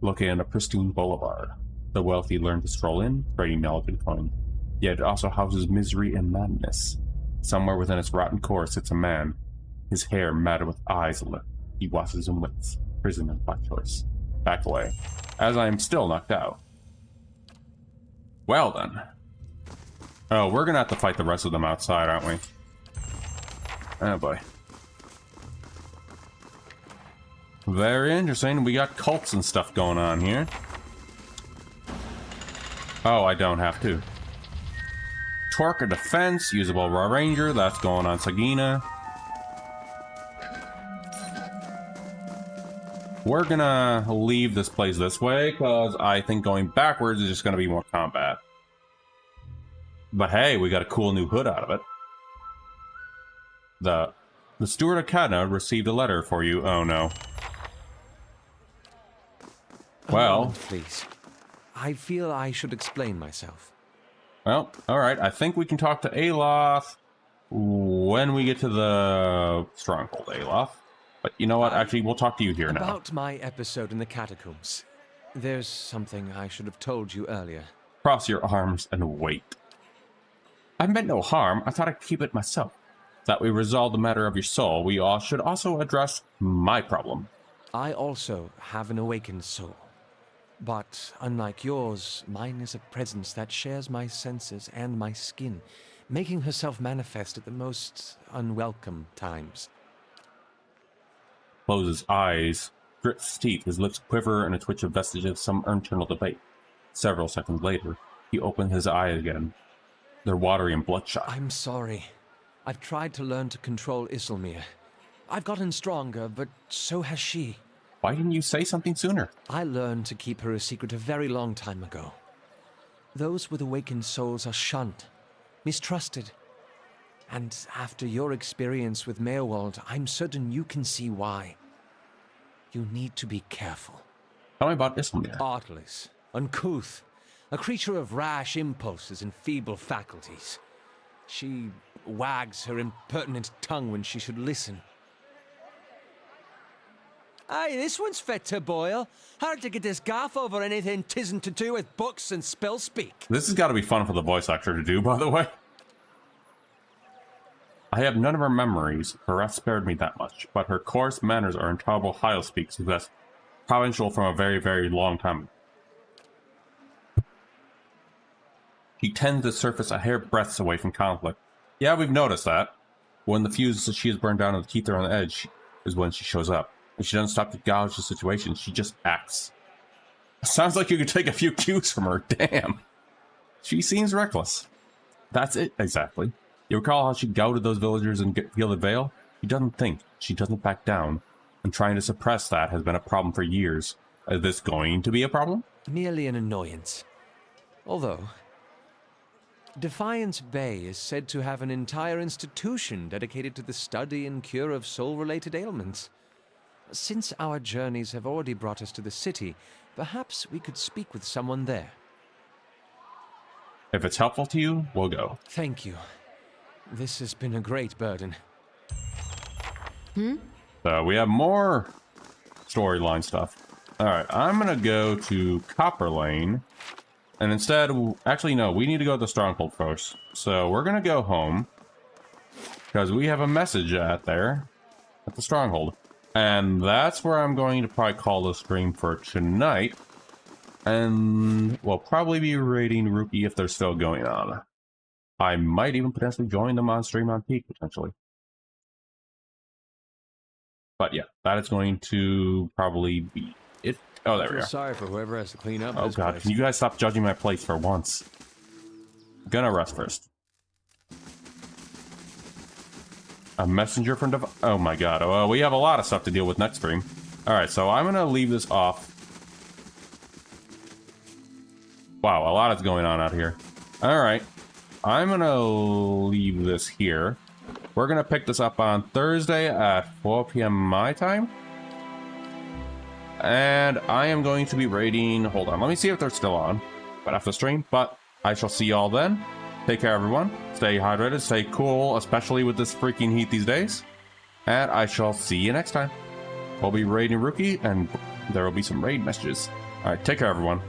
located on a pristine boulevard. The wealthy learn to stroll in, trading knowledge and coin. Yet it also houses misery and madness. Somewhere within its rotten core sits a man, his hair matted with eyes lit. He watches and waits, prisoner by choice. Back away, as I am still knocked out. Well then. Oh, we're gonna have to fight the rest of them outside, aren't we? Oh boy. Very interesting. We got cults and stuff going on here. Oh, I don't have to. Torque a defense, usable Raw Ranger, that's going on Sagina. We're gonna leave this place this way, because I think going backwards is just gonna be more combat. But hey, we got a cool new hood out of it. The Steward of Cadna received a letter for you. Oh no. Well, please. I feel I should explain myself. Well, alright, I think we can talk to Aloth when we get to the stronghold, Aloth. But you know what? Actually, we'll talk to you here now. About my episode in the catacombs. There's something I should have told you earlier. Cross your arms and wait. I meant no harm. I thought I'd keep it myself. That we resolve the matter of your soul, we all should also address my problem. I also have an awakened soul. But unlike yours, mine is a presence that shares my senses and my skin, making herself manifest at the most unwelcome times. Closes his eyes, grits his teeth, his lips quiver in a twitch of vestiges of some internal debate. Several seconds later, he opened his eyes again. They're watery and bloodshot. I'm sorry. I've tried to learn to control Isilmir. I've gotten stronger, but so has she. Why didn't you say something sooner? I learned to keep her a secret a very long time ago. Those with awakened souls are shunned, mistrusted. And after your experience with Meerwald, I'm certain you can see why. You need to be careful. Tell me about Isilmir. Artless, uncouth, a creature of rash impulses and feeble faculties. She wags her impertinent tongue when she should listen. Aye, this one's fit to boil. Hard to get this gaff over anything tisn't to do with books and spell speak. This has got to be fun for the voice actor to do, by the way. I have none of her memories. Her wrath spared me that much, but her coarse manners are intolerable Hyle-speaks who has provincial from a very, very long time. She tends to surface a hair breadths away from conflict. Yeah, we've noticed that. When the fuse that she has burned down and the teeth are on the edge is when she shows up. And she doesn't stop to gouge the situation, she just acts. Sounds like you could take a few cues from her, damn. She seems reckless. That's it, exactly. You recall how she gouged those villagers in Gilded Vale? She doesn't think, she doesn't back down. And trying to suppress that has been a problem for years. Is this going to be a problem? Merely an annoyance. Although, Defiance Bay is said to have an entire institution dedicated to the study and cure of soul-related ailments. Since our journeys have already brought us to the city, perhaps we could speak with someone there. If it's helpful to you, we'll go. Thank you. This has been a great burden. So we have more storyline stuff. Alright, I'm gonna go to Copper Lane. And instead, actually no, we need to go to the Stronghold first. So we're gonna go home. Because we have a message at the Stronghold. And that's where I'm going to probably call the stream for tonight. And we'll probably be raiding Rookie if they're still going on. I might even potentially join them on stream on Peak, potentially. But yeah, that is going to probably be it. Oh, there we are. Sorry for whoever has to clean up Oh this god, place. can you guys stop judging my place for once? Gonna rest first. A messenger from oh my god. Oh, we have a lot of stuff to deal with next stream. Alright, so I'm gonna leave this off. Wow, a lot is going on out here. Alright. I'm gonna leave this here. We're gonna pick this up on Thursday at 4 p.m. my time. And I am going to be raiding... Hold on, let me see if they're still on. But after the stream. But I shall see y'all then. Take care, everyone. Stay hydrated, stay cool, especially with this freaking heat these days. And I shall see you next time. We'll be raiding Rookie, and there will be some raid messages. Alright, take care, everyone.